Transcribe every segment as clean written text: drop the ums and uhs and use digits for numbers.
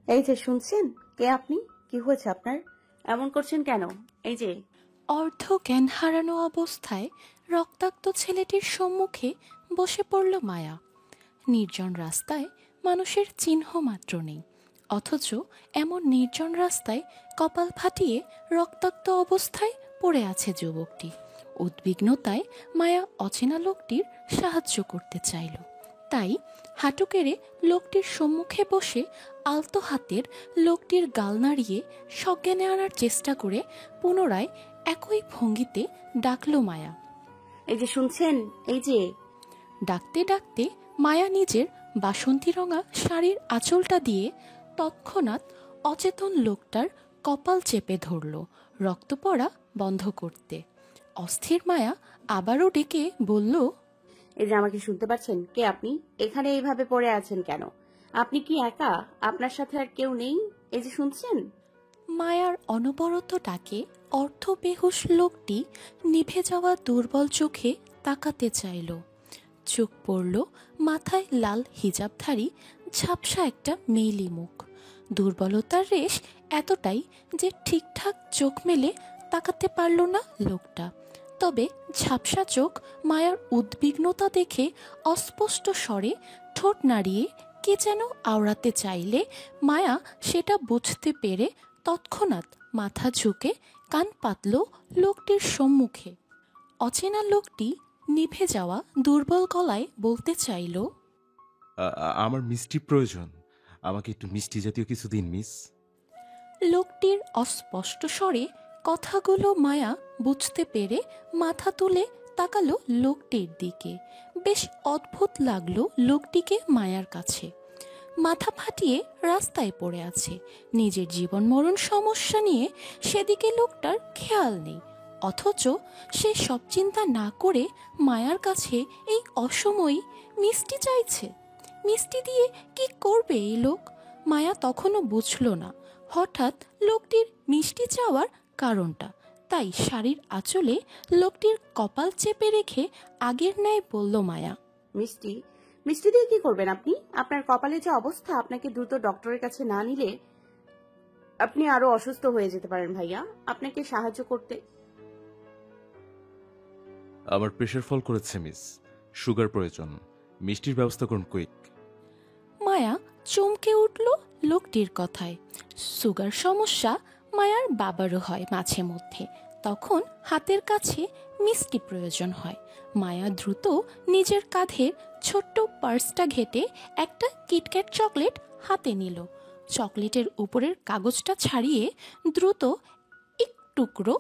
এই যে শুনছেন, কে আপনি? কি হয়েছে আপনার? এমন করছেন কেন? এই যে অর্ধ জ্ঞান হারানো অবস্থায় রক্তাক্ত ছেলেটির সম্মুখে বসে পড়ল মায়া। নির্জন রাস্তায় মানুষের চিহ্ন মাত্র নেই, অথচ এমন নির্জন রাস্তায় কপাল ফাটিয়ে রক্তাক্ত অবস্থায় পড়ে আছে যুবকটি। উদ্বিগ্নতায় মায়া অচেনা লোকটির সাহায্য করতে চাইল, তাই হাঁটু কেড়ে লোকটির সম্মুখে বসে আলতো হাতের লোকটির গাল নাড়িয়ে সজ্ঞানে আনার চেষ্টা করে পুনরায় একই ভঙ্গিতে ডাকল মায়া। এই যে শুনছেন, এই যে। ডাকতে ডাকতে মায়া নিজের বাসন্তী রঙা শাড়ির আঁচলটা দিয়ে তৎক্ষণাৎ অচেতন লোকটার কপাল চেপে ধরল, রক্ত পড়া বন্ধ করতে। অস্থির মায়া আবারও ডেকে বলল, এই যে আমাকে শুনতে পাচ্ছেন? কে আপনি? এখানে এইভাবে পড়ে আছেন কেন? আপনি কি একা? আপনার সাথে আর কেউ নেই? এই যে শুনছেন। মায়ার অনবরত ডাকে অর্ধবেহুশ লোকটি নিভে যাওয়া দুর্বল চোখে তাকাতে চাইল। চোখ পড়ল মাথায় লাল হিজাবধারী ঝাপসা একটা মেইলি মুখ। দুর্বলতার রেশ এতটাই যে ঠিকঠাক চোখ মেলে তাকাতে পারল না লোকটা। তবে ঝাপসা চোখ মায়ার উদ্বিগ্নতা দেখে অস্পষ্ট স্বরে ঠোঁট নাড়িয়ে কে যেন আওড়াতে চাইলে মায়া সেটা বুঝতে পেরে তৎক্ষণাৎ মাথা ঝুঁকে কান পাতল লোকটির সম্মুখে। অচেনা লোকটি নিভে যাওয়া দুর্বল গলায় বলতে চাইল, আমার মিষ্টি প্রয়োজন। আমাকে একটু মিষ্টি জাতীয় কিছু দিন, মিস। লোকটির অস্পষ্ট স্বরে কথাগুলো মায়া বুঝতে পেরে মাথা তুলে তাকালো লোকটির দিকে। বেশ অদ্ভুত লাগলো লোকটিকে মায়ার কাছে। মাথা ফাটিয়ে রাস্তায় পড়ে আছে, নিজের জীবন মরণ সমস্যা নিয়ে সেদিকে লোকটার খেয়াল নেই, অথচ সে সব চিন্তা না করে মায়ার কাছে এই অসময়ে মিষ্টি চাইছে। মিষ্টি দিয়ে কি করবে এই লোক? মায়া তখনও বুঝল না হঠাৎ লোকটির মিষ্টি চাওয়ার কারণটা, তাই শাড়ির আঁচলে লোকটির কপাল চেপে রেখে আগের ন্যায় বলল মায়া, মিষ্টি? মিষ্টি দিয়ে কি করবেন আপনি? আপনার কপালে যে অবস্থা, আপনাকে দ্রুত ডক্টরের কাছে না নিলে আপনি আরো অসুস্থ হয়ে যেতে পারেন ভাইয়া। আপনাকে সাহায্য করতে। আমার প্রেশার ফল করেছে, মিস। সুগার প্রয়োজন। মিষ্টির ব্যবস্থা করুন, কুইক। মায়া চমকে উঠল লোকটির কথায়। সুগার সমস্যা মায়ার বাবারও হয় মাঝে মধ্যে, তখন হাতের কাছে মিষ্টি প্রয়োজন হয়। মায়া দ্রুত নিজের কাঁধের ছোট্ট পার্সটা ঘেটে একটা কিটক্যাট চকলেট হাতে নিল। চকলেটের উপরের কাগজটা ছাড়িয়ে দ্রুত এক টুকরো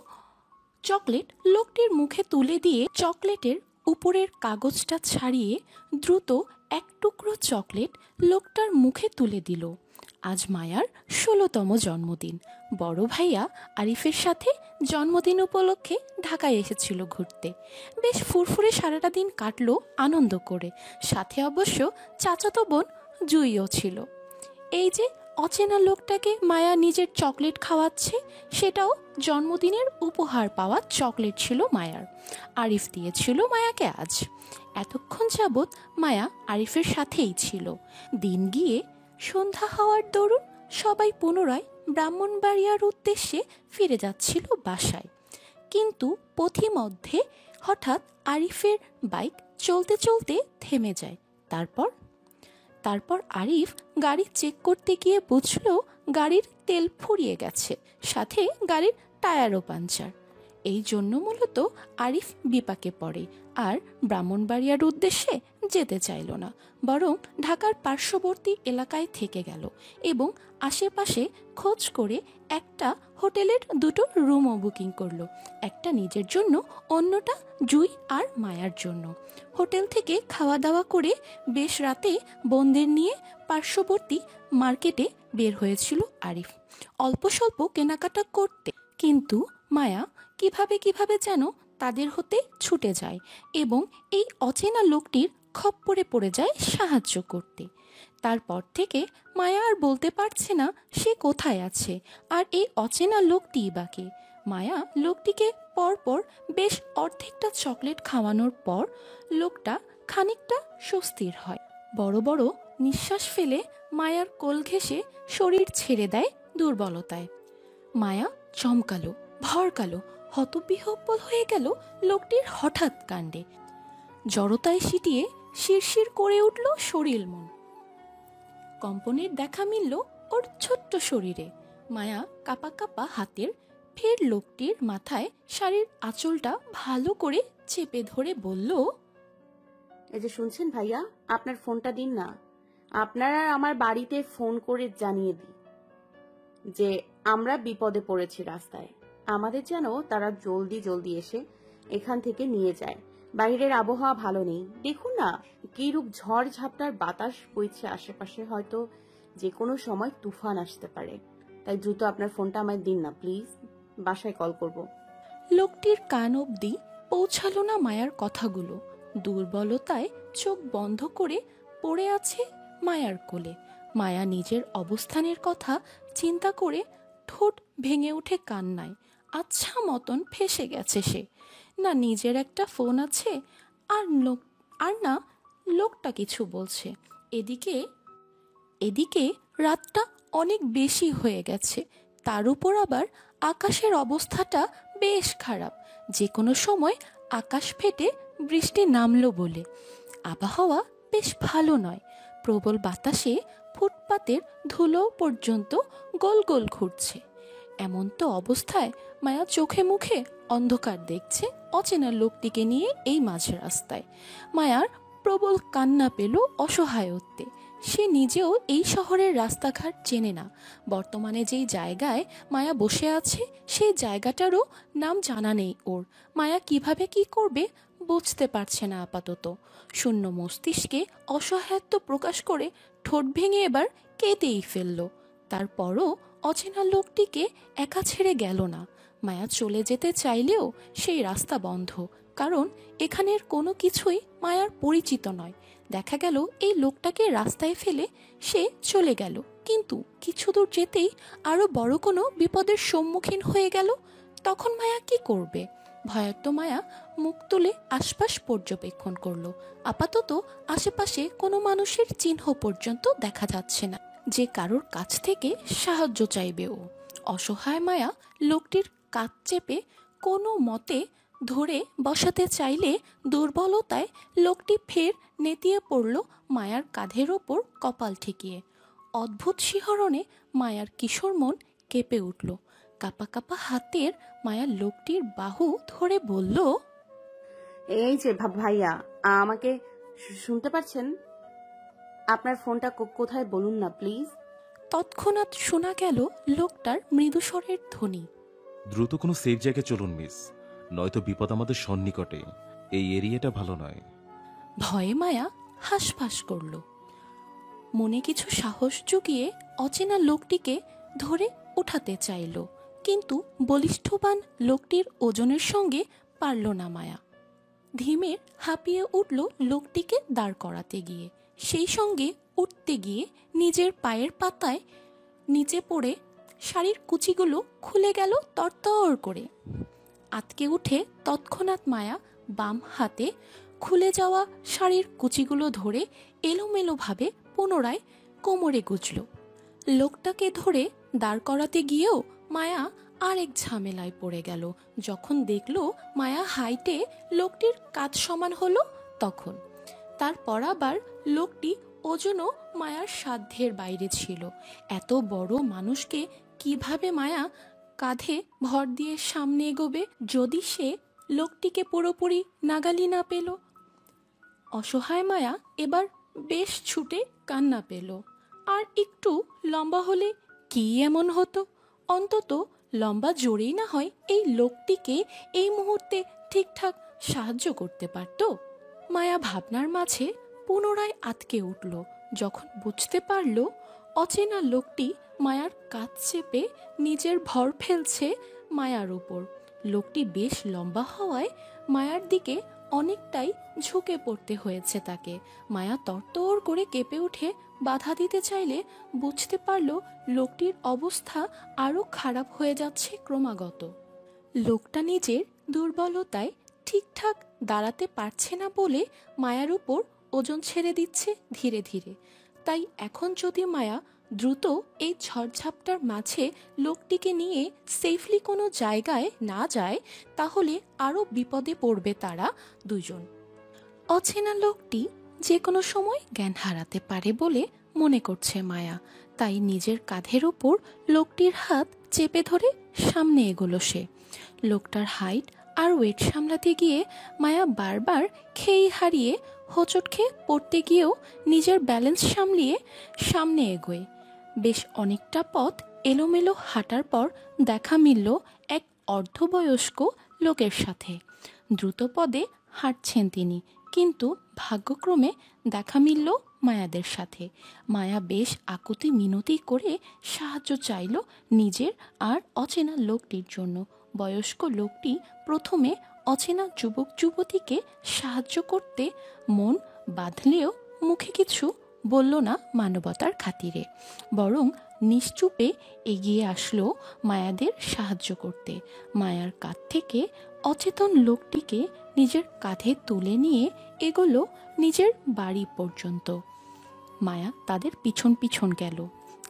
চকলেট লোকটির মুখে তুলে দিয়ে চকলেটের উপরের কাগজটা ছাড়িয়ে দ্রুত এক টুকরো চকলেট লোকটার মুখে তুলে দিল। আজ মায়ার 16তম জন্মদিন। বড় ভাইয়া আরিফের সাথে জন্মদিন উপলক্ষে ঢাকায় এসেছিল ঘুরতে। বেশ ফুরফুরে সারাটা দিন কাটলো আনন্দ করে, সাথে অবশ্য চাচাতো বোন জুইও ছিল। এই যে অচেনা লোকটাকে মায়া নিজের চকলেট খাওয়াচ্ছে, সেটাও জন্মদিনের উপহার পাওয়া চকলেট ছিল মায়ার। আরিফ দিয়েছিল মায়াকে আজ। এতক্ষণ যাবৎ মায়া আরিফের সাথেই ছিল। দিন গিয়ে সন্ধ্যা হওয়ার দরুন সবাই পুনরায় ব্রাহ্মণবাড়িয়ার উদ্দেশ্যে ফিরে যাচ্ছিল বাসায়, কিন্তু পথিমধ্যে হঠাৎ আরিফের বাইক চলতে চলতে থেমে যায়। তারপর আরিফ গাড়ি চেক করতে গিয়ে বুঝল গাড়ির তেল ফুরিয়ে গেছে, সাথে গাড়ির টায়ারও পাঞ্চার। এই জন্য মূলত আরিফ বিপাকে পড়ে আর ব্রাহ্মণবাড়িয়ার উদ্দেশ্যে যেতে চাইল না, বরং ঢাকার পার্শ্ববর্তী এলাকায় থেকে গেল এবং আশেপাশে খোঁজ করে একটা হোটেলের দুটো রুমও বুকিং করলো, একটা নিজের জন্য, অন্যটা জুই আর মায়ার জন্য। হোটেল থেকে খাওয়া দাওয়া করে বেশ রাতে বোনদের নিয়ে পার্শ্ববর্তী মার্কেটে বের হয়েছিল আরিফ অল্প স্বল্প কেনাকাটা করতে, কিন্তু মায়া কিভাবে যেন তাদের হতে ছুটে যায় এবং এই অচেনা লোকটির খপ্পরে পড়ে যায় সাহায্য করতে। তারপর থেকে মায়া আর বলতে পারছে না সে কোথায় আছে আর এই অচেনা লোকটিই বাকে। মায়া লোকটিকে পরপর বেশ অর্ধেকটা চকলেট খাওয়ানোর পর লোকটা খানিকটা স্বস্তির হয়। বড় বড় নিঃশ্বাস ফেলে মায়ার কোল ঘেঁষে শরীর ছেড়ে দেয় দুর্বলতায়। মায়া চমকালো, ভরকালো, হতবিহ্বল হয়ে গেল লোকটির হঠাৎ কাণ্ডে। জড়তায় সিটিয়ে শিরশির করে উঠল শরীর মন। কম্পনের দেখা মিলল ওর ছোট্ট শরীরে। মায়া কাপা কাপা হাতের ফের লোকটির মাথায় শাড়ির আঁচলটা ভালো করে চেপে ধরে বলল, এই যে শুনছেন ভাইয়া, আপনার ফোনটা দিন না। আপনারা আমার বাড়িতে ফোন করে জানিয়ে দিই যে আমরা বিপদে পড়েছি রাস্তায়। আমাদের যেন তারা জলদি জলদি এসে এখান থেকে নিয়ে যায়। বাইরের আবহাওয়া ভালো নেই, দেখুন না কিরূপ ঝড় ঝাপটার বাতাস বইছে আশেপাশে, হয়তো যে কোনো সময় তুফান আসতে পারে। তাই দ্রুত আপনার ফোনটা আমায় দিন না প্লিজ, বাসায় কল করব। লোকটির কান অবধি পৌঁছালো না মায়ার কথাগুলো। দুর্বলতায় চোখ বন্ধ করে পড়ে আছে মায়ার কোলে। মায়া নিজের অবস্থানের কথা চিন্তা করে ঠোঁট ভেঙে উঠে কান্নায় আচ্ছা মতন ফেসে গেছে সে। না নিজের একটা ফোন আছে, আর না লোকটা কিছু বলছে। এদিকে রাতটা অনেক বেশি হয়ে গেছে, তার উপর আবার আকাশের অবস্থাটা বেশ খারাপ। যে কোনো সময় আকাশ ফেটে বৃষ্টি নামলো বলে। আবহাওয়া বেশ ভালো নয়। প্রবল বাতাসে ফুটপাতের ধুলো পর্যন্ত গোল গোল ঘুরছে। এমন তো অবস্থায় মায়া চোখে মুখে অন্ধকার দেখছে অচেনা লোকটিকে নিয়ে এই মাঝ রাস্তায়। মায়ার প্রবল কান্না পেল অসহায়ত্বে। সে নিজেও এই শহরের রাস্তাঘাট চেনে না। বর্তমানে যেই জায়গায় মায়া বসে আছে সেই জায়গাটারও নাম জানা নেই ওর। মায়া কিভাবে কি করবে বুঝতে পারছে না আপাতত। শূন্য মস্তিষ্কে অসহায়ত্ব প্রকাশ করে ঠোঁট ভেঙে এবার কেঁদেই ফেলল। তারপরও অচেনা লোকটিকে একা ছেড়ে গেল না। মায়া চলে যেতে চাইলেও সেই রাস্তা বন্ধ, কারণ এখানের কোনো কিছুই মায়ার পরিচিত নয়। দেখা গেল এই লোকটাকে রাস্তায় ফেলে সে চলে গেল, কিন্তু কিছু দূর যেতেই আরো বড় কোনো বিপদের সম্মুখীন হয়ে গেল। তখন মায়া কি করবে? ভয়ার্ত মায়া মুখ তুলে আশপাশ পর্যবেক্ষণ করলো। আপাতত আশেপাশে কোনো মানুষের চিহ্ন পর্যন্ত দেখা যাচ্ছে না যে কারোর কাছ থেকে সাহায্য চাইবে ও। অসহায় মায়া লোকটির কাঁধ চেপে কোনো মতে ধরে বসাতে চাইলে দুর্বলতায় লোকটি ফের নেতিয়ে পড়ল মায়ার কাঁধের ওপর কপাল ঠেকিয়ে। অদ্ভুত শিহরণে মায়ার কিশোর মন কেঁপে উঠল। কাপা কাপা হাতের মায়া লোকটির বাহু ধরে বলল, এই যে ভাইয়া, আমাকে শুনতে পাচ্ছেন? আপনার ফোনটা কোথায় বলুন না প্লিজ। তৎক্ষণাৎ শোনা গেল লোকটার মৃদুস্বরের ধ্বনি। দ্রুত কোনো সেফ জায়গায় চলুন মিস, নয়তো বিপদ আমাদের সন্নিকটে। এই এরিয়াটা ভালো নয়। ভয়ে মায়া হাঁসফাঁস করল। মনে কিছু সাহস জুগিয়ে অচেনা লোকটিকে ধরে উঠাতে চাইল, কিন্তু বলিষ্ঠবান লোকটির ওজনের সঙ্গে পারল না মায়া। ধীমের হাঁপিয়ে উঠল লোকটিকে দাঁড় করাতে গিয়ে। সেই সঙ্গে উঠতে গিয়ে নিজের পায়ের পাতায় নিচে পড়ে শাড়ির কুচিগুলো খুলে গেল তরতর করে। আতকে উঠে তৎক্ষণাৎ মায়া বাম হাতে খুলে যাওয়া শাড়ির কুচিগুলো ধরে এলোমেলোভাবে পুনরায় কোমরে গুজল। লোকটাকে ধরে দাঁড় করাতে গিয়েও মায়া আরেক ঝামেলায় পড়ে গেল। যখন দেখল মায়া হাইটে লোকটির কাঁধ সমান হলো, তখন তারপর আবার লোকটি ওজনও মায়ার সাধ্যের বাইরে ছিল। এত বড় মানুষকে কিভাবে মায়া কাঁধে ভর দিয়ে সামনে এগোবে যদি সে লোকটিকে পুরোপুরি নাগালি না পেল? অসহায় মায়া এবার বেশ ছুটে কান্না পেল। আর একটু লম্বা হলে কি এমন হতো? অন্তত লম্বা জোরেই না হয় এই লোকটিকে এই মুহূর্তে ঠিকঠাক সাহায্য করতে পারত। মায়া ভাবনার মাঝে পুনরায় আটকে উঠল যখন বুঝতে পারল অচেনা লোকটি মায়ার কাঁধ চেপে নিজের ভর ফেলছে মায়ার উপর। লোকটি বেশ লম্বা হওয়ায় মায়ার দিকে অনেকটাই ঝুঁকে পড়তে হয়েছে তাকে। মায়া তরতর করে কেঁপে উঠে বাধা দিতে চাইলে বুঝতে পারল লোকটির অবস্থা আরো খারাপ হয়ে যাচ্ছে ক্রমাগত। লোকটা নিজের দুর্বলতায় ঠিকঠাক দাঁড়াতে পারছে না বলে মায়ার উপর ওজন ছেড়ে দিচ্ছে ধীরে ধীরে। তাই এখন যদি মায়া দ্রুত এই ঝড়ঝাপটার মাঝে লোকটিকে নিয়ে সেফলি কোনো জায়গায় না যায়, তাহলে আরও বিপদে পড়বে তারা দুজন। অচেনা লোকটি যে কোনো সময় জ্ঞান হারাতে পারে বলে মনে করছে মায়া, তাই নিজের কাঁধের উপর লোকটির হাত চেপে ধরে সামনে এগোলো সে। লোকটার হাইট আর ওয়েট সামলাতে গিয়ে মায়া বারবার খেই হারিয়ে হোঁচট খেয়ে পড়তে গিয়েও নিজের ব্যালেন্স সামলিয়ে সামনে এগোয়। বেশ অনেকটা পথ এলোমেলো হাঁটার পর দেখা মিলল এক অর্ধবয়স্ক লোকের সাথে। দ্রুত পদে হাঁটছেন তিনি, কিন্তু ভাগ্যক্রমে দেখা মিলল মায়াদের সাথে। মায়া বেশ আকুতি মিনতি করে সাহায্য চাইল নিজের আর অচেনা লোকটির জন্য। বয়স্ক লোকটি প্রথমে অচেনা যুবক যুবতীকে সাহায্য করতে মন বাঁধলেও মুখে কিছু বলল না মানবতার খাতিরে, বরং নিশ্চুপে এগিয়ে আসলো মায়াদের সাহায্য করতে। মায়ার কাঁধ থেকে অচেতন লোকটিকে নিজের কাঁধে তুলে নিয়ে এগোলো নিজের বাড়ি পর্যন্ত। মায়া তাদের পিছন পিছন গেল,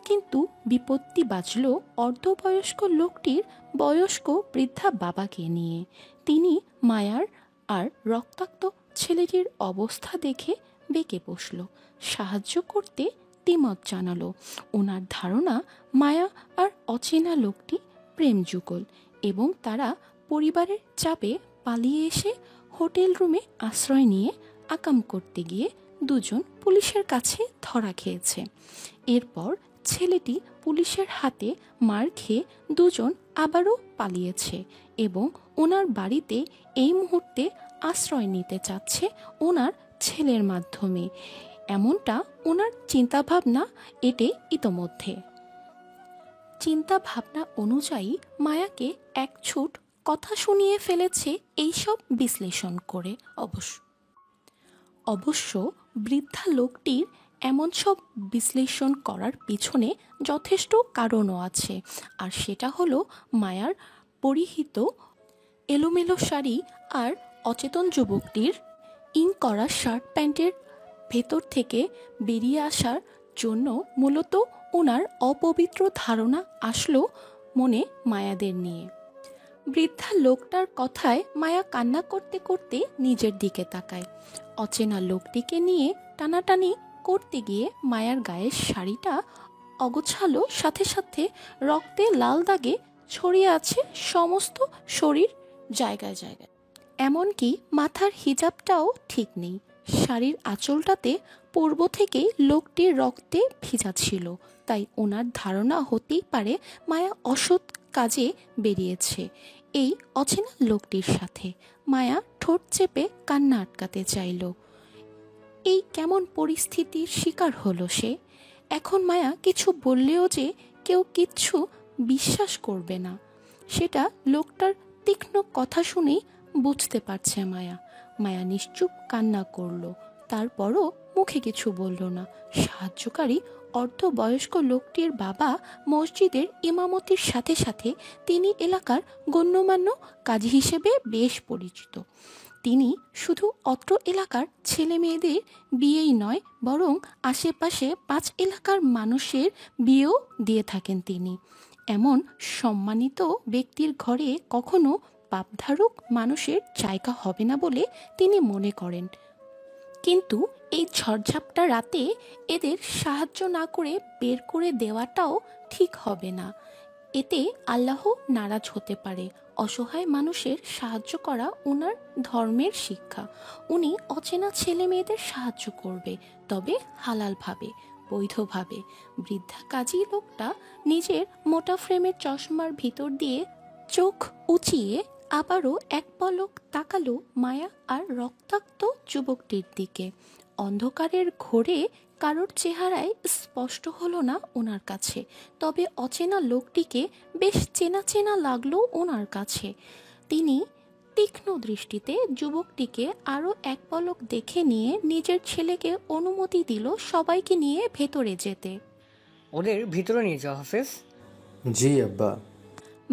কিন্তু বিপত্তি বাজল অর্ধবয়স্ক লোকটির বয়স্ক বৃদ্ধা বাবাকে নিয়ে। তিনি মায়ার আর রক্তাক্ত ছেলেটির অবস্থা দেখে বেঁকে বসল, সাহায্য করতে দ্বিমত জানালো। ওনার ধারণা মায়া আর অচেনা লোকটি প্রেম যুগল এবং তারা পরিবারের চাপে পালিয়ে এসে হোটেল রুমে আশ্রয় নিয়ে আকাম করতে গিয়ে দুজন পুলিশের কাছে ধরা খেয়েছে। এরপর ছেলেটি পুলিশের হাতে মার খেয়ে দুজন আবারও পালিয়েছে এবং ওনার বাড়িতে এই মুহূর্তে আশ্রয় নিতে চাচ্ছে ওনার ছেলের মাধ্যমে। এমনটা ওনার চিন্তাভাবনা এটে ইতোমধ্যে। চিন্তাভাবনা অনুযায়ী মায়াকে এক ছুট কথা শুনিয়ে ফেলেছে এইসব বিশ্লেষণ করে। অবশ্য বৃদ্ধা লোকটির এমন সব বিশ্লেষণ করার পিছনে যথেষ্ট কারণও আছে, আর সেটা হলো মায়ার পরিহিত এলোমেলো শাড়ি আর অচেতন যুবকটির ইন করা শার্ট প্যান্টের ভেতর থেকে বেরিয়ে আসার জন্য মূলত ওনার অপবিত্র ধারণা আসলো মনে মায়াদের নিয়ে। বৃদ্ধা লোকটার কথায় মায়া কান্না করতে করতে নিজের দিকে তাকায়। অচেনা লোকটিকে নিয়ে টানাটানি করতে গিয়ে মায়ার গায়ের শাড়িটা অগোছালো, সাথে সাথে রক্তে লাল দাগে ছড়িয়ে আছে সমস্ত শরীর জায়গায় জায়গায়। এমনকি মাথার হিজাবটাও ঠিক নেই। শাড়ির আঁচলটাতে পূর্ব থেকেই লোকটির রক্তে ভিজা ছিল, তাই ওনার ধারণা হতেই পারে মায়া অসৎ কাজে বেরিয়েছে এই অচেনা লোকটির সাথে। মায়া ঠোঁট চেপে কান্না আটকাতে চাইল। এই কেমন পরিস্থিতির শিকার হলো সে। এখন মায়া কিছু বললেও যে কেউ কিচ্ছু বিশ্বাস করবে না, সেটা লোকটার তীক্ষ্ণ কথা শুনেই বুঝতে পারছে মায়া। মায়া নিশ্চুপ কান্না করলো, তারপরও মুখে কিছু বলল না। সাহায্যকারী অর্ধবয়স্ক লোকটির বাবা মসজিদের ইমামতির সাথে সাথে তিনি এলাকার গণ্যমান্য কাজী হিসেবে বেশ পরিচিত। তিনি শুধু অত্র এলাকার ছেলে মেয়েদের বিয়েই নয়, বরং আশেপাশে 5 এলাকার মানুষের বিয়েও দিয়ে থাকেন তিনি। এমন সম্মানিত ব্যক্তির ঘরে কখনো পাপধারক মানুষের জায়গা হবে না বলে তিনি মনে করেন। কিন্তু এই ঝড়ঝাপটা রাতে এদের সাহায্য না করে বের করে দেওয়াটাও ঠিক হবে না। এতে আল্লাহ নারাজ হতে পারে। অসহায় মানুষের সাহায্য করা ওনার ধর্মের শিক্ষা। উনি অচেনা ছেলে মেয়েদের সাহায্য করবে, তবে হালালভাবে, বৈধভাবে। বৃদ্ধা কাজী লোকটা নিজের মোটা ফ্রেমের চশমার ভিতর দিয়ে চোখ উঁচিয়ে আবারও এক পলক তাকালো মায়া আর রক্তাক্ত যুবকটির দিকে। অন্ধকারের ঘোরে কারোর চেহারায় স্পষ্ট হলো না ওনার কাছে, তবে অচেনা লোকটিকে বেশ চেনা চেনা লাগলো ওনার কাছে। তিনি তীক্ষ্ণ দৃষ্টিতে যুবকটিকে আরও এক পলক দেখে নিয়ে নিজের ছেলেকে অনুমতি দিল সবাইকে নিয়ে ভেতরে যেতে। ওদের ভিতরে নিয়ে যাও হাফেজ। জি আব্বা।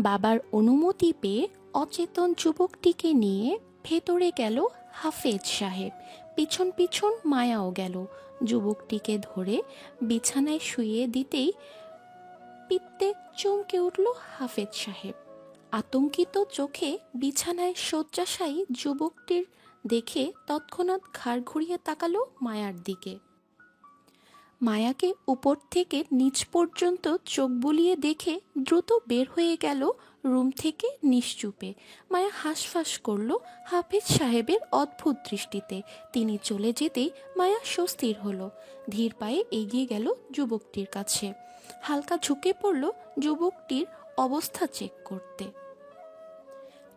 বাবার অনুমতি পেয়ে অচেতন যুবকটিকে নিয়ে ভেতরে গেল হাফেজ সাহেব। পিছন পিছন মায়াও গেল। যুবকটিকে ধরে বিছানায় শুইয়ে দিতেই পিত্তে চমকে উঠল হাফেজ সাহেব। আতঙ্কিত চোখে বিছানায় শয্যাশায়ী যুবকটির দেখে তৎক্ষণাৎ ঘাড় ঘুরিয়ে তাকালো মায়ার দিকে। মায়াকে উপর থেকে নিচ পর্যন্ত চোখ বুলিয়ে দেখে দ্রুত বের হয়ে গেল রুম থেকে নিশ্চুপে। মায়া হাঁসফাঁস করল হাফেজ সাহেবের অদ্ভুত দৃষ্টিতে। তিনি চলে যেতেই মায়া স্বস্তির হলো। ধীর পায়ে এগিয়ে গেল যুবকটির কাছে, হালকা ঝুঁকে পড়ল যুবকটির অবস্থা চেক করতে।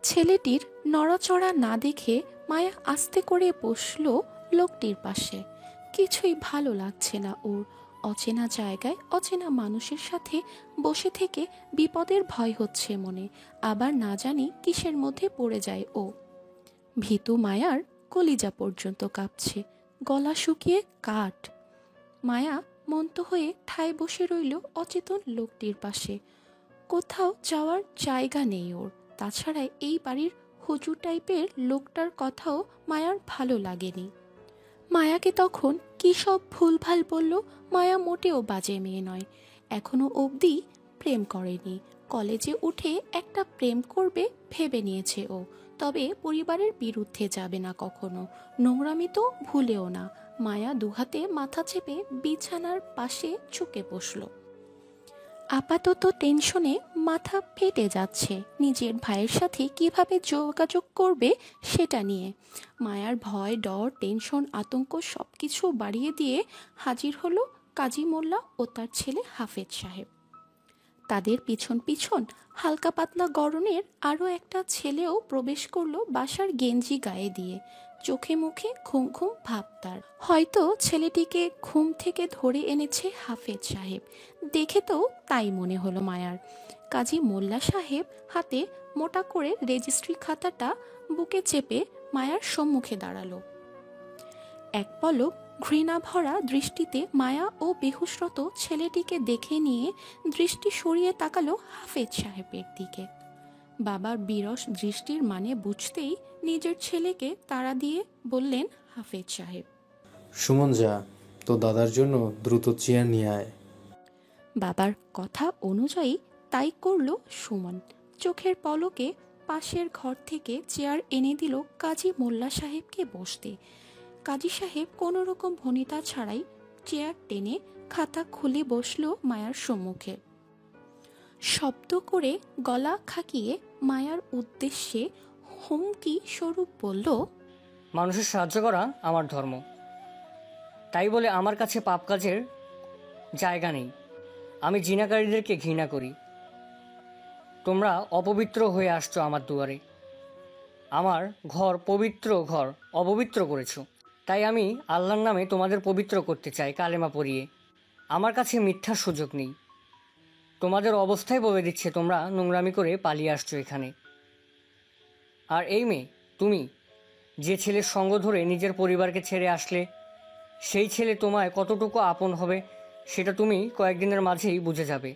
ছেলেটির নড়াচড়া না দেখে মায়া আস্তে করে বসল লোকটির পাশে। কিছুই ভালো লাগছে না ওর। অচেনা জায়গায় অচেনা মানুষের সাথে বসে থেকে বিপদের ভয় হচ্ছে মনে। আবার না জানি কিসের মধ্যে পড়ে যায় ও। ভীতু মায়ার কলিজা পর্যন্ত কাঁপছে, গলা শুকিয়ে কাঠ। মায়া মন্ত হয়ে ঠায় বসে রইল অচেতন লোকটির পাশে। কোথাও যাওয়ার জায়গা নেই ওর। তাছাড়া এই বাড়ির হুজুর টাইপের লোকটার কথাও মায়ার ভালো লাগেনি। মায়াকে তখন কি সব ভুলভাল বলল। মায়া মোটেও বাজে মেয়ে নয়, এখনো অবধি প্রেম করেনি। কলেজে উঠে একটা প্রেম করবে ভেবে নিয়েছে ও, তবে পরিবারের বিরুদ্ধে যাবে না কখনো। নোংরামি তো ভুলেও না। মায়া দুহাতে মাথা চেপে বিছানার পাশে ঝুঁকে বসল। আপাতত টেনশনে মাথা ফেটে যাচ্ছে নিজের ভাইয়ের সাথে কিভাবে যোগাযোগ করবে সেটা নিয়ে। মায়ার ভয়, ডর, টেনশন, আতঙ্ক সবকিছু বাড়িয়ে দিয়ে হাজির হলো কাজী মোল্লা ও তার ছেলে হাফেজ সাহেব। তাদের পিছন পিছন হালকা পাতলা গড়নের আরও একটা ছেলেও প্রবেশ করলো বাসার গেঞ্জি গায়ে দিয়ে। চোখে মুখে ঘুম ঘুম ভাব তার। হয়তো ছেলেটিকে ঘুম থেকে ধরে এনেছে হাফেজ সাহেব। দেখে তো তাই মনে হলো মায়ার। কাজী মোল্লা সাহেব হাতে মোটা করে রেজিস্ট্রি খাতাটা বুকে চেপে মায়ার সম্মুখে দাঁড়ালো। এক পলক ঘৃণা ভরা দৃষ্টিতে মায়া ও বেহুশরত ছেলেটিকে দেখে নিয়ে দৃষ্টি সরিয়ে তাকালো হাফেজ সাহেবের দিকে। বাবার বিরস দৃষ্টির মানে বুঝতেই নিজের ছেলেকে তাড়া দিয়ে বললেন হাফেজ সাহেব, সুমন, যা তো দাদার জন্য দ্রুত চেয়ার নিয়ে আয়। বাবার কথা অনুযায়ী তাই করল সুমন। চোখের পলকে পাশের ঘর থেকে চেয়ার এনে দিল কাজী মোল্লা সাহেবকে বসতে। কাজী সাহেব কোনো রকম ভনিতা ছাড়াই চেয়ার টেনে খাতা খুলে বসল মায়ার সম্মুখে। শব্দ করে গলা খাকিয়ে মায়ার উদ্দেশ্যে হুমকি স্বরূপ বলল, মানুষের সাহায্য করা আমার ধর্ম, তাই বলে আমার কাছে পাপ কাজের জায়গা নেই। আমি জিনাকারীদেরকে ঘৃণা করি। তোমরা অপবিত্র হয়ে আসছো আমার দুয়ারে। আমার ঘর পবিত্র ঘর অপবিত্র করেছো। তাই আমি আল্লাহর নামে তোমাদের পবিত্র করতে চাই কালেমা পড়িয়ে। আমার কাছে মিথ্যার সুযোগ নেই। তোমাদের অবস্থায় বলে দিচ্ছে তোমরা নোংরামি করে পালিয়ে আসছো এখানে। আর এই মেয়ে, তুমি যে ছেলের সঙ্গ ধরে নিজের পরিবারকে ছেড়ে আসলে, সেই ছেলে তোমায় কতটুকু আপন হবে সেটা তুমি কয়েকদিনের মাঝেই বুঝে যাবে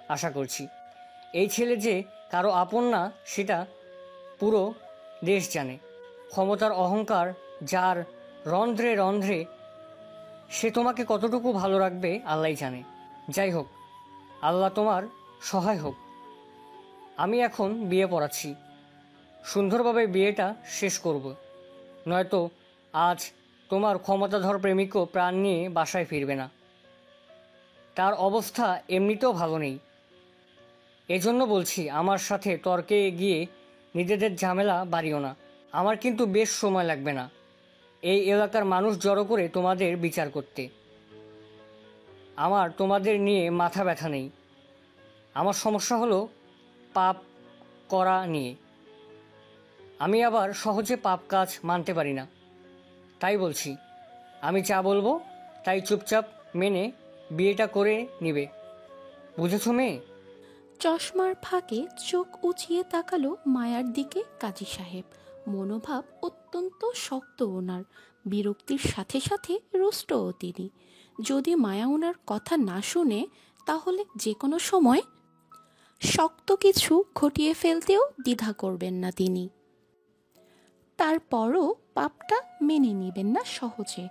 আশা করছি। এই ছেলে যে কারো আপন না সেটা পুরো দেশ জানে। ক্ষমতার অহংকার যার রন্ধ্রে রন্ধ্রে, সে তোমাকে কতটুকু ভালো রাখবে আল্লাহই জানে। যাই হোক, আল্লাহ তোমার সহায় হোক। আমি এখন বিয়ে পড়াচ্ছি। সুন্দরভাবে বিয়েটা শেষ করব, নয়তো আজ তোমার ক্ষমতাধর প্রেমিকও প্রাণ নিয়ে বাসায় ফিরবে না। তার অবস্থা এমনিতেও ভালো নেই। এজন্য বলছি, আমার সাথে তর্কে গিয়ে নিজেদের ঝামেলা বাড়িও না। আমার কিন্তু বেশ সময় লাগবে না এই এলাকার মানুষ জড়ো করে তোমাদের বিচার করতে। আমার তোমাদের নিয়ে মাথা ব্যথা নেই। আমার সমস্যা হলো পাপ করা নিয়ে। আমি আবার সহজে পাপ কাজ মানতে পারি না। তাই বলছি, আমি যা বলবো তাই চুপচাপ মেনে বিয়েটা করে নিবে। বুঝেছো মেয়ে? চশমার ফাঁকে চোখ উঁচিয়ে তাকালো মায়ার দিকে কাজী সাহেব। মনোভাব অত্যন্ত শক্ত ওনার। বিরক্তির সাথে সাথে রুষ্টও তিনি। যদি মায়া ওনার কথা না শুনে তাহলে যে কোনো সময় শক্ত কিছু ঘটিয়ে ফেলতেও দ্বিধা করবেন না তিনি। তারপরও পাপটা মেনে নেবেন না সহজে।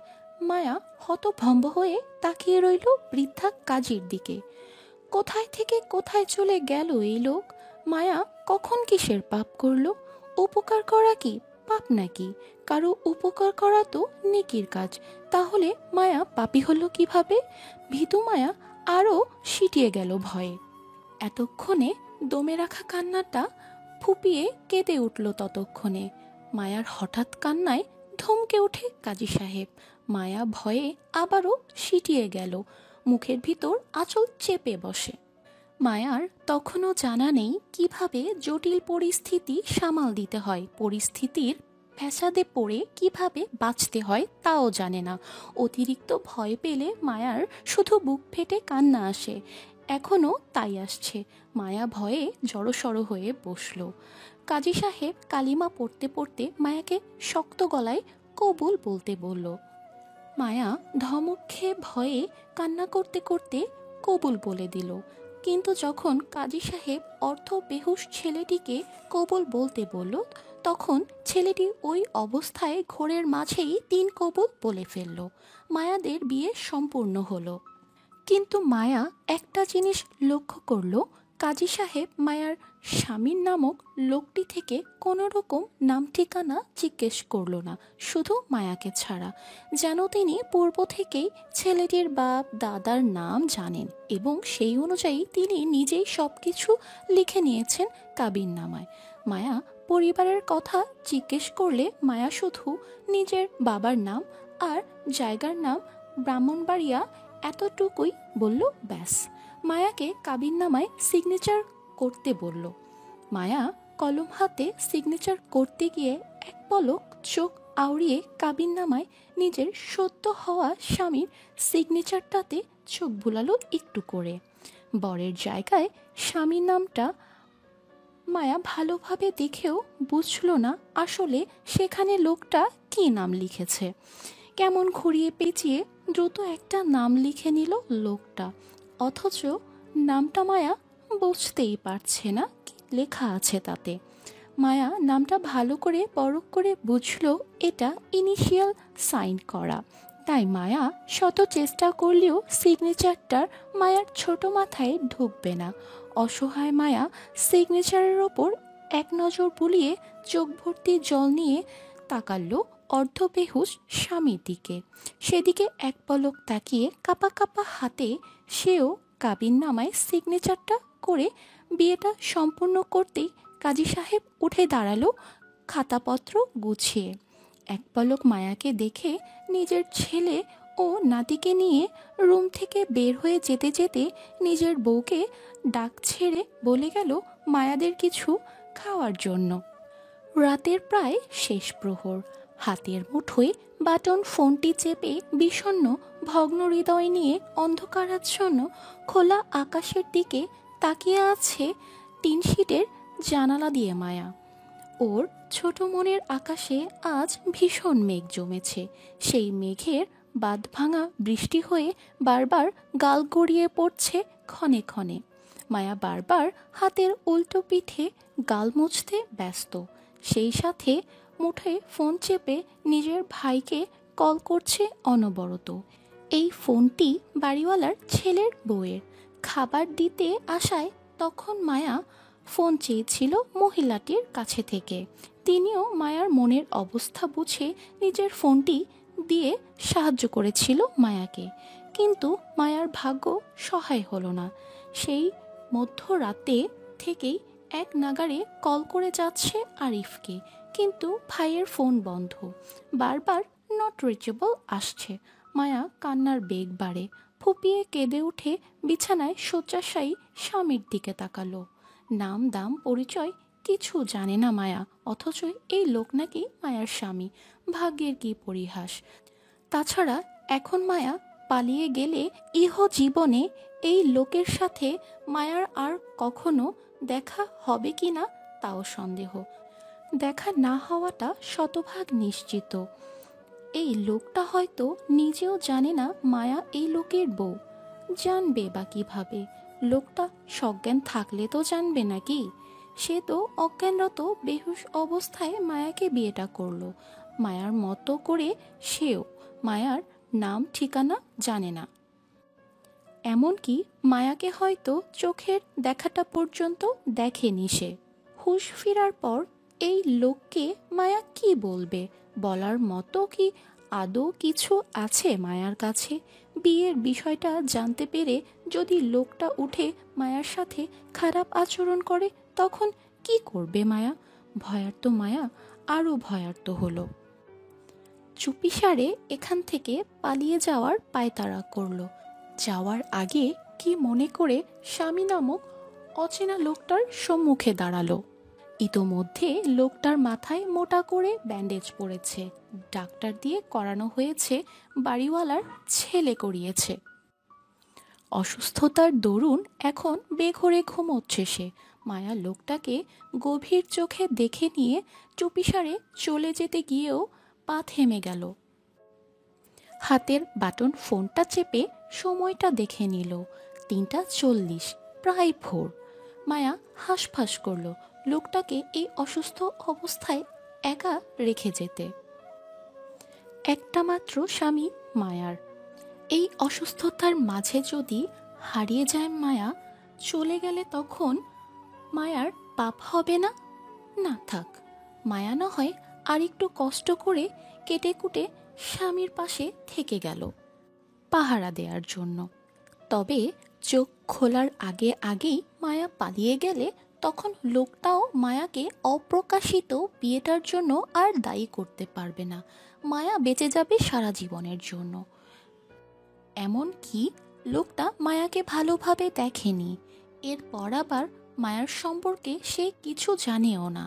মায়া হতভম্ব হয়ে তাকিয়ে রইল বৃদ্ধা কাজীর দিকে। কোথায় থেকে কোথায় চলে গেল এই লোক? মায়া কখন কিসের পাপ করলো? উপকার করা কি পাপ নাকি? কারো উপকার করা তো নেকির কাজ, তাহলে মায়া পাপী হলো কিভাবে? ভীতু মায়া আরো সিটিয়ে গেল ভয়ে। এতক্ষণে দমে রাখা কান্নাটা ফুপিয়ে কেঁদে উঠল। ততক্ষণে মায়ার হঠাৎ কান্নায় ধমকে ওঠে কাজী সাহেব। মায়া ভয়ে আবারও সিটিয়ে গেল, মুখের ভিতর আঁচল চেপে বসে। মায়ার তখনও জানা নেই কিভাবে জটিল পরিস্থিতি সামাল দিতে হয়, পরিস্থিতির ফ্যাসাদে পড়ে কিভাবে বাঁচতে হয় তাও জানে না। অতিরিক্ত ভয় পেলে মায়ার শুধু বুক ফেটে কান্না আসে, এখনও তাই আসছে। মায়া ভয়ে জড়সড় হয়ে বসল। কাজী সাহেব কালিমা পড়তে পড়তে মায়াকে শক্ত গলায় কবুল বলতে বলল। মায়া ধমক খেয়ে ভয়ে কান্না করতে করতে কবুল বলে দিল। কিন্তু যখন কাজী সাহেব অর্ধ বেহুশ ছেলেটিকে কবুল বলতে বলল, তখন ছেলেটি ওই অবস্থায় ঘোরের মাঝেই 3 কবুল বলে ফেলল। মায়াদের বিয়ে সম্পূর্ণ হলো। কিন্তু মায়া একটা জিনিস লক্ষ্য করল, কাজী সাহেব মায়ার স্বামীর নামক লোকটি থেকে কোনো রকম নাম ঠিকানা জিজ্ঞেস করল না, শুধু মায়াকে ছাড়া। যেন তিনি পূর্ব থেকেই ছেলেটির বাপ দাদার নাম জানেন এবং সেই অনুযায়ী তিনি নিজেই সব কিছু লিখে নিয়েছেন কাবিননামায়। মায়া পরিবারের কথা জিজ্ঞেস করলে মায়া শুধু নিজের বাবার নাম আর জায়গার নাম ব্রাহ্মণবাড়িয়া এতটুকুই বলল, ব্যাস। মায়াকে কাবিননামায় সিগনেচার করতে বলল। মায়া কলম হাতে সিগনেচার করতে গিয়ে এক পলক চোখ আউড়িয়ে কাবিননামায় নিজের সদ্য হওয়া স্বামীর সিগনেচারটাতে চোখ বুলালো একটু করে। বরের জায়গায় স্বামীর নামটা মায়া ভালোভাবে দেখেও বুঝল না আসলে সেখানে লোকটা কী নাম লিখেছে। কেমন ঘুরিয়ে পেঁচিয়ে দ্রুত একটা নাম লিখে নিল লোকটা, অথচ নামটা মায়া বুঝতেই পারছে না কি লেখা আছে তাতে। মায়া নামটা ভালো করে পরখ করে বুঝল এটা ইনিশিয়াল সাইন করা, তাই মায়া শত চেষ্টা করলেও সিগনেচারটার মায়ার ছোট মাথায় ঢুকবে না। অসহায় মায়া সিগনেচারের ওপর এক নজর বুলিয়ে চোখ ভর্তি জল নিয়ে তাকালো অর্ধবেহুশ স্বামীর দিকে। সেদিকে এক পলক তাকিয়ে কাপা কাপা হাতে সেও কাবিননামায় সিগনেচারটা করে বিয়েটা সম্পূর্ণ করতেই কাজী সাহেব উঠে দাঁড়ালো খাতাপত্র গুছিয়ে। এক পলক মায়াকে দেখে নিজের ছেলে ও নাতিকে নিয়ে রুম থেকে বের হয়ে যেতে যেতে নিজের বউকে ডাক ছেড়ে বলে গেল মায়াদের কিছু খাওয়ার জন্য। রাতের প্রায় শেষ প্রহর। হাতের মুঠোয় বাটন ফোনটি চেপে বিষণ্ণ ভগ্ন হৃদয় নিয়ে অন্ধকারাচ্ছন্ন খোলা আকাশের দিকে তাকিয়ে আছে টিনশিটের জানালা দিয়ে মায়া। ওর ছোট মনের আকাশে আজ ভীষণ মেঘ জমেছে। সেই মেঘের বাঁধভাঙা বৃষ্টি হয়ে বারবার গাল গড়িয়ে পড়ছে ক্ষণে ক্ষণে। মায়া বারবার হাতের উল্টো পিঠে গাল মুছতে ব্যস্ত, সেই সাথে মুঠে ফোন চেপে নিজের ভাইকে কল করছে অনবরত। এই ফোনটি বাড়িওয়ালার ছেলের বউয়ের। খাবার দিতে আসায় তখন মায়া ফোন চেয়েছিল মহিলাটির কাছে থেকে। তিনিও মায়ার মনের অবস্থা বুঝে নিজের ফোনটি দিয়ে সাহায্য করেছিল মায়াকে, কিন্তু মায়ার ভাগ্য সহায় হলো না। সেই মধ্যরাতে থেকেই এক নাগাড়ে কল করে যাচ্ছে আরিফকে, কিন্তু ভাইয়ের ফোন বন্ধ, বারবার নট রিচেবল আসছে। মায়া কান্নার বেগ বাড়ে, ফুপিয়ে কেঁদে উঠে বিছানায় শয্যাশায়ী স্বামীর দিকে তাকালো। নাম দাম পরিচয় কিছু জানে না মায়া, অথচ এই লোক নাকি মায়ার স্বামী। ভাগ্যের কি পরিহাস! তাছাড়া এখন মায়া পালিয়ে গেলে ইহ জীবনে এই লোকের সাথে মায়ার আর কখনো দেখা হবে কি না তাও সন্দেহ। দেখা না হওয়াটা শতভাগ নিশ্চিত। এই লোকটা হয়তো নিজেও জানে না মায়া এই লোকের বউ। জানবে বা কিভাবে? লোকটা সজ্ঞান থাকলে তো জানবে নাকি? সে তো অজ্ঞানরত বেহুশ অবস্থায় মায়াকে বিয়েটা করলো। মায়ার মতো করে সেও মায়ার নাম ঠিকানা জানে না। এমনকি মায়াকে হয়তো চোখের দেখাটা পর্যন্ত দেখেনি সে। হুঁশ ফেরার পর এই লোককে মায়া কি বলবে? বলার মতো কি আদৌ কিছু আছে মায়ার কাছে? বিয়ের বিষয়টা জানতে পেরে যদি লোকটা উঠে মায়ার সাথে খারাপ আচরণ করে তখন কি করবে মায়া? ভয়ার্ত মায়া আরও ভয়ার্ত হলো। চুপিসারে এখান থেকে পালিয়ে যাওয়ার পায়তারা করলো। যাওয়ার আগে কি মনে করে স্বামী নামক অচেনা লোকটার সম্মুখে দাঁড়ালো। ইতোমধ্যে লোকটার মাথায় মোটা করে ব্যান্ডেজ পড়েছে, ডাক্তার দিয়ে করানো হয়েছে, বাড়িওয়ালার ছেলে করিয়েছে। অসুস্থতার দরুন এখন বেঘরে ঘুমোচ্ছে সে। মায়া লোকটাকে গভীর চোখে দেখে নিয়ে চুপিসারে চলে যেতে গিয়েও পা থেমে গেল। হাতের বাটন ফোনটা চেপে সময়টা দেখে নিল, 3:40, প্রায় ভোর। মায়া হাঁসফাঁস করল লোকটাকে এই অসুস্থ অবস্থায় একা রেখে যেতে। একটা মাত্র স্বামী মায়ার, এই অসুস্থতার মাঝে যদি হারিয়ে যায় মায়া, চলে গেলে তখন মায়ার পাপ হবে না? না থাক, মায়া না হয় আর একটু কষ্ট করে কেটে কুটে স্বামীর পাশে থেকে গেল পাহারা দেওয়ার জন্য। তবে চোখ খোলার আগে আগেই মায়া পালিয়ে গেলে তখন লোকটাও মায়াকে অপ্রকাশিত বিয়েটার জন্য আর দায়ী করতে পারবে না। মায়া বেঁচে যাবে সারা জীবনের জন্য। এমনকি লোকটা মায়াকে ভালোভাবে দেখেনি, এরপর আবার মায়ার সম্পর্কে সে কিছু জানেও না।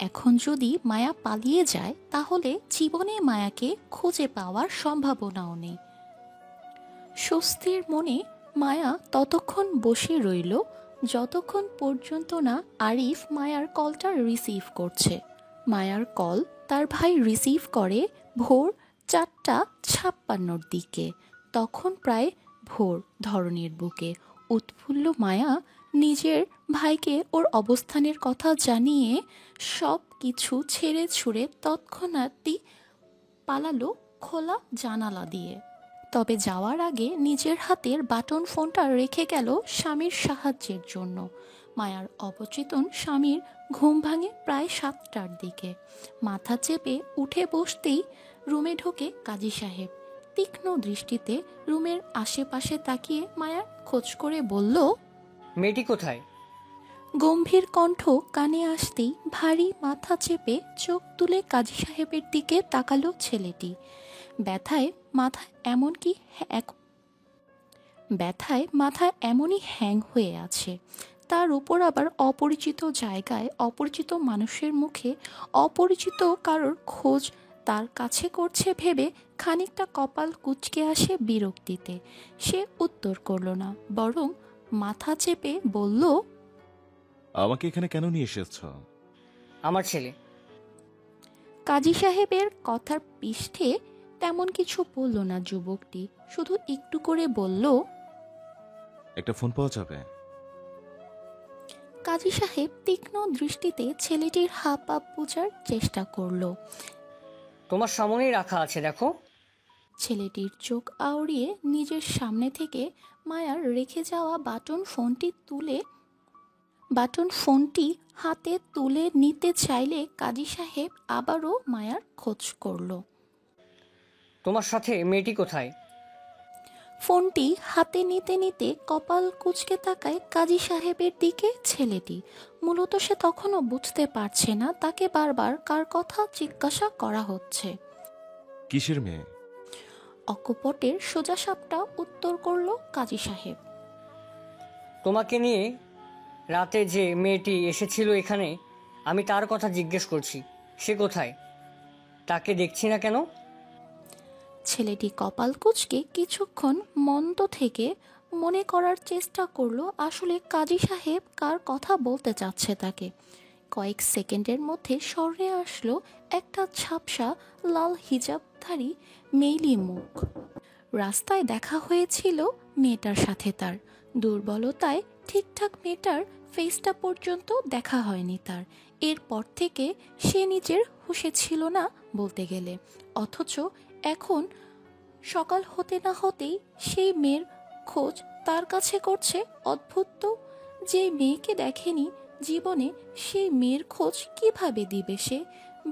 এখন যদি মায়া পালিয়ে যায় তাহলে জীবনে মায়াকে খুঁজে পাওয়ার সম্ভাবনাও নেই। স্বস্তির মনে মায়া ততক্ষণ বসে রইল যতক্ষণ পর্যন্ত না আরিফ মায়ার কলটা রিসিভ করছে। মায়ার কল তার ভাই রিসিভ করে ভোর 4:56 দিকে। তখন প্রায় ভোর ধরনের বুকে উৎফুল্ল মায়া নিজের ভাইকে ওর অবস্থানের কথা জানিয়ে সব কিছু ছেড়ে ছুড়ে তৎক্ষণাৎই পালালো খোলা জানালা দিয়ে। তবে যাওয়ার আগে নিজের হাতের বাটন ফোনটা রেখে গেল স্বামীর সাহায্যের জন্য। মায়ার অবচেতন স্বামীর ঘুম ভাঙে প্রায় 7টার দিকে। মাথা চেপে উঠে বসতেই রুমে ঢোকে কাজী সাহেব। তীক্ষ্ণ দৃষ্টিতে রুমের আশেপাশে তাকিয়ে মায়ার খোঁজ করে বলল, মেয়েটি কোথায়? গম্ভীর কণ্ঠ কানে আসতেই ভারী মাথা চেপে চোখ তুলে কাজী সাহেবের দিকে তাকালো ছেলেটি। ব্যথায় মাথা এমনই হ্যাং হয়ে আছে। তার উপর আবার অপরিচিত জায়গায় অপরিচিত মানুষের মুখে অপরিচিত কারোর খোঁজ তার কাছে করছে ভেবে খানিকটা কপাল কুঁচকে আসে বিরক্তিতে। সে উত্তর করল না, বরং মাথা চেপে বলল, আমাকে এখানে কেন নিয়ে এসেছ? আমার ছেলে। কাজী সাহেবের কথার পৃষ্ঠে তেমন কিছু বলল না যুবকটি, শুধু একটু করে বলল, একটা ফোন পাওয়া যাবে? কাজী সাহেব তীক্ষ্ণ দৃষ্টিতে ছেলেটির হাব ভাব বোঝার চেষ্টা করল। তোমার সামনেই রাখা আছে, দেখো। ছেলেটির চোখ আউড়িয়ে নিজের সামনে থেকে মায়ার রেখে যাওয়া বাটন ফোনটি হাতে তুলে নিতে চাইলে কাজী সাহেব আবারও মায়ার খোঁজ করল। তোমার সাথে মেয়েটি কোথায়? ফোনটি হাতে নিতে নিতে কপাল কুঁচকে তাকায় কাজী সাহেবের দিকে ছেলেটি। মূলত সে তখনও বুঝতে পারছে না তাকে বারবার কার কথা জিজ্ঞাসা করা হচ্ছে। কিসের মেয়ে? অকপটের সোজাসাপটা উত্তর করল কাজী সাহেব। তোমাকে নিয়ে রাতে যে মেয়েটি এসেছিল এখানে, আমি তার কথা জিজ্ঞেস করছি। সে কোথায়? তাকে দেখছি না কেন? ছেলেটি কপাল কুঁচকে কিছুক্ষণ মন্দ থেকে মনে করার চেষ্টা করলো আসলে কাজী সাহেব কার কথা বলতে চাচ্ছে তাকে। কয়েক সেকেন্ডের মধ্যে স্মরণে আসলো একটা ঝাপসা লাল হিজাবধারী মেইলি মুখ। রাস্তায় দেখা হয়েছিল মেয়েটার সাথে তার। দুর্বলতায় ঠিকঠাক মেয়েটার ফেসটা পর্যন্ত দেখা হয়নি তার। এরপর থেকে সে নিজের হুঁশে ছিল না বলতে গেলে। অথচ এখন সকাল হতে না হতেই সেই মেয়ের খোঁজ তার কাছে করছে। অদ্ভুত তো, যে মেয়েকে দেখেনি জীবনে সেই মেয়ের খোঁজ কিভাবে দিবে সে?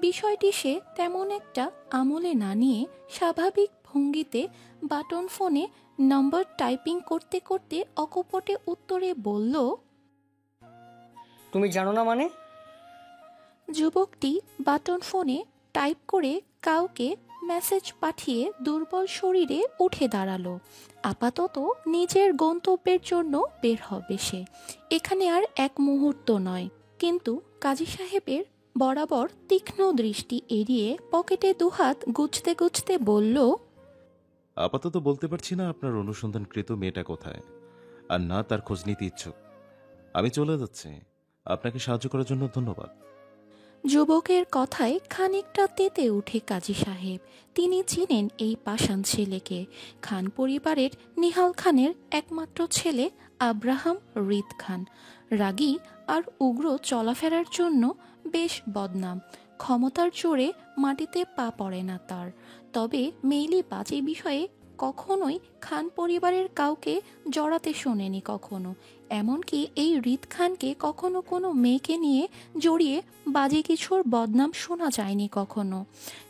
বিষয়টি সে তেমন একটা আমলে না নিয়ে স্বাভাবিক ভঙ্গিতে বাটন ফোনে নম্বর টাইপিং করতে করতে অকপটে উত্তরে বলল, তুমি জানো না মানে? যুবকটি বাটন ফোনে টাইপ করে কাউকে মেসেজ পাঠিয়ে দুর্বল শরীরে উঠে দাঁড়ালো। আপাতত নিজের গন্তব্যের জন্য বের হবে সে। এখানে আর এক মুহূর্ত নয়। কিন্তু কাজী সাহেবের বরাবর তীক্ষ্ণ দৃষ্টি এড়িয়ে পকেটে দুহাত গুছতে গুছতে বলল, আপাতত বলতে পারছি না আপনার অনুসন্ধানকৃত মেয়েটা কোথায়, আর না তার খোঁজ নিতে ইচ্ছুক। আমি চলে যাচ্ছি। আপনাকে সাহায্য করার জন্য ধন্যবাদ। যুবকের কথায় খানিকটা তেতে উঠে কাজী সাহেব। তিনি চিনেন এই পাষাণ ছেলেকে। খান পরিবারের নিহাল খানের একমাত্র ছেলে আব্রাহাম রিদ খান। রাগী আর উগ্র চলাফেরার জন্য বেশ বদনাম। ক্ষমতার জোরে মাটিতে পা পড়ে না তার। তবে মেইলি বাজে বিষয়ে কখনোই খান পরিবারের কাউকে জড়াতে শোনেনি কখনো। এমনকি এই রিদ খানকে কখনো কোনো মেয়েকে নিয়ে জড়িয়ে বাজে কিছুর বদনাম শোনা যায়নি কখনো।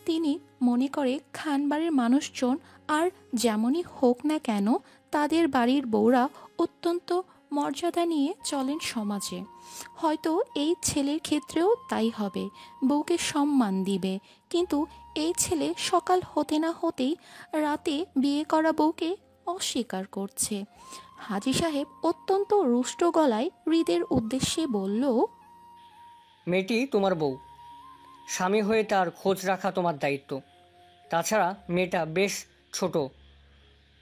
তিনি মনে করে খান বাড়ির মানুষজন আর যেমনই হোক না কেন তাদের বাড়ির বউরা অত্যন্ত মর্যাদা নিয়ে চলেন সমাজে। হয়তো এই ছেলের ক্ষেত্রেও তাই হবে, বউকে সম্মান দিবে। কিন্তু এই ছেলে সকাল হতে না হতেই রাতে বিয়ে করা বউকে অস্বীকার করছে। হাজী সাহেব অত্যন্ত রুষ্ট গলায় হৃদের উদ্দেশ্যে বলল, মেয়েটি তোমার বউ, স্বামী হয়ে তার খোঁজ রাখা তোমার দায়িত্ব। তাছাড়া মেয়েটা বেশ ছোট,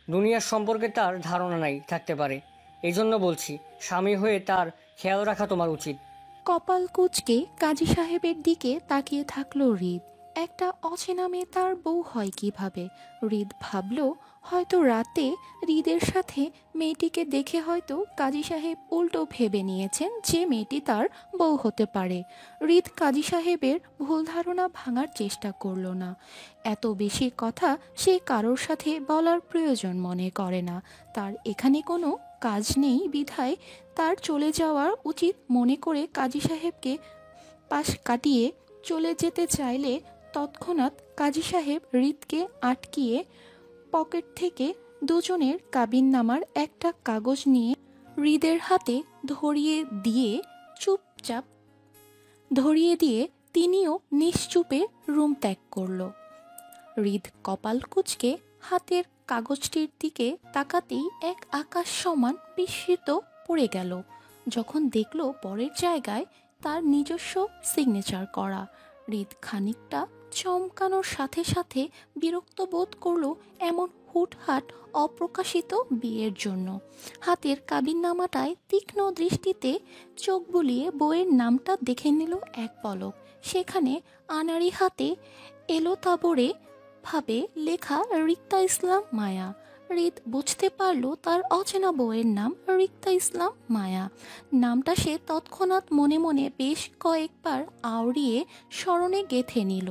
দুনিয়ার সম্পর্কে তার ধারণা নাই থাকতে পারে। এই জন্য বলছি, স্বামী হয়ে তার খেয়াল রাখা তোমার উচিত। কপাল কুঁচকে কাজী সাহেবের দিকে তাকিয়ে থাকলো হৃদ। একটা অচেনা মেয়ে তার বউ হয় কিভাবে? হৃদ ভাবল, হয়তো রাতে হৃদের সাথে মেয়েটিকে দেখে হয়তো কাজী সাহেব উল্টো ভেবে নিয়েছেন যে মেয়েটি তার বউ হতে পারে। হৃদ কাজী সাহেবের ভুল ধারণা ভাঙার চেষ্টা করল না। এত বেশি কথা সে কারোর সাথে বলার প্রয়োজন মনে করে না। তার এখানে কোনো কাজ নেই বিধায় তার চলে যাওয়ার উচিত মনে করে কাজী সাহেবকে পাশ কাটিয়ে চলে যেতে চাইলে তৎক্ষণাৎ কাজী সাহেব হৃদকে আটকিয়ে পকেট থেকে দুজনের কাবিননামার একটা কাগজ নিয়ে হৃদের হাতে ধরিয়ে দিয়ে তিনিও নিশ্চুপে রুম ত্যাগ করল। হৃদ কপাল কুঁচকে হাতের কাগজটির দিকে তাকাতেই এক আকাশ সমান বিস্মিত পড়ে গেল যখন দেখল পরের জায়গায় তার নিজস্ব সিগনেচার করা। হৃদ খানিকটা চমকানোর সাথে সাথে বিরক্ত বোধ করলো এমন হুটহাট অপ্রকাশিত বিয়ের জন্য। হাতের কাবিননামাটায় তীক্ষ্ণ দৃষ্টিতে চোখ বুলিয়ে বইয়ের নামটা দেখে নিল এক পলক। সেখানে আনাড়ি হাতে এলোতাবরে ভাবে লেখা রিক্তা ইসলাম মায়া। হৃদ বুঝতে পারল তার অচেনা বউয়ের নাম রিক্তা ইসলাম মায়া। নামটা সে তৎক্ষণাৎ মনে মনে বেশ কয়েকবার আওড়িয়ে স্মরণে গেঁথে নিল।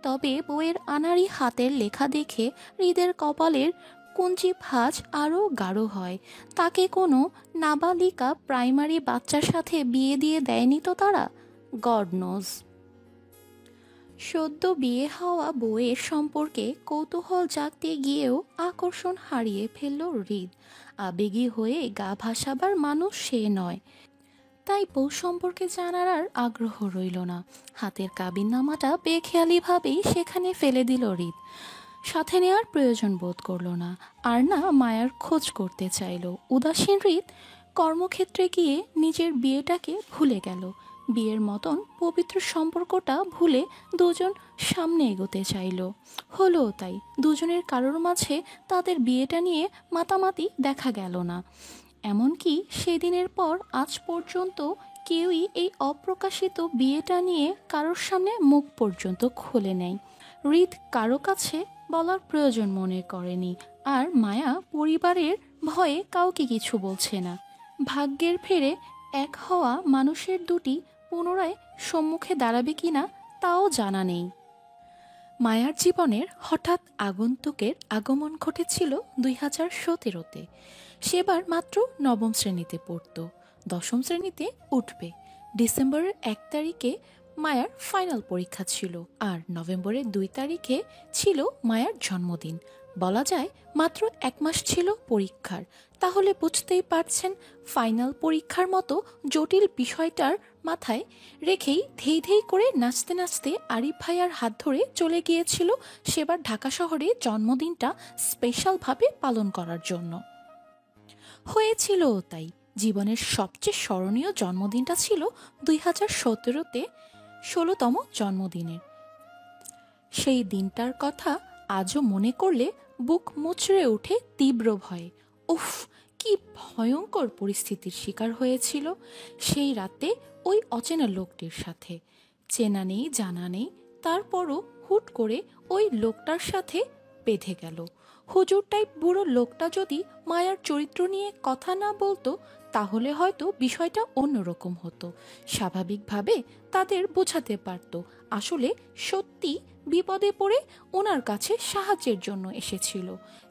তবে বউয়ের আনাড়ি হাতের লেখা দেখে হৃদের কপালের কুঞ্চি ভাঁজ আরও গাঢ় হয়। তাকে কোনো নাবালিকা প্রাইমারি বাচ্চার সাথে বিয়ে দিয়ে দেয়নি তো তারা? God nose. সদ্য বিয়ে হওয়া বউয়ের সম্পর্কে কৌতূহল জাগতে গিয়েও আকর্ষণ হারিয়ে ফেলল হৃদ। আবেগী হয়ে গা ভাসাবার মানুষ সে নয়, তাই বউ সম্পর্কে জানার আর আগ্রহ রইল না। হাতের কাবিননামাটা বেখেয়ালিভাবেই সেখানে ফেলে দিল হৃদ। সাথে নেওয়ার প্রয়োজন বোধ করল না, আর না মায়ার খোঁজ করতে চাইল। উদাসীন হৃদ কর্মক্ষেত্রে গিয়ে নিজের বিয়েটাকে ভুলে গেল। বিয়ের মতন পবিত্র সম্পর্কটা ভুলে দুজন সামনে এগোতে চাইল। হলো তাই। দুজনের কারোর মাঝে তাদের বিয়েটা নিয়ে মাতামাতি দেখা গেল না। এমনকি সেদিনের পর আজ পর্যন্ত কেউই এই অপ্রকাশিত বিয়েটা নিয়ে কারোর সামনে মুখ পর্যন্ত খোলে নেই। হৃদ কারো কাছে বলার প্রয়োজন মনে করেনি, আর মায়া পরিবারের ভয়ে কাউকে কিছু বলছে না। ভাগ্যের ফেরে এক হওয়া মানুষের দুটি পুনরায় সম্মুখে দাঁড়াবে কিনা তাও জানা নেই। মায়ার জীবনের হঠাৎ আগন্তুকের আগমন ঘটেছিল 2017-তে। সেবার মাত্র নবম শ্রেণীতে পড়ত, দশম শ্রেণীতে উঠবে। ডিসেম্বরের 1 তারিখে মায়ার ফাইনাল পরীক্ষা ছিল, আর নভেম্বরের 2 তারিখে ছিল মায়ার জন্মদিন। বলা যায় মাত্র 1 মাস ছিল পরীক্ষার। তাহলে বুঝতেই পারছেন, ফাইনাল পরীক্ষার মতো জটিল বিষয়টার মাথায় রেখেই ধেই ধেই করে নাচতে নাচতে আরিফ ভাইয়ার হাত ধরে চলে গিয়েছিল সেবার ঢাকা শহরে জন্মদিনটা স্পেশালভাবে পালন করার জন্য। হয়েছিল তাই। জীবনের সবচেয়ে স্মরণীয় জন্মদিনটা ছিল 2017-তে 16তম জন্মদিনের। সেই দিনটার কথা আজও মনে করলে বুক মুচড়ে ওঠে তীব্র ভয়ে। উফ, কি ভয়ঙ্কর পরিস্থিতির শিকার হয়েছিল সেই রাতে ওই অচেনা লোকটির সাথে। চেনা নেই, জানা নেই, তারপরও হুট করে ওই লোকটার সাথে বেঁধে গেল। হুজুর টাইপ বুড়ো লোকটা যদি মায়ার চরিত্র নিয়ে কথা না বলতো তাহলে হয়তো বিষয়টা অন্যরকম হতো। স্বাভাবিকভাবে তাদের বোঝাতে পারত আসলে সত্যি বিপদে পড়ে ওনার কাছে সাহায্যের জন্য এসেছিল,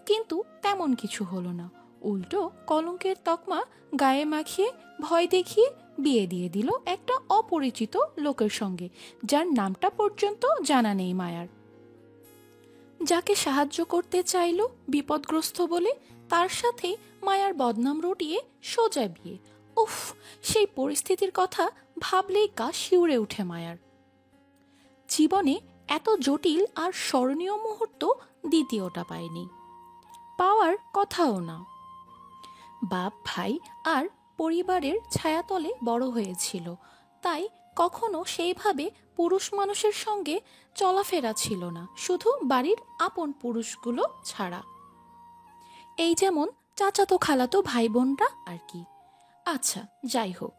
কিন্তু তেমন কিছু হলো না। উল্টো কলঙ্কের তকমা গায়ে মাখিয়ে ভয় দেখিয়ে বিয়ে দিয়ে দিল একটা অপরিচিত লোকের সঙ্গে, যার নামটা পর্যন্ত জানা নেই মায়ার। যাকে সাহায্য করতে চাইল বিপদগ্রস্ত বলে, তার সাথে মায়ার বদনাম রটিয়ে সোজা বিয়ে। উফ, সেই পরিস্থিতির কথা ভাবলেই গা শিউরে উঠে মায়ার। জীবনে এত জটিল আর স্মরণীয় মুহূর্ত দ্বিতীয়টা পায়নি, পাওয়ার কথাও না। বাপ, ভাই আর পরিবারের ছায়াতলে বড় হয়েছিল, তাই কখনো সেইভাবে পুরুষ মানুষের সঙ্গে চলাফেরা ছিল না, শুধু বাড়ির আপন পুরুষগুলো ছাড়া। এই যেমন চাচাতো খালাতো ভাই বোনরা আর কি। আচ্ছা, যাই হোক,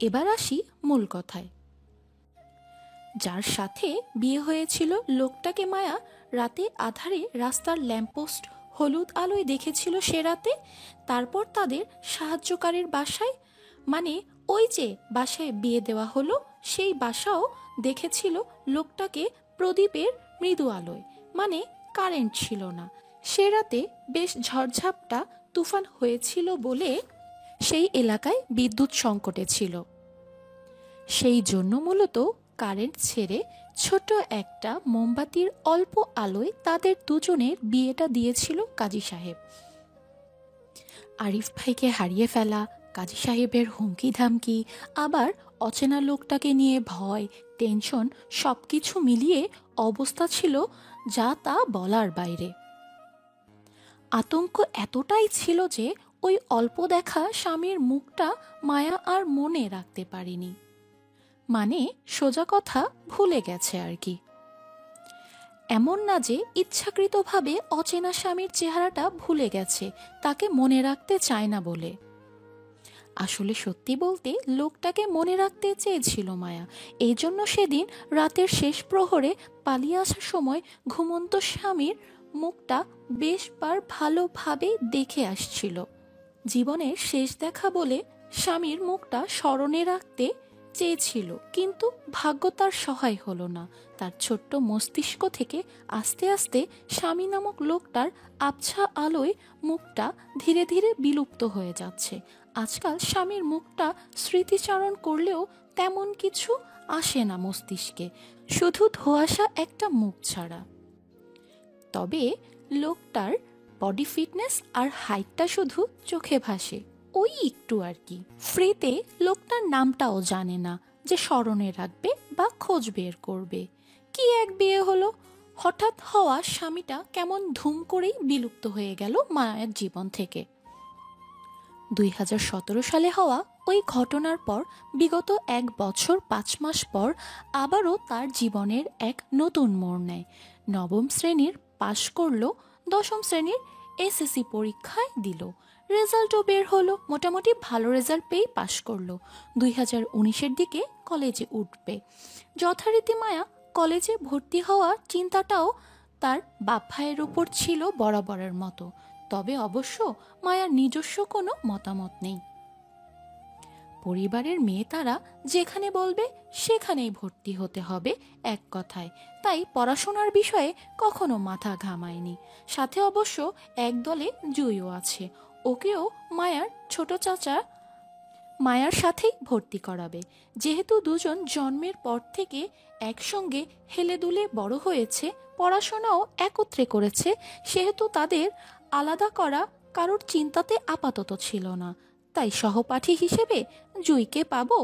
এবার আসি মূল কথায়। যার সাথে বিয়ে হয়েছিল লোকটাকে মায়া রাতে আধারে রাস্তার ল্যাম্পপোস্ট হলুদ আলোয় দেখেছিল সে রাতে। তারপর তাদের সাহায্যকারীর বাসায়, মানে ওই যে বাসায় বিয়ে দেওয়া হলো সেই বাসাও দেখেছিল লোকটাকে প্রদীপের মৃদু আলোয়, মানে কারেন্ট ছিল না। সে রাতে বেশ ঝড়ঝাপটা তুফান হয়েছিল বলে সেই এলাকায় বিদ্যুৎ সংকটে ছিল। সেই জন্য মূলত কারেন্ট ছেড়ে ছোট একটা মোমবাতির অল্প আলোয় তাদের দুজনের বিয়েটা দিয়েছিল কাজী সাহেব। আরিফ ভাইকে হারিয়ে ফেলা, কাজী সাহেবের হুমকি ধামকি, আবার অচেনা লোকটাকে নিয়ে ভয়, টেনশন, সবকিছু মিলিয়ে অবস্থা ছিল যা তা বলার বাইরে। আতঙ্ক এতটাই ছিল যে ওই অল্প দেখা স্বামীর মুখটা মায়া আর মনে রাখতে পারেনি, মানে সোজা কথা ভুলে গেছে আর কি। এমন না যে ইচ্ছাকৃতভাবে অচেনা স্বামীর চেহারাটা ভুলে গেছে, তাকে মনে রাখতে চায় না বলে। আসলে সত্যি বলতে লোকটাকে মনে রাখতে চেয়েছিল মায়া, এই জন্য সেদিন রাতের শেষ প্রহরে পালিয়ে আসার সময় ঘুমন্ত স্বামীর মুখটা বেশবার ভালোভাবে দেখে আসছিল। জীবনের শেষ দেখা বলে স্বামীর মুখটা স্মরণে রাখতে চেয়েছিল, কিন্তু ভাগ্য তার সহায় হলো না। তার ছোট্ট মস্তিষ্ক থেকে আস্তে আস্তে স্বামী নামক লোকটার আবছা আলোয় মুখটা ধীরে ধীরে বিলুপ্ত হয়ে যাচ্ছে। আজকাল স্বামীর মুখটা স্মৃতিচারণ করলেও তেমন কিছু আসে না মস্তিষ্কে, শুধু ধোঁয়াশা একটা মুখ ছাড়া। তবে লোকটার বডি ফিটনেস আর হাইটটা শুধু চোখে ভাসে, ওই একটু আর কি। ফ্রিতে লোকটার নামটাও জানে না যে স্মরণে রাখবে বা খোঁজ বের করবে। কি এক বিয়ে হলো, হঠাৎ হওয়া স্বামীটা কেমন ধুম করেই বিলুপ্ত হয়ে গেল মায়ের জীবন থেকে। 2017 সালে হওয়া ওই ঘটনার পর বিগত 1 বছর 5 মাস পর আবারও তার জীবনের এক নতুন মোড় নেয়। নবম শ্রেণীর পাশ করলো, দশম শ্রেণীর এসএসসি পরীক্ষায় দিল, রেজাল্টও বের হলো, মোটামুটি ভালো রেজাল্ট পেয়ে পাশ করলো। 2019-এর দিকে কলেজে উঠবে। যথারীতি মায়া কলেজে ভর্তি হওয়ার চিন্তাটাও তার বাপ ভাইয়ের উপর ছিল বরাবরের মতো, তবে অবশ্য মায়ার নিজস্ব কোনো মতামত নেই। পরিবারের মেয়ে তারা যেখানে বলবে সেখানেই ভর্তি হতে হবে এক কথায়। তাই পড়াশোনার বিষয়ে কখনো মাথা ঘামায়নি। সাথে অবশ্য একদলে জুইও আছে, ওকেও মায়ার ছোট চাচা মায়ার সাথেই ভর্তি করাবে। যেহেতু দুজন জন্মের পর থেকে একসঙ্গে হেলে দুলে বড় হয়েছে, পড়াশোনাও একত্রে করেছে, সেহেতু তাদের আলাদা করা কারোর চিন্তাতে আপাতত ছিল না। তাই সহপাঠী হিসেবে জুইকে পাবো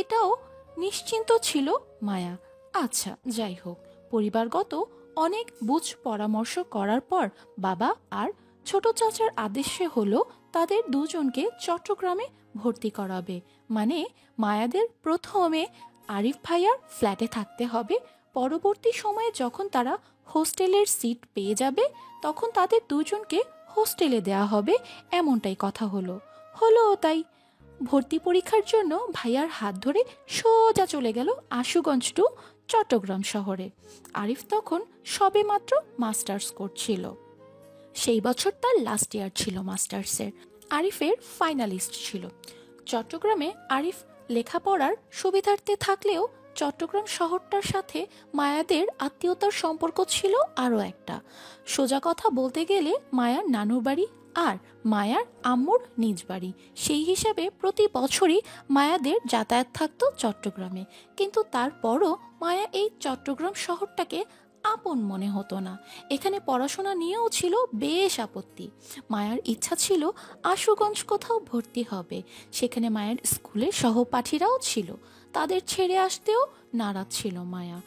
এটাও নিশ্চিন্ত ছিল মায়া। আচ্ছা যাই হোক, পরিবারগত অনেক বুঝ পরামর্শ করার পর বাবা আর ছোট চাচার আদেশে হলো তাদের দুজনকে চট্টগ্রামে ভর্তি করাবে। মানে মায়াদের প্রথমে আরিফ ভাইয়ার ফ্ল্যাটে থাকতে হবে, পরবর্তী সময়ে যখন তারা হোস্টেলের সিট পেয়ে যাবে তখন তাদের দুজনকে হোস্টেলে দেয়া হবে, এমনটাই কথা হলো। তাই ভর্তি পরীক্ষার জন্য ভাইয়ার হাত ধরে সোজা চলে গেল আশুগঞ্জ টু চট্টগ্রাম শহরে। আরিফ তখন সবেমাত্র মাস্টার্স করছিল। সেই বছর তার লাস্ট ইয়ার ছিল মাস্টার্সের। আরিফের ফাইনালিস্ট ছিল। চট্টগ্রামে আরিফ লেখাপড়ার সুবিধার্থে থাকলেও চট্টগ্রাম শহরটার সাথে মায়াদের আত্মীয়তার সম্পর্ক ছিল আরও একটা। সোজা কথা বলতে গেলে মায়ার নানুর বাড়ি আর মায়ার আম্মুর নিজ বাড়ি, সেই হিসাবে প্রতি বছরই মায়াদের যাতায়াত থাকতো চট্টগ্রামে। কিন্তু তারপরও মায়া এই চট্টগ্রাম শহরটাকে আপন মনে হতো না। এখানে পড়াশোনা নিয়েও ছিল বেশ আপত্তি। মায়ার ইচ্ছা ছিল আশুগঞ্জ কোথাও ভর্তি হবে, সেখানে মায়ের স্কুলের সহপাঠীরাও ছিল, তাদের ছেড়ে আসতেও নারাজ ছিল মায়া।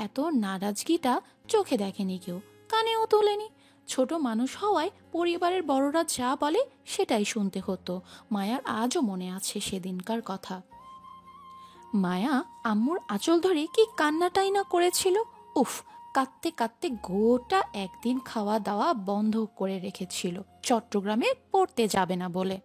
এত নারাজগিটা চোখে দেখেনি কেউ, কানেও তোলেনি। ছোট মানুষ হওয়ায় পরিবারের বড়রা যা বলে সেটাই শুনতে হতো। মায়ার আজও মনে আছে সেদিনকার কথা। মায়া আম্মুর আঁচল ধরে কি কান্নাটাই না করেছিল। উফ, কাঁদতে কাঁদতে গোটা একদিন খাওয়া দাওয়া বন্ধ করে রেখেছিল চট্টগ্রামে পড়তে যাবে না বলে।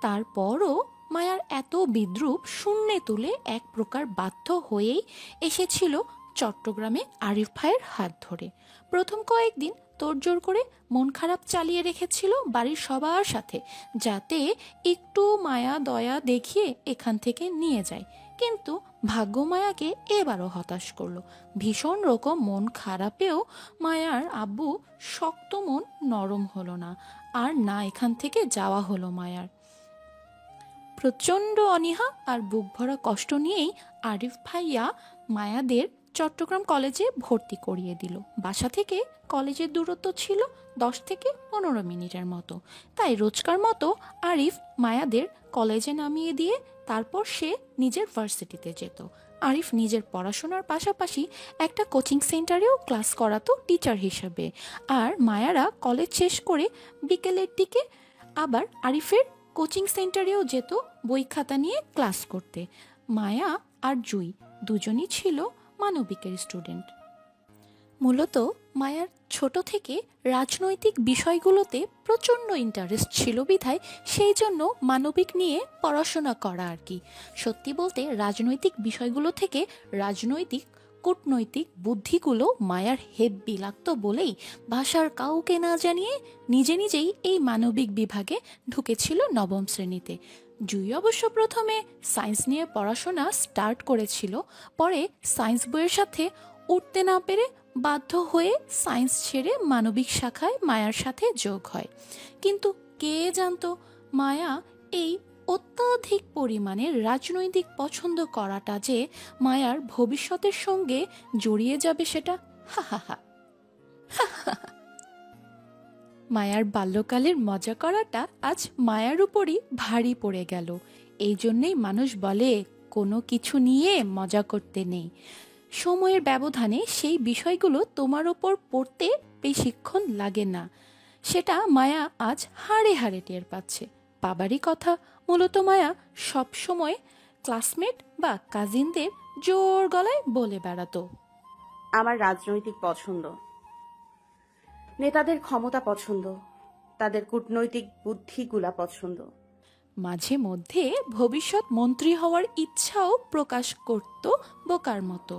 তারপরও মায়ার এত বিদ্রূপ শূন্যে তুলে এক প্রকার বাধ্য হয়েই এসেছিল চট্টগ্রামে আরিফ ভাইয়ের হাত ধরে। প্রথম কয়েকদিন তোড়জোড় করে মন খারাপ চালিয়ে রেখেছিল বাড়ির সবার সাথে, যাতে একটু মায়া দয়া দেখিয়ে এখান থেকে নিয়ে যায়। কিন্তু ভাগ্য মায়াকে এবারও হতাশ করলো। ভীষণ রকম মন খারাপেও মায়ার আব্বু শক্ত মন নরম হলো না, আর না এখান থেকে যাওয়া হলো মায়ার। প্রচণ্ড অনীহা আর বুক ভরা কষ্ট নিয়েই আরিফ ভাইয়া মায়াদের চট্টগ্রাম কলেজে ভর্তি করিয়ে দিল। বাসা থেকে কলেজের দূরত্ব ছিল 10 থেকে 15 মিনিটের মতো। তাই রোজকার মতো আরিফ মায়াদের কলেজে নামিয়ে দিয়ে তারপর সে নিজের ভার্সিটিতে যেত। আরিফ নিজের পড়াশোনার পাশাপাশি একটা কোচিং সেন্টারেও ক্লাস করাতো টিচার হিসেবে। আর মায়ারা কলেজ শেষ করে বিকেলের দিকে আবার আরিফের কোচিং সেন্টারেও যেত বই খাতা নিয়ে ক্লাস করতে। মায়া আর জুই দুজনই ছিল মানবিকের স্টুডেন্ট। মূলত মায়ার ছোট থেকে রাজনৈতিক বিষয়গুলোতে প্রচণ্ড ইন্টারেস্ট ছিল বিধায় সেই জন্য মানবিক নিয়ে পড়াশোনা করা আর কি। সত্যি বলতে রাজনৈতিক বিষয়গুলো থেকে রাজনৈতিক কূটনৈতিক বুদ্ধিগুলো মায়ার হেব্বি লাগতো বলেই ভাষার কাউকে না জানিয়ে নিজেই এই মানবিক বিভাগে ঢুকেছিল 9ম শ্রেণীতে। জুই অবশ্য প্রথমে সায়েন্স নিয়ে পড়াশোনা স্টার্ট করেছিল, পরে সায়েন্স বইয়ের সাথে উঠতে না পেরে বাধ্য হয়ে সায়েন্স ছেড়ে মানবিক শাখায় মায়ার সাথে যোগ হয়। কিন্তু কে জানতো মায়া এই অত্যাধিক পরিমাণে রাজনৈতিক পছন্দ করাটা যে মায়ার ভবিষ্যতের সঙ্গে জড়িয়ে যাবে সেটা। মায়ার বাল্যকালের মজা করাটা আজ মায়ার উপরই ভারী পড়ে গেল। এই জন্যেই মানুষ বলে কোনো কিছু নিয়ে মজা করতে নেই। সময়ের ব্যবধানে সেই বিষয়গুলো তোমার ওপর পড়তে বেশিক্ষণ লাগে না, সেটা মায়া আজ হাড়ে হাড়ে টের পাচ্ছে। বাবারই কথা, মূলত মায়া সব সময় ক্লাসমেট বা কাজিনদের জোর গলায় বলে বেড়াতো, আমার রাজনৈতিক পছন্দ, নেতাদের ক্ষমতা পছন্দ, তাদের কূটনৈতিক বুদ্ধিগুলা পছন্দ। মাঝে মধ্যে ভবিষ্যৎ মন্ত্রী হওয়ার ইচ্ছাও প্রকাশ করত বোকার মতো।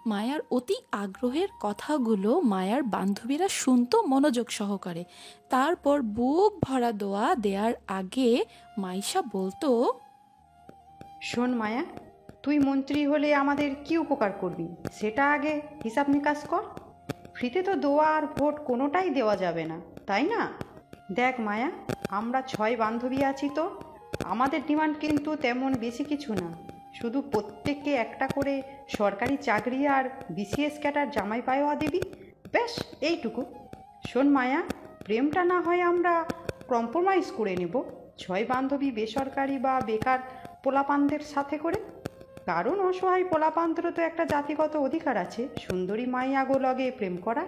মায়ার অতি আগ্রহের কথাগুলো মায়ার বান্ধবীরা শুনতো মনোযোগ সহকারে। তারপর বুক ভরা দোয়া দেওয়ার আগে মাইশা বলতো, শোন মায়া, তুই মন্ত্রী হলে আমাদের কি উপকার করবি সেটা আগে হিসাব নিকাশ কর। ফ্রিতে তো দোয়া আর ভোট কোনোটাই দেওয়া যাবে না, তাই না? দেখ মায়া, আমরা 6 বান্ধবী আছি, তো আমাদের ডিমান্ড কিন্তু তেমন বেশি কিছু না। শুধু প্রত্যেককে একটা করে সরকারি চাকরি আর বিসিএস ক্যাটার জামাই পাওয়া দিবি, ব্যাস এইটুকু। শোন মায়া, প্রেমটা না হয় আমরা কম্প্রোমাইজ করে নেব 6 বান্ধবী বেসরকারি বা বেকার পোলাপানদের সাথে করে। কারণ অসহায় পোলাপানদেরও তো একটা জাতিগত অধিকার আছে সুন্দরী মাইয়া গোলগে প্রেম করা।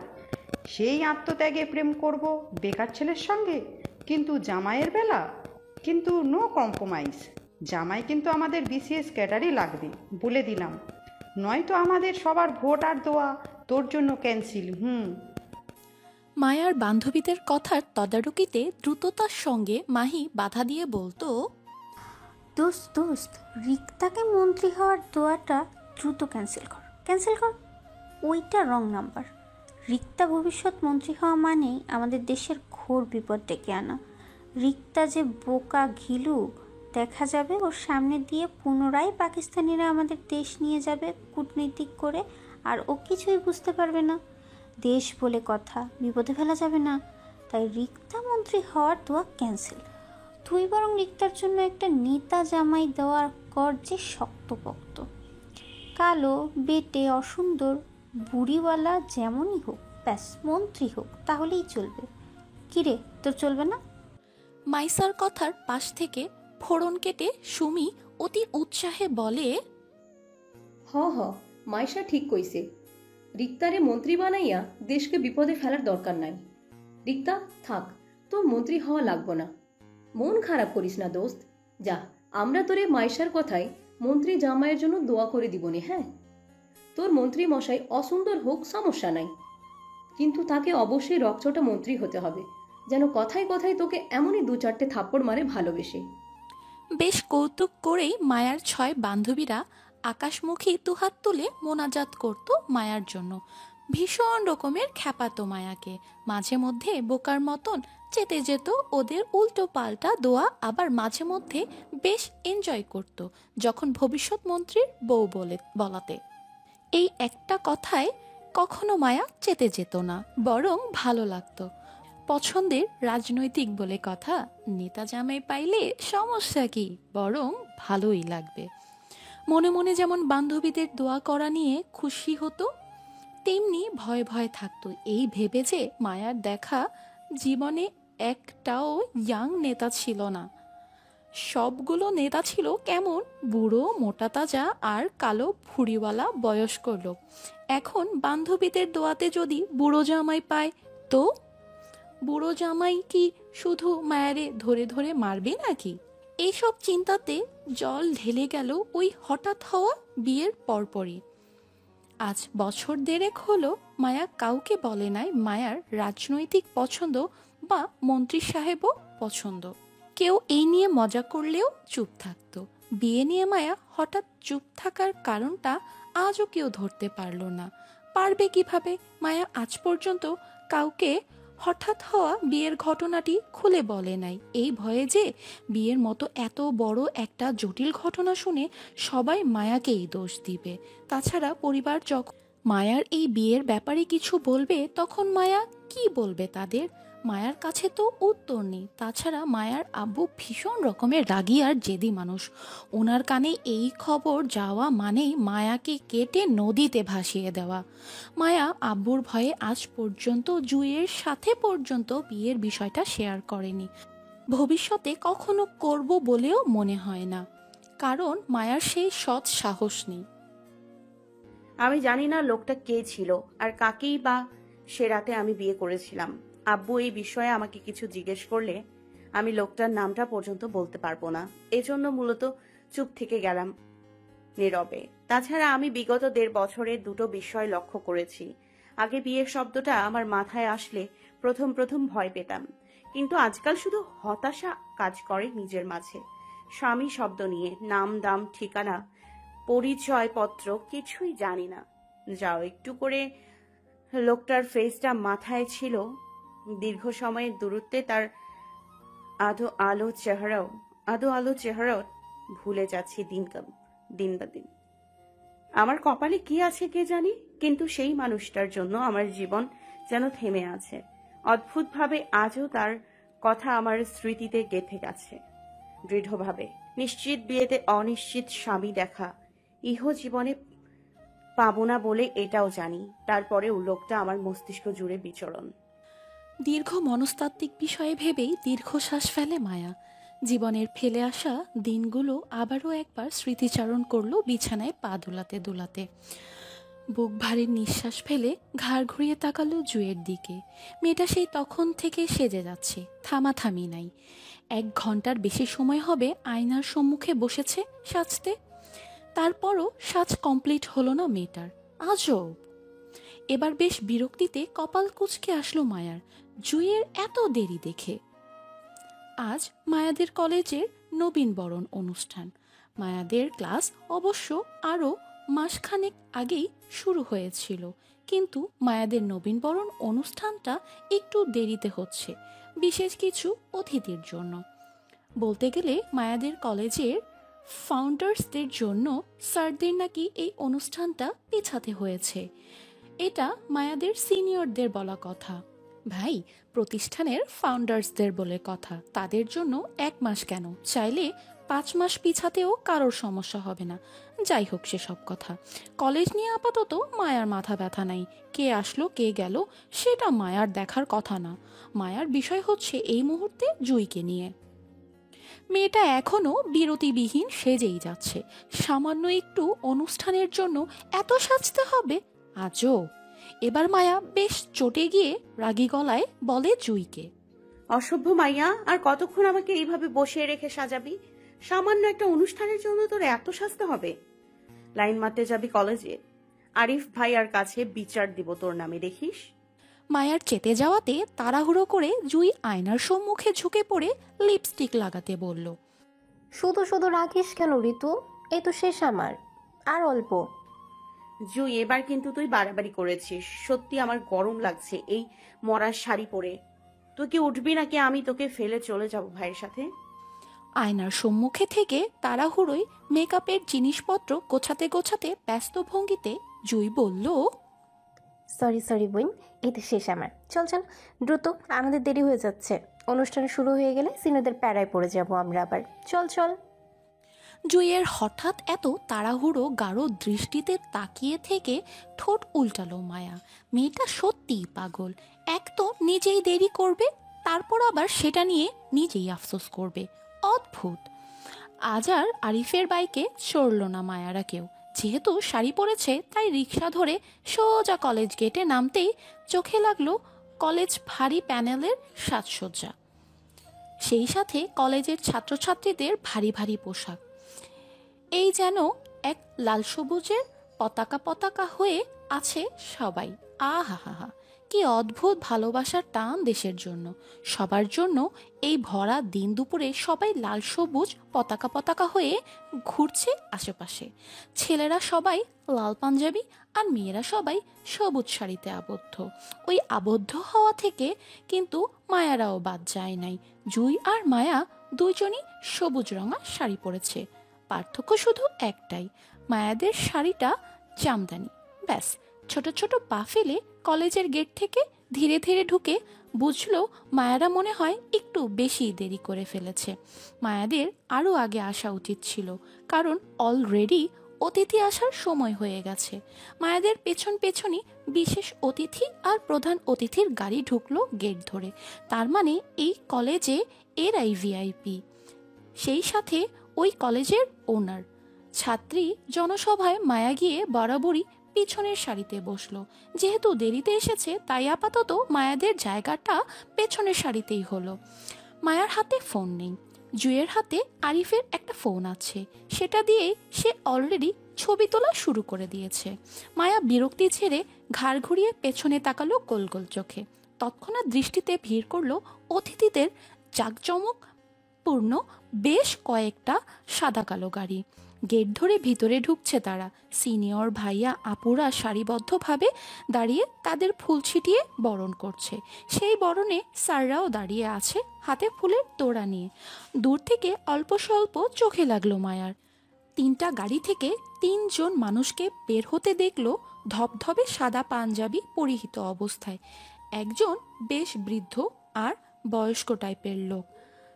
সেই আত্মত্যাগে প্রেম করব বেকার ছেলের সঙ্গে, কিন্তু জামাইয়ের বেলা কিন্তু নো কম্প্রোমাইজ। জামাই কিন্তু আমাদের বিসিএস ক্যাডারই লাগবে, বলে দিলাম। নয়তো আমাদের সবার ভোট আর দোয়া তোর জন্য ক্যান্সেল। মায়ার বান্ধবীদের কথার তদারকিতে দ্রুততার সঙ্গে মাহি বাধা দিয়ে বলতো, দোস্ত, রিক্তাকে মন্ত্রী হওয়ার দোয়াটা দ্রুত ক্যান্সেল কর। ওইটা রং নাম্বার। রিক্তা ভবিষ্যৎ মন্ত্রী হওয়া মানেই আমাদের দেশের ঘোর বিপদ ডেকে আনা। রিক্তা যে বোকা ঘিলু, দেখা যাবে ওর সামনে দিয়ে পুনরায় পাকিস্তানিরা আমাদের দেশ নিয়ে যাবে কূটনীতিক করে, আর ও কিছুই বুঝতে পারবে না। দেশ বলে কথা, বিপদে ফেলা যাবে না। তাই রিক্তা মন্ত্রী হওয়ার দোয়া ক্যান্সেল। তুই বরং রিক্তার জন্য একটা নেতা জামাই দেওয়ার কর, যে শক্তপোক্ত, কালো, বেটে, অসুন্দর, বুড়িওয়ালা যেমনই হোক, ব্যাস মন্ত্রী হোক, তাহলেই চলবে। কিরে, তোর চলবে না? মাইসার কথার পাশ থেকে ফোড়ন কেটে সুমি অতি উৎসাহে বলে, হ মাইশা ঠিক কইছে। রিক্তারে মন্ত্রী বানাইয়া দেশকে বিপদে ফেলার দরকার নাই। রিক্তা থাক, তোর মন্ত্রী হওয়া লাগবো না। মন খারাপ করিস না দোস্ত, যা আমরা তোরে মাইশার কথায় মন্ত্রী জামাইয়ের জন্য দোয়া করে দিবনি। হ্যাঁ, তোর মন্ত্রী মশাই অসুন্দর হোক সমস্যা নাই, কিন্তু তাকে অবশ্যই রকচটা মন্ত্রী হতে হবে, যেন কথায় কথায় তোকে এমনই 2-4টে থাপ্পড় মারে ভালোবেসে। বেশ কৌতুক করেই মায়ার 6 বান্ধবীরা আকাশমুখী দুহাত তুলে মোনাজাত করত মায়ার জন্য। ভীষণ রকমের খ্যাপাতো মায়াকে, মাঝে মধ্যে বোকার মতন চেতে যেত ওদের উল্টো পাল্টা দোয়া, আবার মাঝে মধ্যে বেশ এনজয় করত যখন ভবিষ্যৎ মন্ত্রীর বউ বলাতে। এই একটা কথায় কখনো মায়া চেতে যেত না, বরং ভালো লাগতো। পছন্দের রাজনৈতিক বলে কথা, নেতা জামাই পাইলে সমস্যা কি, বরং ভালোই লাগবে। মনে মনে যেমন বান্ধবীদের দোয়া করা নিয়ে খুশি হতো, তেমনি ভয় ভয় থাকতো এই ভেবে যে মায়ার দেখা জীবনে একটাও ইয়াং নেতা ছিল না। সবগুলো নেতা ছিল কেমন বুড়ো, মোটা তাজা আর কালো ভুঁড়িওয়ালা বয়স্ক লোক। এখন বান্ধবীদের দোয়াতে যদি বুড়ো জামাই পায়, তো বুড়ো জামাই কি শুধু মায়ারে ধরে ধরে মারবে নাকি? এইসব চিন্তাতে জল ঢেলে গেল ওই হঠাৎ হওয়া বিয়ের পরপরই। আজ বছর 1.5 হলো মায়া কাউকে বলে নাই মায়ার রাজনৈতিক পছন্দ বা মন্ত্রী সাহেবও পছন্দ। কেউ এই নিয়ে মজা করলেও চুপ থাকতো। বিয়ে নিয়ে মায়া হঠাৎ চুপ থাকার কারণটা আজও কেউ ধরতে পারল না। পারবে কিভাবে? মায়া আজ পর্যন্ত কাউকে হঠাৎ হওয়া বিয়ের ঘটনাটি খুলে বলে নাই, এই ভয়ে যে বিয়ের মতো এত বড় একটা জটিল ঘটনা শুনে সবাই মায়াকেই দোষ দিবে। তাছাড়া পরিবার যখন মায়ার এই বিয়ের ব্যাপারে কিছু বলবে, তখন মায়া কি বলবে তাদের? মায়ার কাছে তো উত্তর নেই। তাছাড়া মায়ার আব্বু ভীষণ রকমের রাগী আর জেদি মানুষ। ওনার কানে এই খবর যাওয়া মানেই মায়াকে কেটে নদীতে ভাসিয়ে দেওয়া। মায়া আব্বুর ভয়ে আজ পর্যন্ত জুঁইয়ের সাথে পর্যন্ত বিয়ের বিষয়টা শেয়ার করেনি। ভবিষ্যতে কখনো করব বলেও মনে হয় না, কারণ মায়ার সেই সৎ সাহস নেই। আমি জানি না লোকটা কে ছিল আর কাকেই বা সে রাতে আমি বিয়ে করেছিলাম। আব্বু এই বিষয়ে আমাকে কিছু জিজ্ঞেস করলে আমি লোকটার নামটা পর্যন্ত বলতে পারবো না, এজন্য মূলত চুপ থেকে গেলাম নীরবে। তাছাড়া আমি বিগত 1.5 বছরে 2টো বিষয় লক্ষ্য করেছি। আগে বিয়ের শব্দটা আমার মাথায় আসলে প্রথম ভয় পেতাম, কিন্তু আজকাল শুধু হতাশা কাজ করে নিজের মাঝে। স্বামী শব্দ নিয়ে নাম, দাম, ঠিকানা, পরিচয়পত্র কিছুই জানি না। যাও একটু করে। লোকটার ফেসটা মাথায় ছিল, দীর্ঘ সময়ের দূরত্বে তার আধো আলো চেহারাও ভুলে যাচ্ছি দিন বা দিন। আমার কপালে কি আছে কে জানি, কিন্তু সেই মানুষটার জন্য আমার জীবন যেন থেমে আছে। অদ্ভুতভাবে আজও তার কথা আমার স্মৃতিতে গেঁথে গেছে দৃঢ়ভাবে। নিশ্চিত বিয়েতে অনিশ্চিত স্বামী দেখা জীবনে পাবো না বলে এটাও জানি, তারপরেও লোকটা আমার মস্তিষ্ক জুড়ে বিচরণ। দীর্ঘ মনস্তাত্ত্বিক বিষয়ে ভেবেই দীর্ঘশ্বাস ফেলে মায়া। জীবনের ফেলে আসা দিনগুলো আবারও একবার স্মৃতিচারণ করলো বিছানায় পা দুলাতে দুলাতে। বুক ভারী নিঃশ্বাস ফেলে ঘাড় ঘুরিয়ে তাকালো জুয়ের দিকে। মেয়েটা সেই তখন থেকে সেজে যাচ্ছে, থামাথামি নাই। 1 ঘন্টার বেশি সময় হবে আয়নার সম্মুখে বসেছে সাজতে। তারপরও সাজ কমপ্লিট হলো না মেয়েটার। আজব! এবার বেশ বিরক্তিতে কপাল কুঁচকে আসলো মায়ার, জুইয়ের এত দেরি দেখে। আজ মায়াদের কলেজের নবীনবরণ অনুষ্ঠান। মায়াদের ক্লাস অবশ্য আরও মাসখানেক আগেই শুরু হয়েছিল, কিন্তু মায়াদের নবীনবরণ অনুষ্ঠানটা একটু দেরিতে হচ্ছে বিশেষ কিছু অতিথির জন্য। বলতে গেলে মায়াদের কলেজের ফাউন্ডার্সদের জন্য স্যারদের নাকি এই অনুষ্ঠানটা পিছাতে হয়েছে। এটা মায়াদের সিনিয়রদের বলা কথা। ভাই, প্রতিষ্ঠানের ফাউন্ডার্সদের বলে কথা, তাদের জন্য 1 মাস কেন, চাইলে 5 মাস পিছাতেও কারোর সমস্যা হবে না। যাই হোক, সেসব কথা। কলেজ নিয়ে আপাতত মায়ার মাথা ব্যথা নাই। কে আসলো কে গেল সেটা মায়ার দেখার কথা না। মায়ার বিষয় হচ্ছে এই মুহূর্তে জুইকে নিয়ে। মেয়েটা এখনো বিরতিবিহীন সেজেই যাচ্ছে। সামান্য একটু অনুষ্ঠানের জন্য এত সাজতে হবে? আজও! এবার মায়া বেশ চটে গিয়ে রাগী গলায় বলে জুইকে, অসভ্য মাইয়া, আর কতক্ষণ আমাকে এইভাবে বসিয়ে রেখে সাজাবি? সামান্য একটা অনুষ্ঠানের জন্য তোর এত সাজতে হবে? লাইন মারতে যাবি কলেজে? আরিফ ভাইয়ার কাছে বিচার দিব তোর নামে, দেখিস। মায়ার চেতে যাওয়াতে তাড়াহুড়ো করে জুই আয়নার সম্মুখে ঝুঁকে পড়ে লিপস্টিক লাগাতে বলল, শুধু শুধু রাখিস কেন ঋতু? এই তো শেষ আমার, আর অল্প। জুই, এবার কিন্তু তুই বাড়াবাড়ি করেছিস। সত্যি আমার গরম লাগছে এই মরার শাড়ি পরে। তুই কি উঠবি নাকি আমি তোকে ফেলে চলে যাব ভাইয়ের সাথে? আয়নার সম্মুখে থেকে তাড়াহুড়োয় মেকআপের জিনিসপত্র গোছাতে গোছাতে ব্যস্ত ভঙ্গিতে জুই বলল, সরি বোন, এই তো শেষ আমার। চল চল দ্রুত, আমাদের দেরি হয়ে যাচ্ছে। অনুষ্ঠান শুরু হয়ে গেলে সিনিয়রদের প্যারায় পড়ে যাব আমরা আবার। চল চল। জুইয়ের হঠাৎ এত তাড়াহুড়ো গাঢ় দৃষ্টিতে তাকিয়ে থেকে ঠোঁট উল্টালো মায়া। মেয়েটা সত্যিই পাগল। এক তো নিজেই দেরি করবে, তারপর আবার সেটা নিয়ে নিজেই আফসোস করবে। অদ্ভুত! আজ আর আরিফের বাইকে চড়ল না মায়ারা কেউ। যেহেতু শাড়ি পরেছে তাই রিক্সা ধরে সোজা কলেজ গেটে নামতেই চোখে লাগলো কলেজ ভারী প্যানেলের সাজসজ্জা, সেই সাথে কলেজের ছাত্রছাত্রীদের ভারী ভারী পোশাক। এই যেন এক লাল সবুজের পতাকা হয়ে আছে সবাই। আহা হা হা, কি অদ্ভুত ভালোবাসার টান দেশের জন্য। সবার জন্য এই ভরা দিন দুপুরে সবাই লাল সবুজ পতাকা হয়ে ঘুরছে আশেপাশে। ছেলেরা সবাই লাল পাঞ্জাবি আর মেয়েরা সবাই সবুজ শাড়িতে আবদ্ধ। ওই আবদ্ধ হওয়া থেকে কিন্তু মায়ারাও বাদ যায় নাই। জুই আর মায়া দুইজনই সবুজ রঙা শাড়ি পরেছে। পার্থক্য শুধু একটাই, মায়াদের শাড়িটা জামদানি। ব্যাস, ছোট ছোট পা ফেলে কলেজের গেট থেকে ধীরে ধীরে ঢুকে বুঝলো মায়ারা মনে হয় একটু বেশি দেরি করে ফেলেছে। মায়াদের আরও আগে আসা উচিত ছিল, কারণ অলরেডি অতিথি আসার সময় হয়ে গেছে। মায়াদের পেছন পেছনই বিশেষ অতিথি আর প্রধান অতিথির গাড়ি ঢুকলো গেট ধরে। তার মানে এই কলেজে এরাই ভিআইপি, সেই সাথে ওই কলেজের ওনার। ছাত্রী জনসভায় মায়া গিয়ে বরাবরই পিছনের সারিতে বসলো। যেহেতু দেরিতে এসেছে তাই আপাতত মায়াদের জায়গাটা পেছনের সারিতেই হলো। মায়ার হাতে ফোন নেই, জুইয়ের হাতে আরিফের একটা ফোন আছে, সেটা দিয়েই সে অলরেডি ছবি তোলা শুরু করে দিয়েছে। মায়া বিরক্তি ছেড়ে ঘাড় ঘুরিয়ে পেছনে তাকালো গোল গোল চোখে। তৎক্ষণাৎ দৃষ্টিতে ভিড় করলো অতিথিদের জাঁকজমক পূর্ণ বেশ কয়েকটা সাদা কালো গাড়ি। গেট ধরে ভিতরে ঢুকছে তারা। সিনিয়র ভাইয়া আপুরা সারিবদ্ধভাবে দাঁড়িয়ে তাদের ফুল ছিটিয়ে বরণ করছে। সেই বরণে স্যাররাও দাঁড়িয়ে আছে হাতে ফুলের তোড়া নিয়ে। দূর থেকে অল্প স্বল্প চোখে লাগলো মায়ার। 3টা গাড়ি থেকে 3জন মানুষকে বের হতে দেখলো ধবধবে সাদা পাঞ্জাবি পরিহিত অবস্থায়। একজন বেশ বৃদ্ধ আর বয়স্ক টাইপের লোক,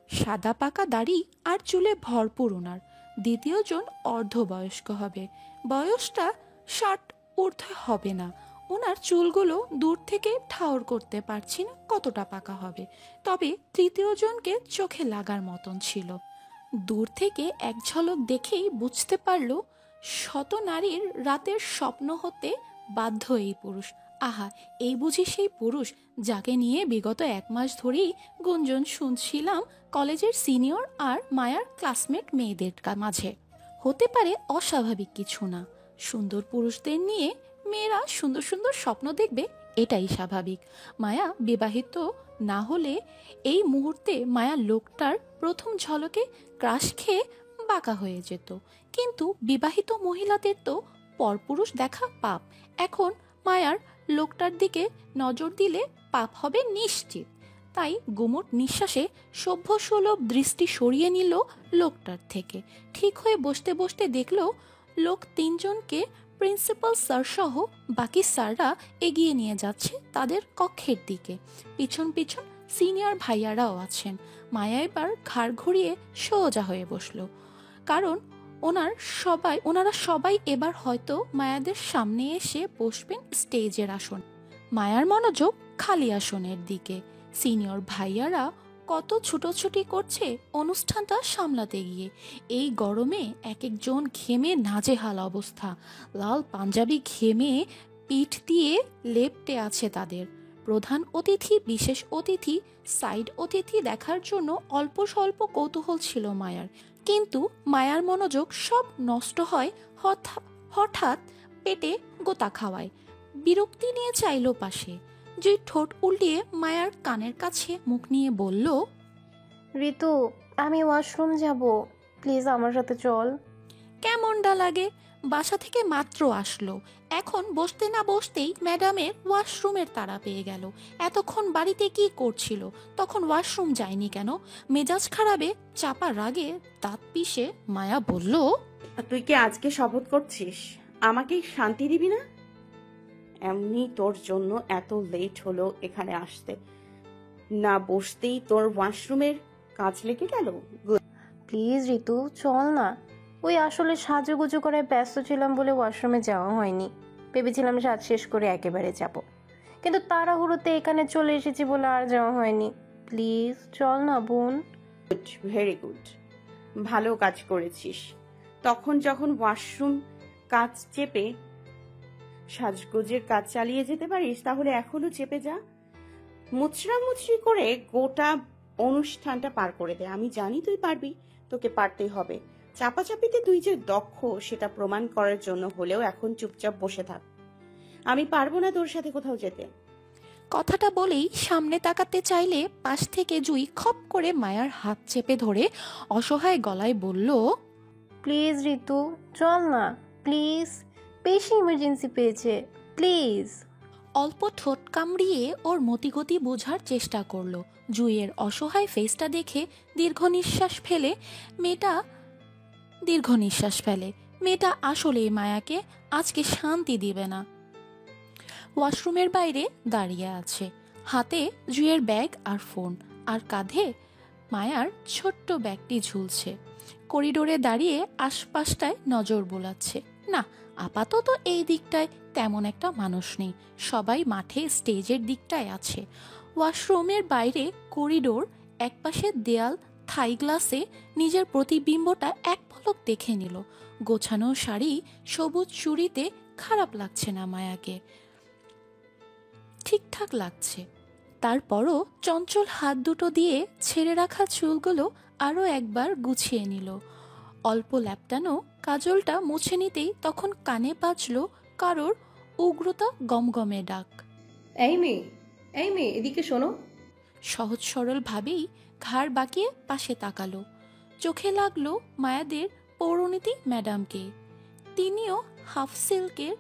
সাদা পাকা দাড়ি আর চুলে ভরপুর ওনার। দ্বিতীয়জন অর্ধবয়স্ক হবে, বয়সটা 60 ঊর্ধ্বে হবে না। ওনার চুলগুলো দূর থেকে ঠাউর করতে পারছি না কতটা পাকা হবে, তবে তৃতীয়জনকে চোখে লাগার মতন ছিল। দূর থেকে এক ঝলক দেখেই বুঝতে পারল শত নারীর রাতের স্বপ্ন হতে বাধ্য এই পুরুষ। আহা, এই বুঝি সেই পুরুষ যাকে নিয়ে বিগত 1 মাস ধরেই গুঞ্জন শুনছিলাম কলেজের সিনিয়র আর মায়ার ক্লাসমেট মেয়েদের মাঝে। হতে পারে অস্বাভাবিক কিছু না। সুন্দর পুরুষদের নিয়ে মেয়েরা সুন্দর সুন্দর স্বপ্ন দেখবে, এটাই স্বাভাবিক। মায়া বিবাহিত না হলে এই মুহূর্তে মায়া লোকটার প্রথম ঝলকে ক্রাশ খেয়ে বাঁকা হয়ে যেত। কিন্তু বিবাহিত মহিলাদের তো পরপুরুষ দেখা পাপ। এখন মায়ার লোকটার দিকে নজর দিলে পাপ হবে নিশ্চিত। তাই গুমোট নিঃশ্বাসে সভ্য সুলভ দৃষ্টি সরিয়ে নিল লোকটার থেকে। ঠিক হয়ে বসতে বসতে দেখল লোক 3জনকে প্রিন্সিপাল স্যার সহ বাকি স্যাররা এগিয়ে নিয়ে যাচ্ছে তাদের কক্ষের দিকে। পিছন পিছন সিনিয়র ভাইয়ারাও আছেন। মায়া এবার ঘাড় ঘুরিয়ে সোজা হয়ে বসলো, কারণ ওনারা সবাই এবার হয়তো মায়াদের সামনে এসে বসবেন স্টেজের আসন। মায়ার মনোযোগ খালি আসনের দিকে। সিনিয়র ভাইয়ারা কত ছুটোছুটি করছে অনুষ্ঠানটা সামলাতে গিয়ে। এই গরমে এক একজন ঘেমে নাজেহাল অবস্থা। লাল পাঞ্জাবি ঘেমে পিঠ দিয়ে লেপ্টে আছে তাদের। প্রধান অতিথি, বিশেষ অতিথি, সাইড অতিথি দেখার জন্য অল্প স্বল্প কৌতূহল ছিল মায়ার। কিন্তু মায়ার মনোযোগ সব নষ্ট হয় হঠাৎ পেটে গোতা খাওয়ায়। বিরক্তি নিয়ে চাইল পাশে। যে ঠোঁট উল্টিয়ে মায়ার কানের কাছে মুখ নিয়ে বলল, ঋতু, আমি ওয়াশরুম যাব, প্লিজ আমার সাথে চল। কেমনটা লাগে? বাসা থেকে মাত্র আসলো, এখন বসতে না বসতেই ম্যাডামের ওয়াশরুমের তাড়া পেয়ে গেল। এতক্ষণ বাড়িতে কি করছিল, তখন ওয়াশরুম যায়নি কেন? মেজাজ খারাপে চাপা রাগে দাঁত পিষে মায়া বলল, তুই কি আজকে শপথ করছিস আমাকে শান্তি দিবি না? এমনি তোর জন্য এত লেট হলো এখানে আসতে, না বসতেই তোর ওয়াশরুমের কাজ লেগে গেল। প্লিজ ঋতু, চল না। ওই আসলে সাজুগুজু করে ব্যস্ত ছিলাম বলে ওয়াশরুমে যাওয়া হয়নি। ভেবেছিলাম সাজ শেষ করে একেবারে যাব, কিন্তু তাড়াহুড়োতে এখানে চলে এসেছি বলে আর যাওয়া হয়নি। প্লিজ চল না বোন। গুড, ভেরি গুড, ভালো কাজ করেছিস। তখন যখন ওয়াশরুম কাজ চেপে সাজগোজের কাজ চালিয়ে যেতে পারিস, তাহলে এখনো চেপে যা। মুচড়ামুচড়ি করে গোটা অনুষ্ঠানটা পার করে দে। আমি জানি তুই পারবি, তোকে পারতেই হবে। চাপাচাপিতে তুই যে দক্ষ সেটা প্রমাণ করার জন্য হলেও এখন চুপচাপ বসে থাক। আমি পারবো না তোর সাথে কোথাও যেতে। কথাটা বলেই সামনে তাকাতে চাইলে পাশ থেকে জুই খপ করে মায়ার হাত চেপে ধরে অসহায় গলায় বলল, প্লিজ ঋতু, চল না প্লিজ, বেশি ইমার্জেন্সি পেয়েছে, প্লিজ। অল্প ঠোঁট কামড়িয়ে ওর মতিগতি বোঝার চেষ্টা করলো। জুইয়ের অসহায় ফেসটা দেখে দীর্ঘ নিঃশ্বাস ফেলে মেয়েটা আসলেই মায়াকে আজকে শান্তি দিবে না। ওয়াশরুমের বাইরে দাঁড়িয়ে আছে, হাতে জুইয়ের ব্যাগ আর ফোন, আর কাঁধে মায়ার ছোট্ট ব্যাগটি ঝুলছে। করিডোরে দাঁড়িয়ে আশপাশটায় নজর বোলাচ্ছে। না, আপাতত এই দিকটায় তেমন একটা মানুষ নেই, সবাই মাঠে স্টেজের দিকটায় আছে। ওয়াশরুমের বাইরে করিডোর একপাশে দেয়াল থাই গ্লাসে নিজের প্রতিবিম্বটা এক পলক দেখে নিল। গোছানো শাড়ি, সবুজ চুড়িতে খারাপ লাগছে না মায়াকে, ঠিকঠাক লাগছে। তারপরও চঞ্চল হাত দুটো দিয়ে ছেড়ে রাখা চুলগুলো আরও একবার গুছিয়ে নিল। অল্প ল্যাপটানো কাজলটা মুছে নিতেই তখন কানে বাজল কারোর উগ্রতা গমগমে ডাক। এই মেয়ে, এই মেয়ে, এদিকে শোনো। সহজ সরলভাবেই ঘাড় বাঁকিয়ে পাশে তাকালো। চোখে লাগলো মায়াদের পৌরনীতি ম্যাডামকে। তিনিও হাফ সিল্কের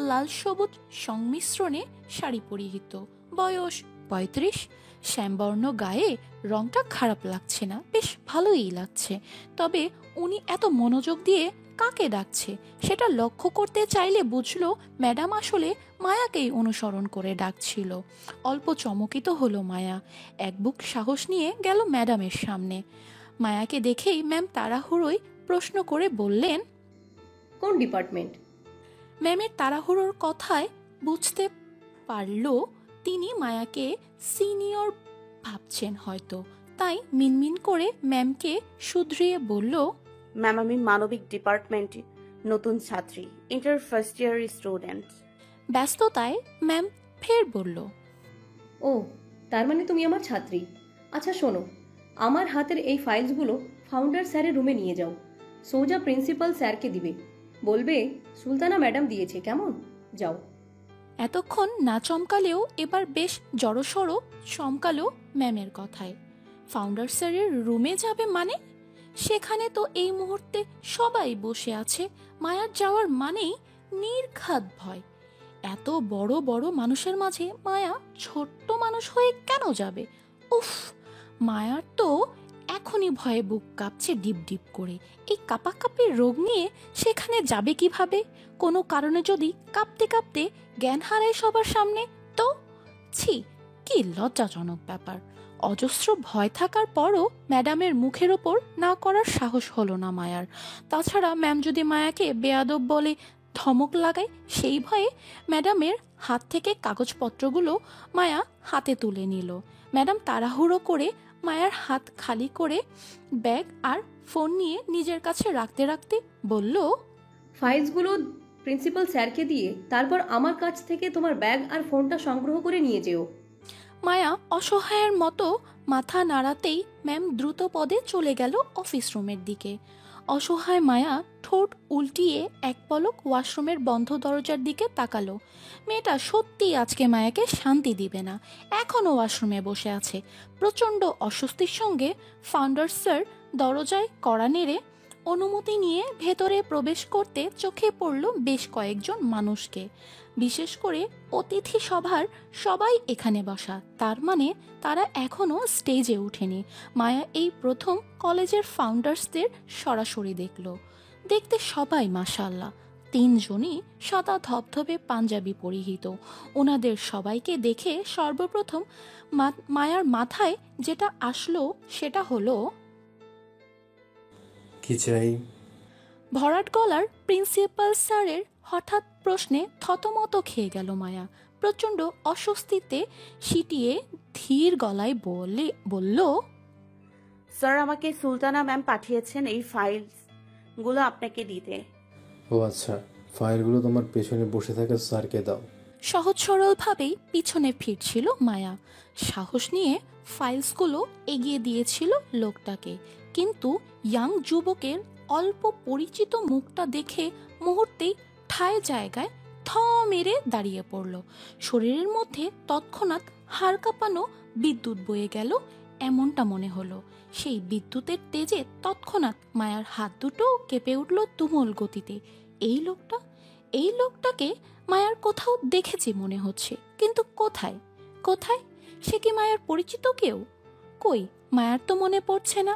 লাল সবুজ সংমিশ্রণে শাড়ি পরিহিত, বয়স ৩৫। শ্যামবর্ণ গায়ে রংটা খারাপ লাগছে না, বেশ ভালোই লাগছে। তবে উনি এত মনোযোগ দিয়ে কাকে ডাকছে সেটা লক্ষ্য করতে চাইলে বুঝলো ম্যাডাম আসলে মায়াকেই অনুসরণ করে ডাকছিল। অল্প চমকিত হলো মায়া, এক বুক সাহস নিয়ে গেল ম্যাডামের সামনে। মায়াকে দেখেই ম্যাম তাড়াহুড়োয় প্রশ্ন করে বললেন, কোন ডিপার্টমেন্ট? ম্যামের তাড়াহুড়োর কথায় বুঝতে পারল তিনি মায়াকে সিনিয়র ভাবছেন হয়তো, তাই মিনমিন করে ম্যামকে শুধরিয়ে বলল, ম্যাম আমি মানবিক ডিপার্টমেন্টে নতুন ছাত্রী, ইন্টার ফার্স্ট ইয়ার স্টুডেন্ট। ব্যস্ততায় ম্যাম ফের বলল, ও, তার মানে তুমি আমার ছাত্রী। আচ্ছা শোনো, আমার হাতের এই ফাইলসগুলো ফাউন্ডার স্যারের রুমে নিয়ে যাও। সোজা প্রিন্সিপাল স্যারকে দিবে, বলবে সুলতানা ম্যাডাম দিয়েছে, কেমন? যাও। এতক্ষণ না চমকালেও এবার বেশ জড়সড় চমকালো ম্যামের কথায়। ফাউন্ডার স্যারের রুমে যাবে মানে? সেখানে তো এই মুহূর্তে সবাই বসে আছে। মায়ার যাওয়ার মানেই নির্ঘাত ভয়। এত বড় বড় মানুষের মাঝে মায়া ছোট্ট মানুষ হয়ে কেন যাবে? উফ, মায়ার তো এখনই ভয়ে বুক কাঁপছে ডিপ ডিপ করে। এই কাঁপাকাঁপির রোগ নিয়ে সেখানে যাবে কিভাবে? কোনো কারণে যদি কাঁপতে কাঁপতে জ্ঞান হারায় সবার সামনে, তো ছি, কি লজ্জাজনক ব্যাপার। অজস্র ভয় থাকার পরও ম্যাডামের মুখের ওপর না করার সাহস হলো না মায়ার। তাছাড়া ম্যাম যদি মায়াকে বেয়াদব বলে ধমক লাগায়, সেই ভয়ে ম্যাডামের হাত থেকে কাগজপত্রগুলো মায়া হাতে তুলে নিল। ম্যাডাম তাড়াহুড়ো করে মায়ার হাত খালি করে ব্যাগ আর ফোন নিয়ে নিজের কাছে রাখতে রাখতে বলল, ফাইলসগুলো প্রিন্সিপাল স্যারকে দিয়ে তারপর আমার কাছ থেকে তোমার ব্যাগ আর ফোনটা সংগ্রহ করে নিয়ে যেও। মায়া অসহায়ের মতো মাথা নাড়াতেই ম্যাম দ্রুত পদে চলে গেল অফিস রুমের দিকে। অসহায় মায়া ঠোঁট উল্টিয়ে এক পলক ওয়াশরুমের বন্ধ দরজার দিকে তাকালো। মেয়েটা সত্যি আজকে মায়াকে শান্তি দিবে না। এখনও ওয়াশরুমে বসে আছে। প্রচণ্ড অস্বস্তির সঙ্গে ফাউন্ডার স্যার দরজায় কড়া নেড়ে অনুমতি নিয়ে ভেতরে প্রবেশ করতে চোখে পড়ল বেশ কয়েকজন মানুষকে। বিশেষ করে অতিথি সভার সবাই এখানে বসা, তার মানে তারা এখনো স্টেজে উঠেনি। মায়া এই প্রথম কলেজের ফাউন্ডার্সদের সরাসরি দেখল। দেখতে সবাই মাশাআল্লাহ, তিনজনই সাদা ধবধবে পাঞ্জাবি পরিহিত। ওনাদের সবাইকে দেখে সর্বপ্রথম মায়ার মাথায় যেটা আসলো সেটা হলো, কি চাই? ভরাট গলার প্রিন্সিপাল স্যারের হঠাৎ প্রশ্নে থতমত খেয়ে গেল মায়া। প্রচণ্ড অস্বস্তিতে সিটিয়ে ধীর গলায় বলল, স্যার আমাকে সুলতানা ম্যাম পাঠিয়েছেন এই ফাইলসগুলো আপনাকে দিতে। ও আচ্ছা, ফাইলগুলো তোমার পেছনে বসে থাকা স্যারকে দাও। সহজ সরলভাবেই পিছনে ফিরছিল মায়া। সাহস নিয়ে ফাইলসগুলো এগিয়ে দিয়েছিল লোকটাকে, কিন্তু ইয়াং যুবকের অল্প পরিচিত মুখটা দেখে মুহূর্তেই ঠায় জায়গায় থ মেরে দাঁড়িয়ে পড়ল। শরীরের মধ্যে তৎক্ষণাৎ হাড় কাঁপানো বিদ্যুৎ বয়ে গেল এমনটা মনে হলো। সেই বিদ্যুতের তেজে তৎক্ষণাৎ মায়ার হাত দুটো কেঁপে উঠল তুমুল গতিতে। এই লোকটাকে মায়ার কোথাও দেখেছি মনে হচ্ছে, কিন্তু কোথায় কোথায়? সে কি মায়ার পরিচিত কেউ? কই, মায়ার তো মনে পড়ছে না।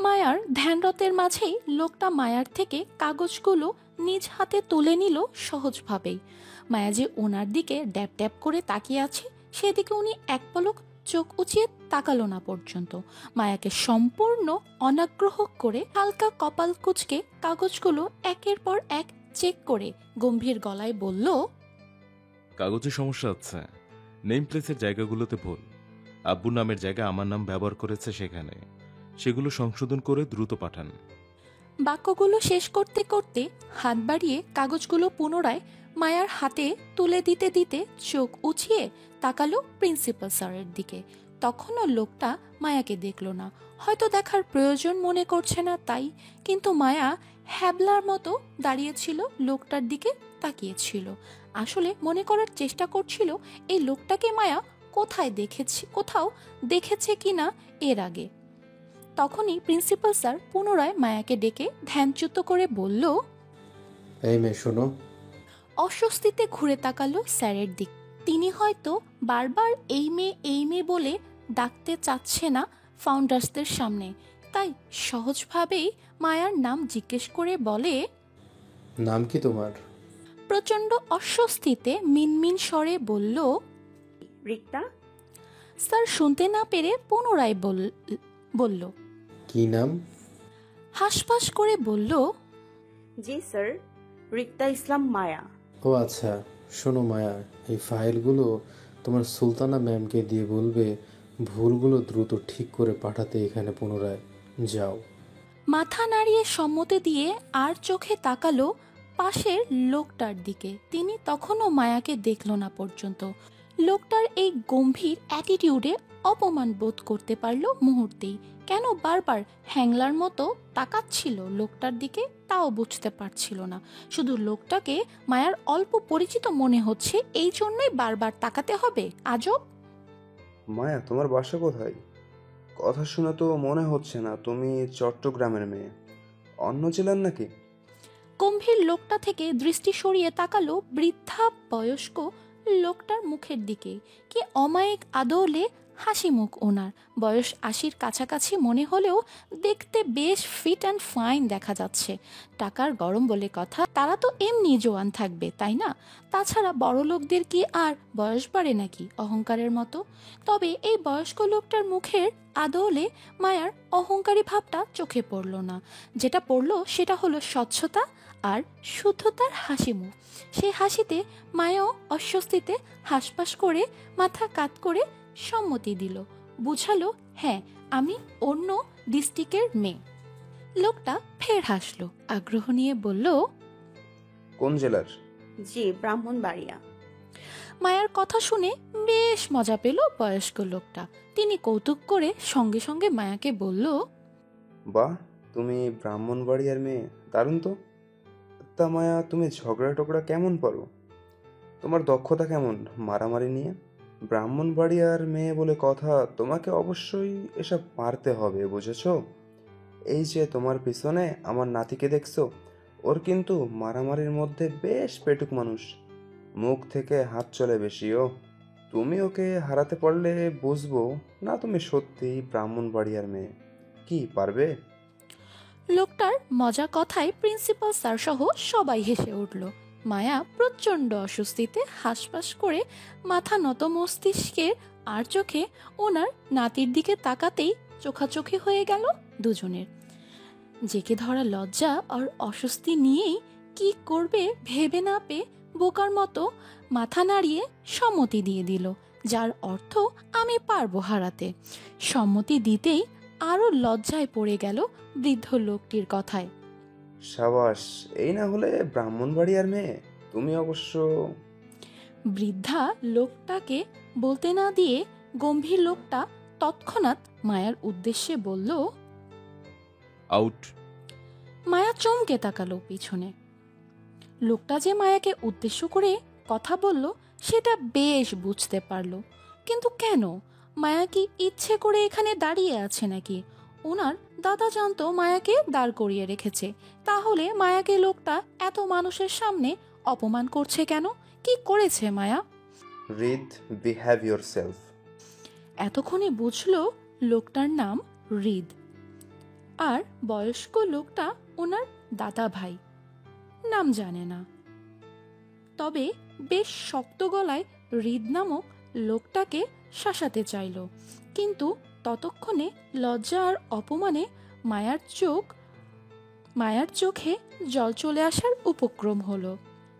মায়ার ধ্যানরতের মাঝেই লোকটা মায়ার থেকে কাগজগুলো নিজ হাতে তুলে নিল সহজভাবেই। মায়া যে ওনার দিকে ড্যাপ ড্যাপ করে তাকিয়ে আছে, সেদিকে উনি এক পলক চোখ উঁচিয়ে তাকালো না পর্যন্ত। মায়াকে সম্পূর্ণ অনাগ্রহ করে হালকা কপাল কুঁচকে কাগজগুলো একের পর এক চেক করে গম্ভীর গলায় বলল, কাগজে সমস্যা আছে, নেম প্লেসের জায়গাগুলোতে ভুল। আব্বুর নামের জায়গায় আমার নাম ব্যবহার করেছে সেখানে, সেগুলো সংশোধন করে দ্রুত পাঠান। বাক্যগুলো শেষ করতে করতে হাত বাড়িয়ে কাগজগুলো পুনরায় মায়ার হাতে তুলে দিতে দিতে চোখ উঁচিয়ে তাকালো প্রিন্সিপাল স্যারের দিকে। তখনও লোকটা মায়াকে দেখল না, হয়তো দেখার প্রয়োজন মনে করছে না তাই। কিন্তু মায়া হ্যাবলার মতো দাঁড়িয়েছিল, লোকটার দিকে তাকিয়েছিল। আসলে মনে করার চেষ্টা করছিল এই লোকটাকে মায়া কোথাও দেখেছে কিনা এর আগে। তখনই প্রিন্সিপাল স্যার পুনরায় মায়াকে ডেকে ধ্যানচ্যুত করে বলল, এই মেয়ে শোনো। অস্বস্তিতে ঘুরে তাকালো স্যারের দিক। তিনি হয়তো বারবার এই মেয়ে বলে ডাকতে চাচ্ছে না ফাউন্ডার্সদের সামনে, তাই সহজভাবেই মায়ার নাম জিজ্ঞেস করে বলে, নাম কি তোমার? প্রচণ্ড অস্বস্তিতে মিনমিন স্বরে বলল, রিক্তা। স্যার শুনতে না পেরে পুনরায় বলল, কি নাম? হাসপাস করে বলল, জি স্যার, রিক্তা ইসলাম মায়া। ও আচ্ছা, শোনো মায়া, এই ফাইলগুলো তোমার সুলতানা ম্যামকে দিয়ে বলবে ভুলগুলো দ্রুত ঠিক করে পাঠাতে এখানে পুনরায় যাও। মাথা নাড়িয়ে সম্মতি দিয়ে আর চোখে তাকালো পাশের লোকটার দিকে। তিনি তখনও মায়াকে দেখল না পর্যন্ত। লোকটার এই গম্ভীর অ্যাটিটিউডে অপমান বোধ করতে পারল মুহূর্তেই। কেন বারবার হ্যাংলার মতো তাকাচ্ছিল লোকটার দিকে তাও বুঝতে পারছিল না। শুধু লোকটাকে মায়ার অল্প পরিচিত মনে হচ্ছে, এই জন্যই বারবার তাকাতে হবে। আজব। মায়া, তোমার বাসা কোথায়? কথা শুনে তো মনে হচ্ছে না তুমি চট্টগ্রামের মেয়ে। অন্য জেলার নাকি? গম্ভীর লোকটা থেকে দৃষ্টি সরিয়ে তাকালো বৃদ্ধা বয়স্ক লোকটার মুখের দিকে। কি অমায়িক আদলে হাসি মুখ ওনার। বয়স ৮০-র কাছাকাছি মনে হলেও দেখতে বেশ ফিট অ্যান্ড ফাইন দেখা যাচ্ছে। টাকার গরম বলে কথা, তারা তো এমনি জোয়ান থাকবে, তাই না? তাছাড়া বড় লোকদের কি আর বয়স বাড়ে নাকি অহংকারের মতো? তবে এই বয়স্ক লোকটার মুখের আদলে মায়ার অহংকারী ভাবটা চোখে পড়ল না। যেটা পড়ল সেটা হলো স্বচ্ছতা আর শুদ্ধতার হাসি মুখ। সেই হাসিতে মায়াও অস্বস্তিতে হাসপাস করে মাথা কাত করে সম্মতি দিল, বুঝালো, হ্যাঁ আমি অন্য ডিস্ট্রিক্টের মেয়ে। লোকটা ফের হাসলো, আগ্রহ নিয়ে বলল, কোন জেলার? জি, ব্রাহ্মণবাড়িয়া। মায়ার কথা শুনে বেশ মজা পেল বয়স্ক লোকটা। তিনি কৌতুক করে সঙ্গে সঙ্গে মায়াকে বলল, বাহ, তুমি ব্রাহ্মণবাড়িয়ার মেয়ে, দারুণ তো। তা মায়া, তুমি ঝগড়া টগড়া কেমন পারো? তোমার দক্ষতা কেমন মারামারি নিয়ে? ব্রাহ্মণবাড়িয়ার মেয়ে বলে কথা, তোমাকে অবশ্যই এসব পারতে হবে, বুঝেছো? এই যে তোমার পিছনে আমার নাতিকে দেখছো, ওর কিন্তু মারামারির মধ্যে বেশ পেটুক মানুষ, মুখ থেকে হাত চলে বেশিও। তুমি ওকে হারাতে পারলে বুঝবো না তুমি সত্যি ব্রাহ্মণবাড়িয়ার মেয়ে। কি পারবে? লোকটার মজা কথায় প্রিন্সিপাল স্যার সহ সবাই হেসে উঠল। মায়া প্রচণ্ড অস্বস্তিতে হাসপাস করে মাথা নত মস্তিষ্কের আর চোখে ওনার নাতির দিকে তাকাতেই চোখাচোখি হয়ে গেল দুজনের। জেকে ধরা লজ্জা আর অস্বস্তি নিয়েই কি করবে ভেবে না পেয়ে বোকার মতো মাথা নাড়িয়ে সম্মতি দিয়ে দিল, যার অর্থ আমি পারবো হারাতে। সম্মতি দিতেই আরো লজ্জায় পড়ে গেল বৃদ্ধ লোকটির কথায়। সাবাস, এই না হলে ব্রাহ্মণবাড়িয়ার মেয়ে তুমি অবশ্য। বৃদ্ধা লোকটাকে বলতে না দিয়ে গম্ভীর লোকটা তৎক্ষণাৎ মায়ার উদ্দেশ্যে বলল, আউট। মায়া চমকে তাকালো পিছনে। লোকটা যে মায়াকে উদ্দেশ্য করে কথা বলল সেটা বেশ বুঝতে পারলো, কিন্তু কেন? মায়া কি ইচ্ছে করে এখানে দাঁড়িয়ে আছে নাকি? ওনার দাদা জানতো মায়াকে দাঁড় করিয়ে রেখেছে, তাহলে মায়াকে লোকটা এত মানুষের সামনে অপমান করছে কেন? কি করেছে মায়া? রিদ, বিহেভ ইয়োরসেলফ। এতক্ষণে বুঝলো লোকটার নাম রিদ, আর বয়স্ক লোকটা ওনার দাদা ভাই। নাম জানে না, তবে বেশ শক্ত গলায় রিদ নামক লোকটাকে শাসাতে চাইল। কিন্তু ততক্ষণে লজ্জা আর অপমানে মায়ার চোখে জল চলে আসার উপক্রম হলো।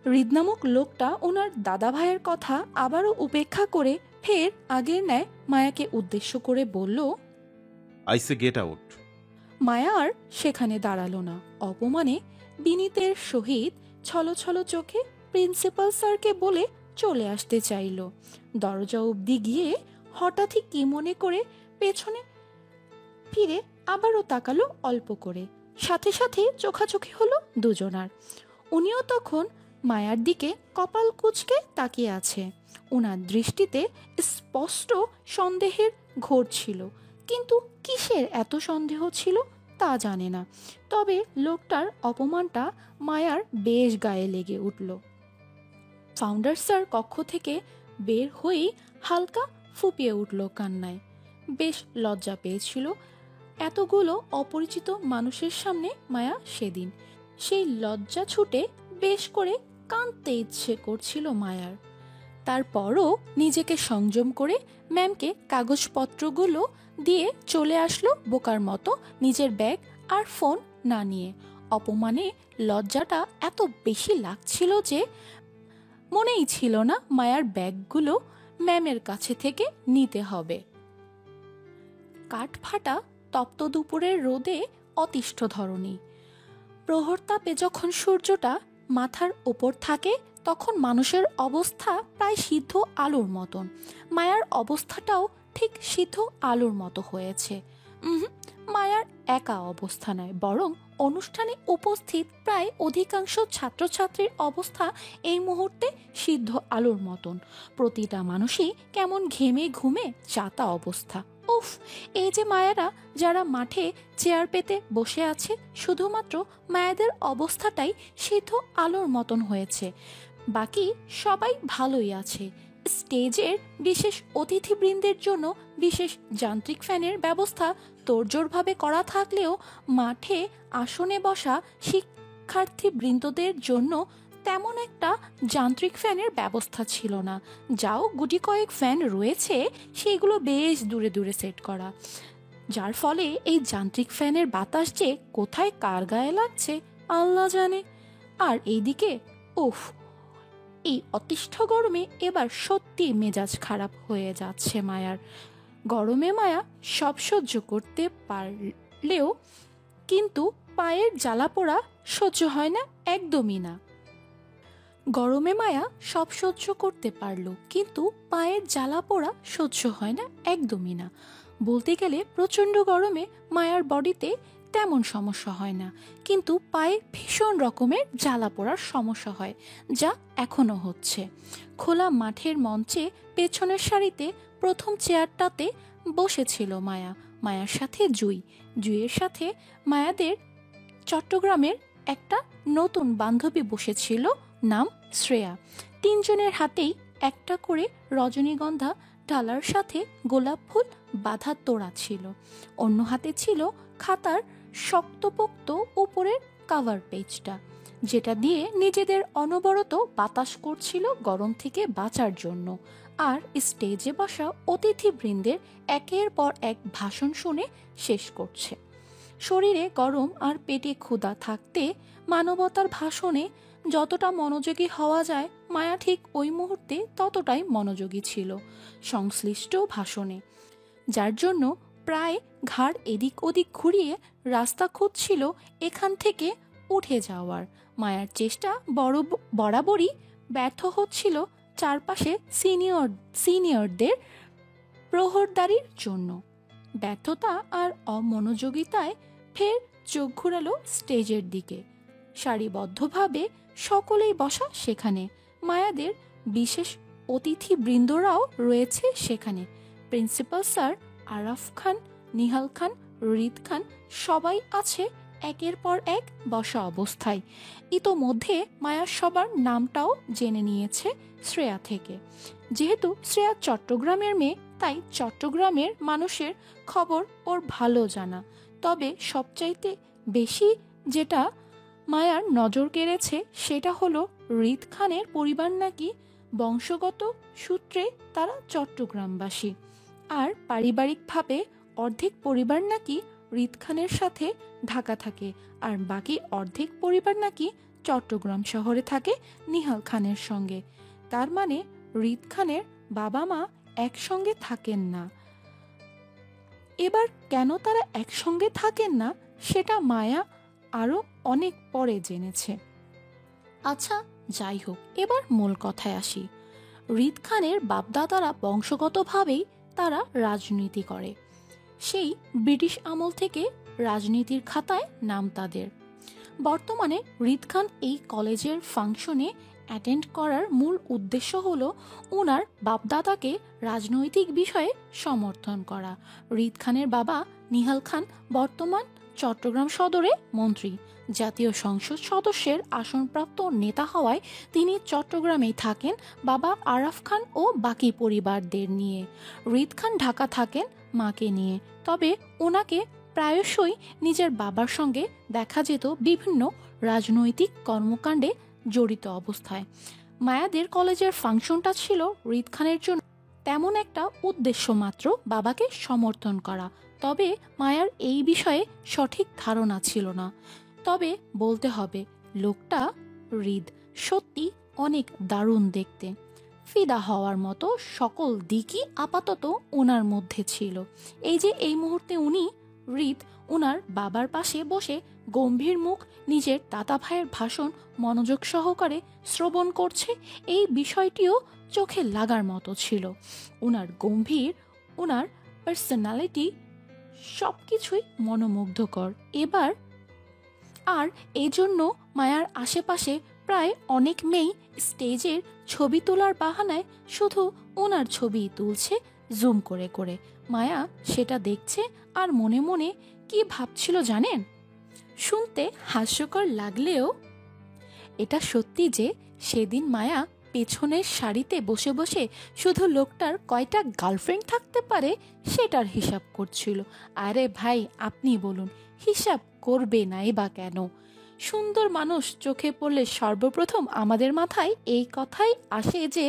রিদ নামক লোকটা ওনার দাদা ভাইয়ের কথা আবারও উপেক্ষা করে ফের আগের ন্যায় মায়াকে উদ্দেশ্য করে বলল, আই সে গেট আউট। মায়া আর সেখানে দাঁড়ালো না। অপমানে বিনীতের সহিত ছলছল চোখে প্রিন্সিপাল স্যারকে বলে চলে আসতে চাইল। দরজা অবধি গিয়ে হঠাৎই কি মনে করে পেছনে ফিরে আবারও তাকালো অল্প করে। সাথে সাথে চোখাচোখি হলো দুজনার। উনিও তখন মায়ার দিকে কপাল কুঁচকে তাকিয়ে আছে। ওনার দৃষ্টিতে স্পষ্ট সন্দেহের ঘোর ছিল, কিন্তু কিসের এত সন্দেহ ছিল তা জানে না। তবে লোকটার অপমানটা মায়ার বেশ গায়ে লেগে উঠল। ফাউন্ডার স্যার কক্ষ থেকে বের হয়েই হালকা ফুপিয়ে উঠল কান্নায়। বেশ লজ্জা পেয়েছিল এতগুলো অপরিচিত মানুষের সামনে মায়া সেদিন। সেই লজ্জা ছুটে বেশ করে কাঁদতে ইচ্ছে করছিল মায়ার। তারপরও নিজেকে সংযম করে ম্যামকে কাগজপত্রগুলো দিয়ে চলে আসলো বোকার মতো, নিজের ব্যাগ আর ফোন না নিয়ে। অপমানে লজ্জাটা এত বেশি লাগছিল যে মনেই ছিল না মায়ার ব্যাগগুলো ম্যামের কাছে থেকে নিতে হবে। কাঠফাটা তপ্ত দুপুরের রোদে অতিষ্ঠ ধরনী। প্রহরতাপে যখন সূর্যটা মাথার ওপর থাকে তখন মানুষের অবস্থা প্রায় সিদ্ধ আলুর মতন। মায়ার অবস্থাটাও ঠিক সিদ্ধ আলুর মতো হয়েছে। মায়ার একা অবস্থা নয়, বরং অনুষ্ঠানে উপস্থিত প্রায় অধিকাংশ ছাত্রছাত্রীর অবস্থা এই মুহূর্তে সিদ্ধ আলুর মতন। প্রতিটা মানুষই কেমন ঘেমে ঘুমে চাতা অবস্থা। উফ, এই যে মায়েরা যারা মাঠে চেয়ার পেতে বসে আছে, শুধুমাত্র মায়েদের অবস্থাটাই সিদ্ধ আলুর মতন হয়েছে। বাকি সবাই ভালোই আছে। স্টেজের বিশেষ অতিথিবৃন্দের জন্য বিশেষ যান্ত্রিক ফ্যানের ব্যবস্থা তোড়জোড়ভাবে করা থাকলেও মাঠে আসনে বসা শিক্ষার্থীবৃন্দদের জন্য তেমন একটা যান্ত্রিক ফ্যানের ব্যবস্থা ছিল না। যাও গুটি কয়েক ফ্যান রয়েছে সেগুলো বেশ দূরে দূরে সেট করা, যার ফলে এই যান্ত্রিক ফ্যানের বাতাস যে কোথায় কার গায়ে লাগছে আল্লাহ জানে। আর এইদিকে উফ, এই অতিষ্ঠ গরমে এবার সত্যি মেজাজ খারাপ হয়ে যাচ্ছে মায়ার। গরমে মায়া সব সহ্য করতে পারলেও কিন্তু পায়ের জ্বালা পোড়া সহ্য হয় না, একদমই না। গরমে মায়া সব সহ্য করতে পারলো, কিন্তু পায়ের জ্বালা পোড়া সহ্য হয় না, একদমই না। বলতে গেলে প্রচণ্ড গরমে মায়ার বডিতে তেমন সমস্যা হয় না, কিন্তু পায়ে ভীষণ রকমের জ্বালা পোড়ার সমস্যা হয়, যা এখনো হচ্ছে। খোলা মাঠের মঞ্চে পেছনের সারিতে প্রথম চেয়ারটাতে বসেছিল মায়া। মায়ার সাথে জুইয়ের সাথে মায়াদের চট্টগ্রামের একটা নতুন বান্ধবী বসেছিল, নাম শ্রেয়া। তিনজনের হাতেই একটা করে রজনীগন্ধা ডালার সাথে গোলাপ ফুল বাঁধা তোড়া ছিল। অন্য হাতে ছিল খাতার শক্তপোক্ত উপরের কাভার পেজটা, যেটা দিয়ে নিজেদের অনবরত বাতাস করছিল গরম থেকে বাঁচার জন্য। আর স্টেজে বসা অতিথিবৃন্দের একের পর এক ভাষণ শুনে শেষ করছে। শরীরে গরম আর পেটে ক্ষুধা থাকতে মানবতার ভাষণে যতটা মনোযোগী হওয়া যায় মায়া ঠিক ওই মুহূর্তে ততটাই মনোযোগী ছিল সংশ্লিষ্ট ভাষণে, যার জন্য প্রায় ঘাড় এদিক ওদিক ঘুরিয়ে রাস্তা খুঁজছিল এখান থেকে উঠে যাওয়ার। মায়ার চেষ্টা বরাবরই ব্যর্থ হচ্ছিল চারপাশে সিনিয়রদের প্রহরদারির জন্য। ব্যর্থতা আর অমনোযোগিতায় ফের চোখ ঘুরালো স্টেজের দিকে। সারিবদ্ধভাবে সকলেই বসা সেখানে। মায়াদের বিশেষ অতিথিবৃন্দরাও রয়েছে সেখানে। প্রিন্সিপাল স্যার, আরাফ খান, নিহাল খান, রিদ খান সবাই আছে একের পর এক বসা অবস্থায়। ইতোমধ্যে মায়া সবার নামটাও জেনে নিয়েছে শ্রেয়া থেকে। যেহেতু শ্রেয়া চট্টগ্রামের মেয়ে, তাই চট্টগ্রামের মানুষের খবর ওর ভালো জানা। তবে সবচাইতে বেশি যেটা মায়ার নজর কেড়েছে সেটা হলো রিদ খানের পরিবার নাকি বংশগত সূত্রে তারা চট্টগ্রামবাসী, আর পারিবারিকভাবে অর্ধেক পরিবার নাকি রিদ খানের সাথে ঢাকা থাকে, আর বাকি অর্ধেক পরিবার নাকি চট্টগ্রাম শহরে থাকে নিহাল খানের সঙ্গে। তার মানে রিদ খানের বাবা মা একসঙ্গে থাকেন না। এবার কেন তারা একসঙ্গে থাকেন না সেটা মায়া আরো অনেক পরে জেনেছে। আচ্ছা, যাই হোক, এবার মূল কথায় আসি। রিদ খানের বাপদাদারা বংশগতভাবেই তারা রাজনীতি করে। সেই ব্রিটিশ আমল থেকে রাজনীতির খাতায় নাম তাদের। বর্তমানে রিদ খান এই কলেজের ফাংশনে অ্যাটেন্ড করার মূল উদ্দেশ্য হলো ওনার বাপদাদাকে রাজনৈতিক বিষয়ে সমর্থন করা। রিদ খানের বাবা নিহাল খান বর্তমান চট্টগ্রাম সদরে মন্ত্রী। জাতীয় সংসদ সদস্যের আসনপ্রাপ্ত নেতা হওয়ায় তিনি চট্টগ্রামেই থাকেন বাবা আরাফ খান ও বাকি পরিবারদের নিয়ে। রিদ খান ঢাকা থাকেন মাকে নিয়ে। তবে ওনাকে প্রায়শই নিজের বাবার সঙ্গে দেখা যেত বিভিন্ন রাজনৈতিক কর্মকাণ্ডে জড়িত অবস্থায়। মায়াদের কলেজের ফাংশনটা ছিল রিদ খানের জন্য তেমন একটা উদ্দেশ্য মাত্র বাবাকে সমর্থন করা। তবে মায়ার এই বিষয়ে সঠিক ধারণা ছিল না। তবে বলতে হবে লোকটা রিদ সত্যি অনেক দারুণ দেখতে। ফিদা হওয়ার মতো সকল দিকই আপাতত ওনার মধ্যে ছিল। এই যে এই মুহূর্তে উনি রিদ ওনার বাবার পাশে বসে গম্ভীর মুখ নিজের দাদা ভাইয়ের ভাষণ মনোযোগ সহকারে শ্রবণ করছে, এই বিষয়টিও চোখে লাগার মতো ছিল। ওনার গম্ভীর, ওনার পার্সোনালিটি সব কিছুই মনোমুগ্ধকর। এবার আর এই জন্য মায়ার আশেপাশে প্রায় অনেক মেয়েই স্টেজের ছবি তোলার বাহানায় শুধু ওনার ছবি তুলছে জুম করে করে। মায়া সেটা দেখছে আর মনে মনে কি ভাবছিল জানেন? শুনতে হাস্যকর লাগলেও এটা সত্যি যে সেদিন মায়া পেছনের সারিতে বসে বসে শুধু লোকটার কয়টা গার্লফ্রেন্ড থাকতে পারে সেটার হিসাব করছিল। আরে ভাই আপনি বলুন, হিসাব করবে নাই বা কেন? সুন্দর মানুষ চোখে পড়লে সর্বপ্রথম আমাদের মাথায় এই কথাই আসে যে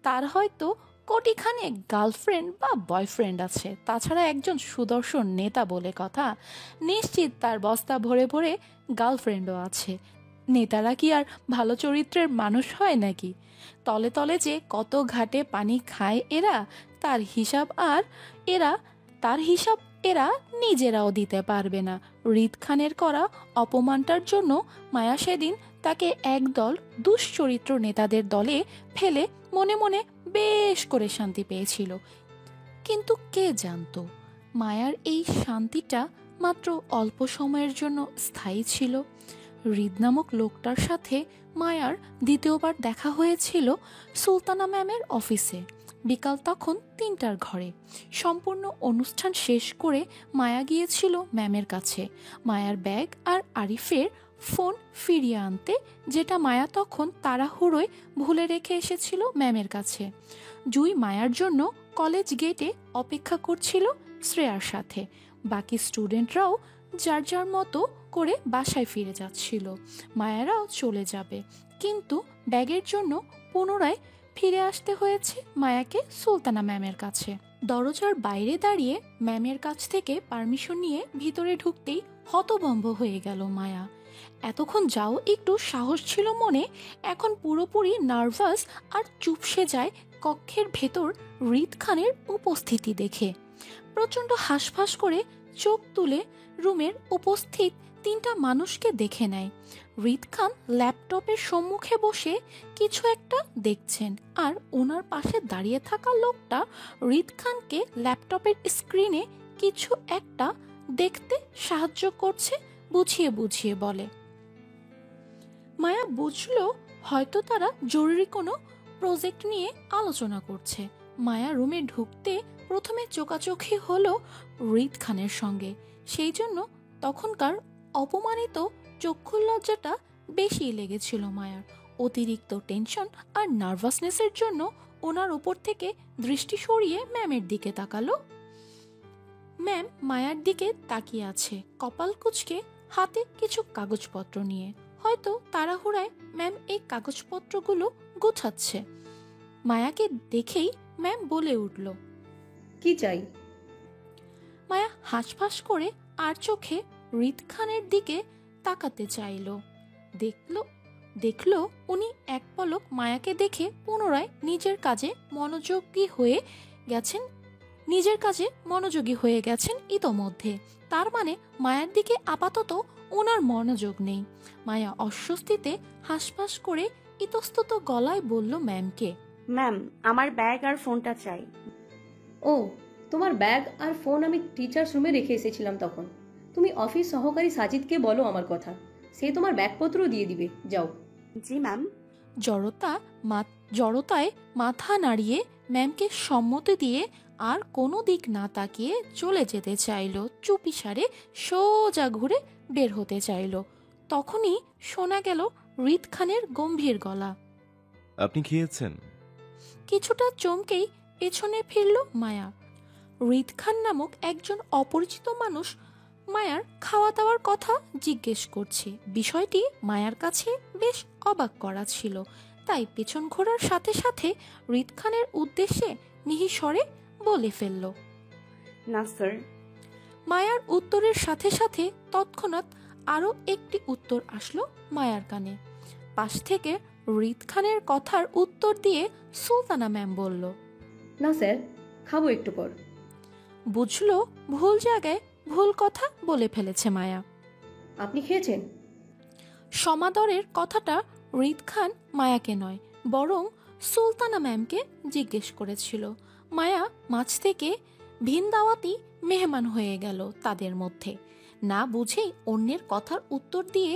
তার হয়তো কোটিখানে গার্লফ্রেন্ড বা বয়ফ্রেন্ড আছে। তাছাড়া একজন সুদর্শন নেতা বলে কথা, নিশ্চিত তার বস্তা ভরে ভরে গার্লফ্রেন্ডও আছে। নেতারা কি আর ভালো চরিত্রের মানুষ হয় নাকি? তলে তলে যে কত ঘাটে পানি খায় এরা, তার হিসাব এরা নিজেরাও দিতে পারবে না। রিদ খানের করা অপমানটার জন্য মায়া সেদিন তাকে একদল দুশ্চরিত্র নেতাদের দলে ফেলে মনে মনে বেশ করে শান্তি পেয়েছিল। কিন্তু কে জানতো মায়ার এই শান্তিটা মাত্র অল্প সময়ের জন্য স্থায়ী ছিল। রিদ নামক লোকটার সাথে মায়ার দ্বিতীয়বার দেখা হয়েছিল সুলতানা ম্যামের অফিসে। বিকাল তখন 3টার ঘরে। সম্পূর্ণ অনুষ্ঠান শেষ করে মায়া গিয়েছিল ম্যামের কাছে মায়ার ব্যাগ আর আরিফের ফোন ফিরিয়ে আনতে, যেটা মায়া তখন তাড়াহুড়োয় ভুলে রেখে এসেছিল ম্যামের কাছে। জুই মায়ার জন্য কলেজ গেটে অপেক্ষা করছিল শ্রেয়ার সাথে। বাকি স্টুডেন্টরাও যার যার মতো করে বাসায় ফিরে যাচ্ছিল। মায়ারাও চলে যাবে, কিন্তু ব্যাগের জন্য পুনরায় ফিরে আসতে হয়েছে মায়াকে সুলতানা ম্যামের কাছে। দরজার বাইরে দাঁড়িয়ে ম্যামের কাছ থেকে পারমিশন নিয়ে ভিতরে ঢুকতেই হতভম্ব হয়ে গেল মায়া। এতক্ষণ যাও একটু সাহস ছিল মনে, এখন পুরোপুরি নার্ভাস আর চুপসে যায় কক্ষের ভেতর রিদ খানের উপস্থিতি দেখে। প্রচণ্ড হাঁসফাঁস করে চোখ তুলে রুমের উপস্থিত 3টা মানুষকে দেখে নেয়। রিদ খান ল্যাপটপের সম্মুখে বসে কিছু একটা দেখছেন, আর ওনার পাশে দাঁড়িয়ে থাকা লোকটা রিদ খানকে ল্যাপটপের স্ক্রিনে কিছু একটা দেখতে সাহায্য করছে, বুঝিয়ে বুঝিয়ে বলে। মায়া বুঝলো হয়তো তারা জরুরি কোনো প্রজেক্ট নিয়ে আলোচনা করছে। মায়া রুমে ঢুকতে প্রথমে চোখাচোখি হলো রিদ খানের সঙ্গে। সেই জন্য তখনকার অপমানিত চক্ষু লজ্জাটা বেশি লেগেছিল মায়ার। অতিরিক্ত টেনশন আর নার্ভাসনেসের জন্য ওনার উপর থেকে দৃষ্টি সরিয়ে ম্যামের দিকে তাকালো। ম্যাম মায়ার দিকে তাকিয়ে আছে, কপাল কুঁচকে, হাতে কিছু কাগজপত্র নিয়ে। হয়তো তাড়াহুড়ায় ম্যাম এই কাগজপত্রগুলো গোছাচ্ছে। মায়াকে দেখেই ম্যাম বলে উঠল, কি চাই? মায়া হাঁসফাঁস করে আর চোখে রিদ খানের দিকে তাকাতে চাইল। দেখলো উনি এক পলক মায়াকে দেখে পুনরায় নিজের কাজে মনোযোগী হয়ে গেছেন ইতোমধ্যে। তার মানে মায়ের দিকে আপাতত ওনার মনোযোগ নেই। মায়া অস্বস্তিতে হাঁসফাঁস করে ইতস্তত গলায় বলল ম্যামকে, ম্যাম আমার ব্যাগ আর ফোনটা চাই। ও, তোমার ব্যাগ আর ফোন আমি টিচার্স রুমে রেখে এসেছিলাম তখন। তুমি অফিস সহকারী সাজিদকে বলো আমার কথা, সে তোমার ব্যাগপত্র দিয়ে দিবে, যাও। জি ম্যাম। জড়তায় মাথা নাড়িয়ে ম্যামকে সম্মতি দিয়ে আর কোনো দিক না তাকিয়ে চলে যেতে চাইল, চুপিসারে সোজা ঘুরে বের হতে চাইল। তখনই শোনা গেল হৃদ খানের গম্ভীর গলা। আপনি খেয়েছেন? কিছুটা চমকেই পেছনে ফিরল মায়া। হৃদ খান নামক একজন অপরিচিত মানুষ মায়ার খাওয়া দাওয়ার কথা জিজ্ঞেস করছে। বিষয়টি মায়ার কাছে বেশ অবাক করা ছিল, তাই পেছন ঘোরার সাথে সাথে হৃদ খানের উদ্দেশ্যে মিহিস্বরে বলে ফেলল, না স্যার। মায়ার উত্তরের সাথে সাথে তৎক্ষণাৎ আরও একটি উত্তর আসলো মায়ার কানে। পাশ থেকে হৃদ খানের কথার উত্তর দিয়ে সুলতানা ম্যাম বলল, না স্যার, খাবো একটু পর। বুঝলো ভুল জায়গায় ভুল কথা বলে ফেলেছে মায়া। আপনি খেয়েছেন? সমাদরের কথাটা হৃদ খান মায়াকে নয়, বরং সুলতানা ম্যামকে জিজ্ঞেস করেছিল। মায়া মাঝ থেকে ভিন দাওয়াতি মেহমান হয়ে গেল তাদের মধ্যে। না বুঝেই অন্যের কথার উত্তর দিয়ে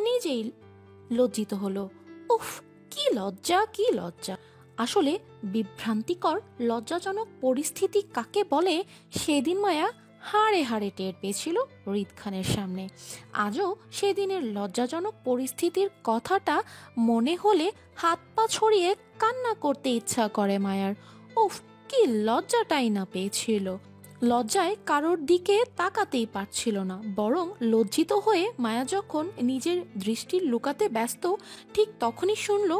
নিজেই লজ্জিত হলো। উফ, কি লজ্জা, কি লজ্জা! আসলে বিভ্রান্তিকর লজ্জাজনক পরিস্থিতি কাকে বলে সেদিন মায়া হাড়ে হাড়ে টের পেয়েছিল হৃদ খানের সামনে। আজও সেদিনের লজ্জাজনক পরিস্থিতির কথাটা মনে হলে হাত পা ছড়িয়ে কান্না করতে ইচ্ছা করে মায়ার। উফ, কি লজ্জাটাই না পেয়েছিল! লজ্জায় কারোর দিকে তাকাতেই পারছিল না, বরং লজ্জিত হয়ে মায়া যখন নিজের দৃষ্টি লুকাতে ব্যস্ত, ঠিক তখনই শুনল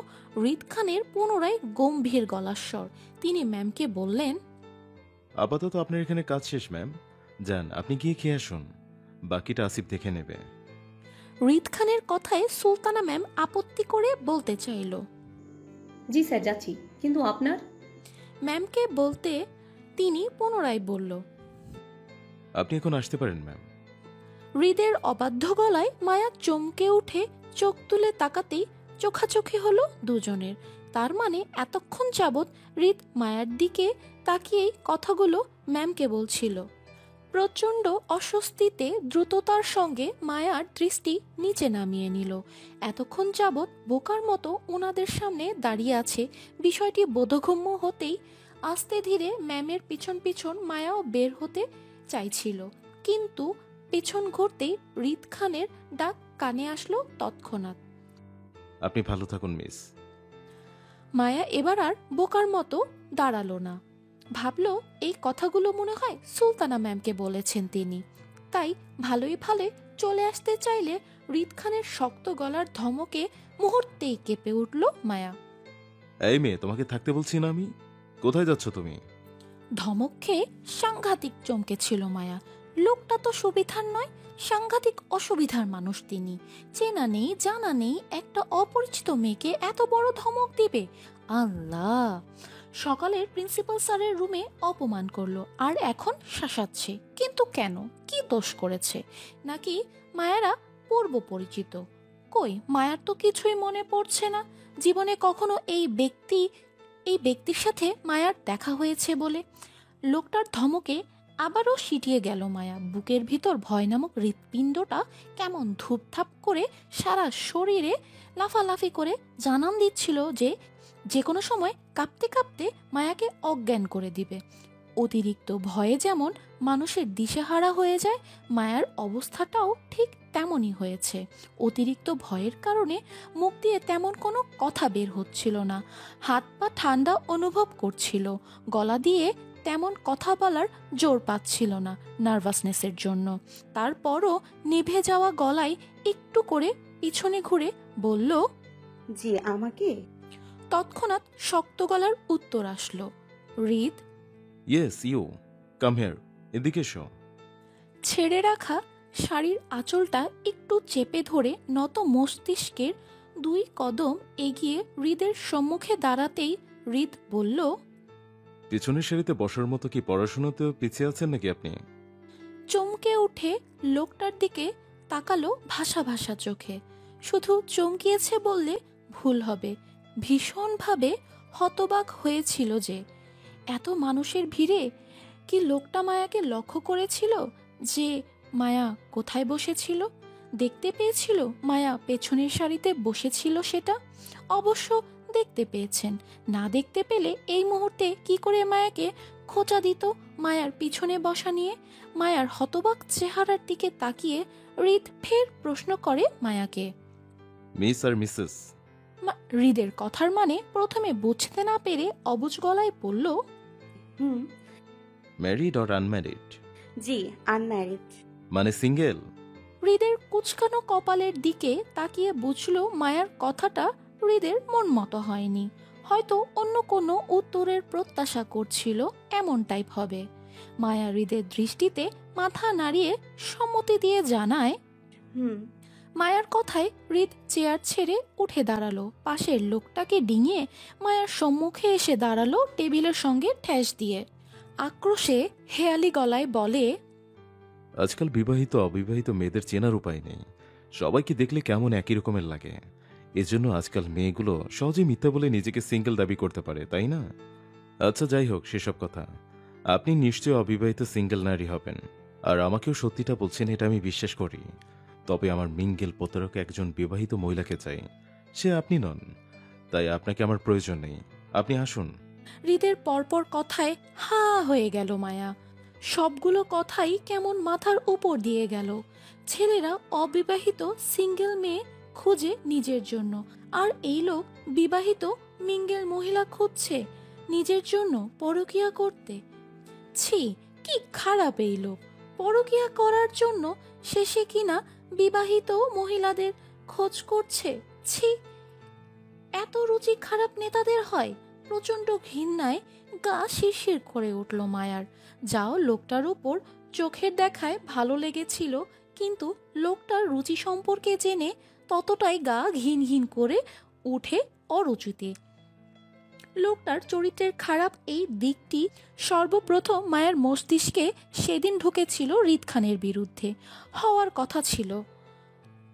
হৃদ খানের পুনরায় গম্ভীর গলার স্বর। তিনি ম্যামকে বললেন, আপাতত আপনার এখানে কাজ শেষ ম্যাম, যান আপনি গিয়ে খেয়ে আসুন, বাকিটা আসিফ দেখে নেবে। হৃদ খানের কথায় সুলতানা ম্যাম আপত্তি করে বলতে চাইল, জি স্যার, যাচ্ছি। কিন্তু আপনার? ম্যামকে বলতে তিনি পুনরায় বলল, আপনি এখন আসতে পারেন ম্যাম। হৃদের অবাধ্য গলায় মায়া চমকে উঠে চোখ তুলে তাকাতেই চোখাচোখি হলো দুজনের। তার মানে এতক্ষণ যাবৎ হৃদ মায়ার দিকে তাকিয়েই কথাগুলো ম্যামকে বলছিল। প্রচণ্ড অস্বস্তিতে দ্রুততার সঙ্গে মায়ার দৃষ্টি নিচে নামিয়ে নিল। এতক্ষণ যাবৎ বোকার মতো ওনাদের সামনে দাঁড়িয়ে আছে, বিষয়টি বোধগম্য হতেই আস্তে ধীরে ম্যামের পিছন পিছন মায়াও বের হতে চাইছিল, কিন্তু পেছন ঘুরতেই হৃদ খানের ডাক কানে আসলো তৎক্ষণাৎ। আপনি ভালো থাকুন মিস। মায়া এবার আর বোকার মতো দাঁড়ালো না, ভাবলো এই কথাগুলো মনে হয় সুলতানা ম্যামকে বলেছেন তিনি, তাই ভালোই ভালো চলে আসতে চাইলে হৃদ খানের শক্ত গলার ধমকে মুহূর্তেই কেঁপে উঠল মায়া। এই মেয়ে, তোমাকে থাকতে বলছি না আমি, কোথায় যাচ্ছ তুমি? ধমক খেয়ে সাংঘাতিক চমকে ছিল মায়া। লোকটা তো সুবিধার নয়, সাংঘাতিক অসুবিধার মানুষ তিনি। চেনা নেই জানা নেই একটা অপরিচিত মেয়েকে এত বড় ধমক দিবে! আল্লাহ! সকালের প্রিন্সিপাল স্যারের রুমে অপমান করলো, আর এখন শাসাচ্ছে। কিন্তু কেন? কি দোষ করেছে? নাকি মায়েরা পূর্ব পরিচিত? কই, মায়ার তো কিছুই মনে পড়ছে না জীবনে কখনো এই ব্যক্তির সাথে মায়ার দেখা হয়েছে বলে। লোকটার ধমকে আবারও সিটিয়ে গেল মায়া। বুকের ভিতর ভয় নামক হৃৎপিণ্ডটা কেমন ধূপধাপ করে সারা শরীরে লাফালাফি করে জানান দিচ্ছিল যে কোনো সময় কাঁপতে কাঁপতে মায়াকে অজ্ঞান করে দিবে। অতিরিক্ত ভয়ে যেমন মানুষের দিশেহারা হয়ে যায়, মায়ার অবস্থাটাও ঠিক তেমনই হয়েছে। অতিরিক্ত ভয়ের কারণে মুখ দিয়ে তেমন কোনো কথা বের হচ্ছিল না, হাত পা ঠান্ডা অনুভব করছিল, গলা দিয়ে তেমন কথা বলার জোর পাচ্ছিল না নার্ভাসনেসের জন্য। তারপরও নিভে যাওয়া গলায় একটু করে পিছনে ঘুরে বলল, জি আমাকে? তৎক্ষণাৎ শক্ত গলার উত্তর আসলো, হৃদ। ইয়েস ইউ, কাম হিয়ার, এদিকে এসো। ছেড়ে রাখা শাড়ির আঁচলটা একটু চেপে ধরে নত মস্তিষ্কের 2 কদম এগিয়ে হৃদের সম্মুখে দাঁড়াতেই হৃদ বলল, পিছনের সারিতে বসার মতো কি পড়াশোনাতেও পিছিয়ে আছেন নাকি আপনি? চমকে উঠে লোকটার দিকে তাকালো ভাষা ভাষা চোখে। শুধু চমকিয়েছে বললে ভুল হবে, ভীষণভাবে হতবাক হয়েছিল যে এত মানুষের ভিড়ে কি লোকটা মায়াকে লক্ষ্য করেছিল যে মায়া কোথায় বসেছিল? দেখতে পেয়েছিল মায়া পেছনের সারিতে বসেছিল সেটা? অবশ্য দেখতে পেয়েছেন। না দেখতে পেলে এই মুহূর্তে কি করে মায়াকে খোঁচা দিত মায়ার পিছনে বসা নিয়ে? মায়ার হতবাক চেহারার দিকে তাকিয়ে হৃদ ফের প্রশ্ন করে মায়াকে। মিস আর মিসেস? হৃদের কথার মানে প্রথমে বুঝতে না পেরে অবুঝ গলায় বলল, married or unmarried? G, unmarried. মানে সিঙ্গেল? হৃদের কুচকানো কপালের দিকে তাকিয়ে বুঝল মায়ার কথাটা হৃদের মন মতো হয়নি। হয়তো অন্য কোনো উত্তরের প্রত্যাশা করছিল, এমন টাইপ হবে। মায়া হৃদের দৃষ্টিতে মাথা নাড়িয়ে সম্মতি দিয়ে জানায়। মায়ার কথায় হৃদ চেয়ার ছেড়ে উঠে দাঁড়ালো। পাশের লোকটাকে ডিঙিয়ে মায়ার সম্মুখে এসে দাঁড়ালো টেবিলের সঙ্গে ঠেস দিয়ে। আক্রোশে হেয়ালি গলায় বলে, আজকাল বিবাহিত অবিবাহিত মেয়েদের চেনার উপায় নেই। সবাইকে দেখলে কেমন একই রকমের লাগে। এজন্য আজকাল মেয়েগুলো সহজে মিথ্যা বলে নিজেকে সিঙ্গেল দাবি করতে পারে, তাই না? আচ্ছা, যাই হোক সেসব কথা। আপনি নিশ্চয়ই অবিবাহিত সিঙ্গেল নারী হবেন, আর আমাকেও সত্যিটা বলছেন এটা আমি বিশ্বাস করি। তবে আমার মিঙ্গেল প্রতারক একজন বিবাহিত মহিলাকে চাই। সে আপনি নন, তাই আপনাকে আমার প্রয়োজন নেই। আপনি আসুন। হৃদের পরপর কথায় হা হয়ে গেল মায়া। সবগুলো কথাই কেমন মাথার উপর দিয়ে গেল। ছেলেরা অবিবাহিত সিঙ্গেল মেয়ে খুঁজে নিজের জন্য, আর এই লোক বিবাহিত মিঙ্গেল মহিলা খুঁজছে নিজের জন্য পরকিয়া করতে। ছি, কি খারাপ এই লোক! পরকিয়া করার জন্য শেষে কিনা বিবাহিত মহিলাদের খোঁজ করছে। ছি, এত রুচি খারাপ নেতাদের হয়। প্রচন্ড ঘৃণায় গা শিরশির করে উঠল মায়ার। যাও লোকটার উপর চোখের দেখায় ভালো লেগেছিল, কিন্তু লোকটার রুচি সম্পর্কে জেনে ততটাই গা ঘিন ঘিন করে উঠে অরুচিতে। লোকটার চরিত্রের খারাপ এই দিকটি সর্বপ্রথম মায়ের মস্তিষ্কে সেদিন ঢুকেছিল হৃদ খানের বিরুদ্ধে। হওয়ার কথা ছিল।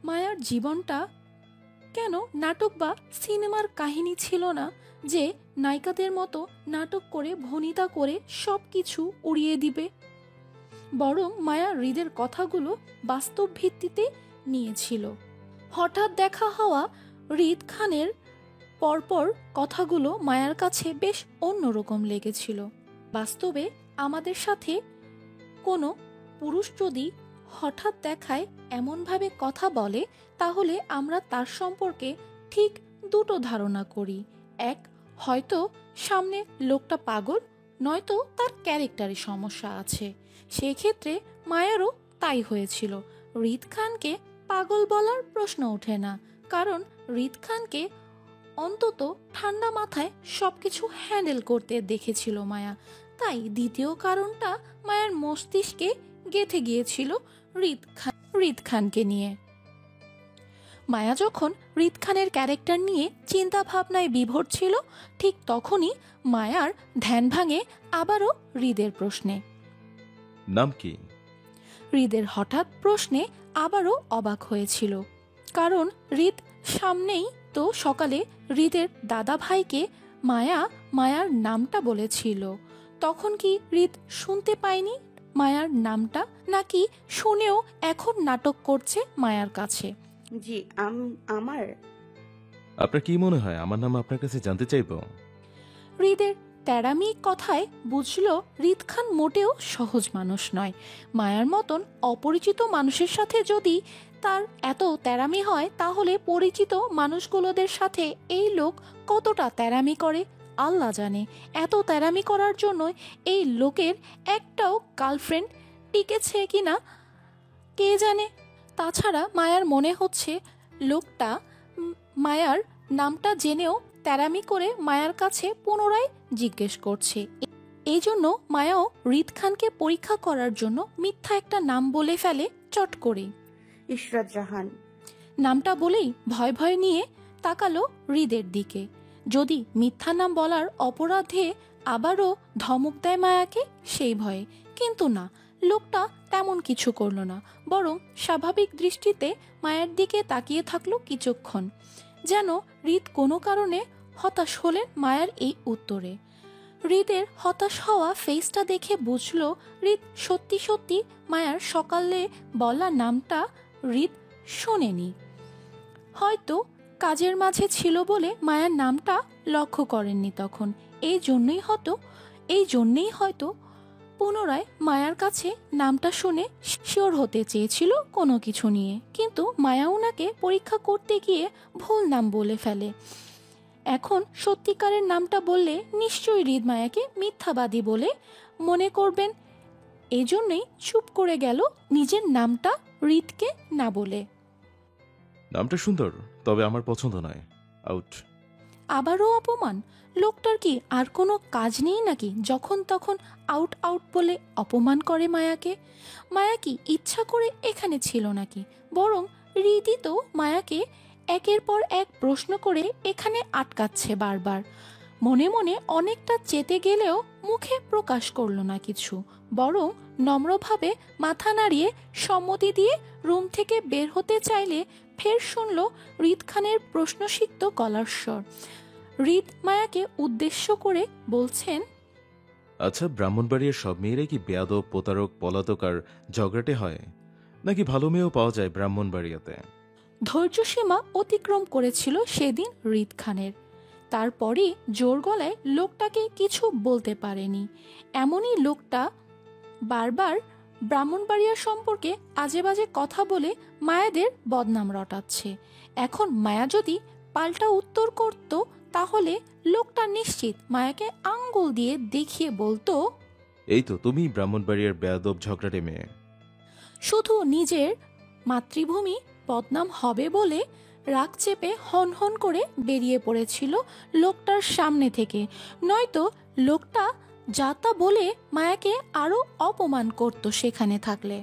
মায়ার জীবনটা কেন নাটক বা সিনেমার কাহিনী ছিল না যে নায়িকাদের মতো নাটক করে ভনিতা করে সব কিছু উড়িয়ে দিবে? বরং মায়া হৃদের কথাগুলো বাস্তব ভিত্তিতে নিয়েছিল। হঠাৎ দেখা হওয়া হৃদ খানের পরপর কথাগুলো মায়ার কাছে বেশ অন্যরকম লেগেছিল। বাস্তবে আমাদের সাথে কোনো পুরুষ যদি হঠাৎ দেখায় এমনভাবে কথা বলে, তাহলে আমরা তার সম্পর্কে ঠিক দুটো ধারণা করি। এক, হয়তো সামনে লোকটা পাগল, নয়তো তার ক্যারেক্টারে সমস্যা আছে। সেক্ষেত্রে মায়ারও তাই হয়েছিল। হৃদ খানকে পাগল বলার প্রশ্ন ওঠে না, কারণ হৃদ খানকে অন্তত ঠান্ডা মাথায় সবকিছু হ্যান্ডেল করতে দেখেছিল মায়া। তাই দ্বিতীয় কারণটা মায়ার মস্তিষ্কে গেঁথে গিয়েছিল হৃদ খানকে নিয়ে। মায়া যখন হৃদ খানের ক্যারেক্টার নিয়ে চিন্তা ভাবনায় বিভোর ছিল, ঠিক তখনই মায়ার ধ্যান ভাঙে আবারও হৃদের প্রশ্নে। নাম কি? হৃদের হঠাৎ প্রশ্নে আবারও অবাক হয়েছিল, কারণ হৃদ সামনেই তো সকালে হৃদের দাদা ভাইকে মায়ার নামটা বলেছিল। তখন কি হৃদ শুনতে পায়নি মায়ার নামটা, নাকি শুনেও এখন নাটক করছে মায়ার কাছে? জি, আমার। আপনার কি মনে হয় আমার নাম আপনার কাছে জানতে চাইব? হৃদের তেরামি কথায় বুঝলো হৃদ খান মোটেও সহজ মানুষ নয়। মায়ার মতন অপরিচিত মানুষের সাথে যদি তার এত তেরামি হয়, তাহলে পরিচিত মানুষগুলোদের সাথে এই লোক কতটা তেরামি করে আল্লাহ জানে। এত তেরামি করার জন্য এই লোকের একটাও গার্লফ্রেন্ড টিকেছে কিনা কে জানে। তাছাড়া মায়ার মনে হচ্ছে লোকটা মায়ার নামটা জেনেও তেরামি করে মায়ার কাছে পুনরায় জিজ্ঞেস করছে। এই জন্য মায়াও হৃদ খানকে পরীক্ষা করার জন্য মিথ্যা একটা নাম বলে ফেলে চট করে। ইশরাত জাহান নামটা বলেই ভয় ভয় নিয়ে তাকালো হৃদের দিকে। যদি মিথ্যা নাম বলার অপরাধে আবারও ধমক দেয় মায়াকে সেই ভয়ে, কিন্তু না, লোকটা তেমন কিছু করলো না, বরং স্বাভাবিক দৃষ্টিতে মায়ের দিকে তাকিয়ে থাকলো কিছুক্ষণ, যেন হৃদ কোনো কারণে হতাশ হলেন মায়ার এই উত্তরে। হৃদের হতাশ হওয়া ফেসটা দেখে বুঝলো হৃদ সত্যি সত্যি মায়ার সকালে বলা নামটা হৃদ শোনেনি। হয়তো কাজের মাঝে ছিল বলে মায়ার নামটা লক্ষ্য করেননি তখন। এই জন্যেই হয়তো পুনরায় মায়ার কাছে নামটা শুনে শিওর হতে চেয়েছিল কোনো কিছু নিয়ে, কিন্তু মায়া ওনাকে পরীক্ষা করতে গিয়ে ভুল নাম বলে ফেলে। এখন সত্যিকারের নামটা বললে নিশ্চয়ই হৃদ মায়াকে মিথ্যাবাদী বলে মনে করবেন, এজন্যই চুপ করে গেল নিজের নামটা হৃদকে না বলে। নামটা সুন্দর, তবে আমার পছন্দ নয়, আউট। আবারও অপমান। লোকটার কি আর কোনো কাজ নেই নাকি যখন তখন আউট আউট বলে অপমান করে মায়াকে? মায়া কি ইচ্ছা করে এখানে ছিল নাকি? বরং রীতি তো মায়াকে একের পর এক প্রশ্ন করে এখানে আটকাচ্ছে বারবার। মনে মনে অনেকটা চেতে গেলেও মুখে প্রকাশ করল না কিছু, বরং নম্রভাবে মাথা নাড়িয়ে সম্মতি দিয়ে রুম থেকে বের হতে চাইলে ফের শুনল হৃদ খানের প্রশ্নসিক্ত গলার স্বর। হৃদ মায়াকে উদ্দেশ্য করে বলছেন, আচ্ছা, ব্রাহ্মণবাড়িয়ার সব মেয়েরাই কি বেয়াদব, প্রতারক, পলাতক আর ঝগড়াটে হয়, নাকি ভালো মেয়েও পাওয়া যায় ব্রাহ্মণবাড়িয়াতে? ধৈর্যসীমা অতিক্রম করেছিল সেদিন হৃদ খানের। তারপরই জোর গলায় লোকটাকে কিছু বলতে পারেনি। এমনই লোকটা বারবার ব্রাহ্মণবাড়িয়া সম্পর্কে আজে বাজে কথা বলে মায়াদের বদনাম রটাচ্ছে। এখন মায়া যদি পাল্টা উত্তর করত তাহলে লোকটা নিশ্চিত মায়াকে আঙ্গুল দিয়ে দেখিয়ে বলতো, এই তো তুমি ব্রাহ্মণবাড়িয়ার বেয়াদব ঝগড়াটে মেয়ে। শুধু নিজের মাতৃভূমি বদনাম হবে বলে রাগ চেপে হন হন করে বেরিয়ে পড়েছিল লোকটার সামনে থেকে, নয়তো লোকটা যা তা বলে মায়াকে আরো অপমান করত সেখানে থাকলে।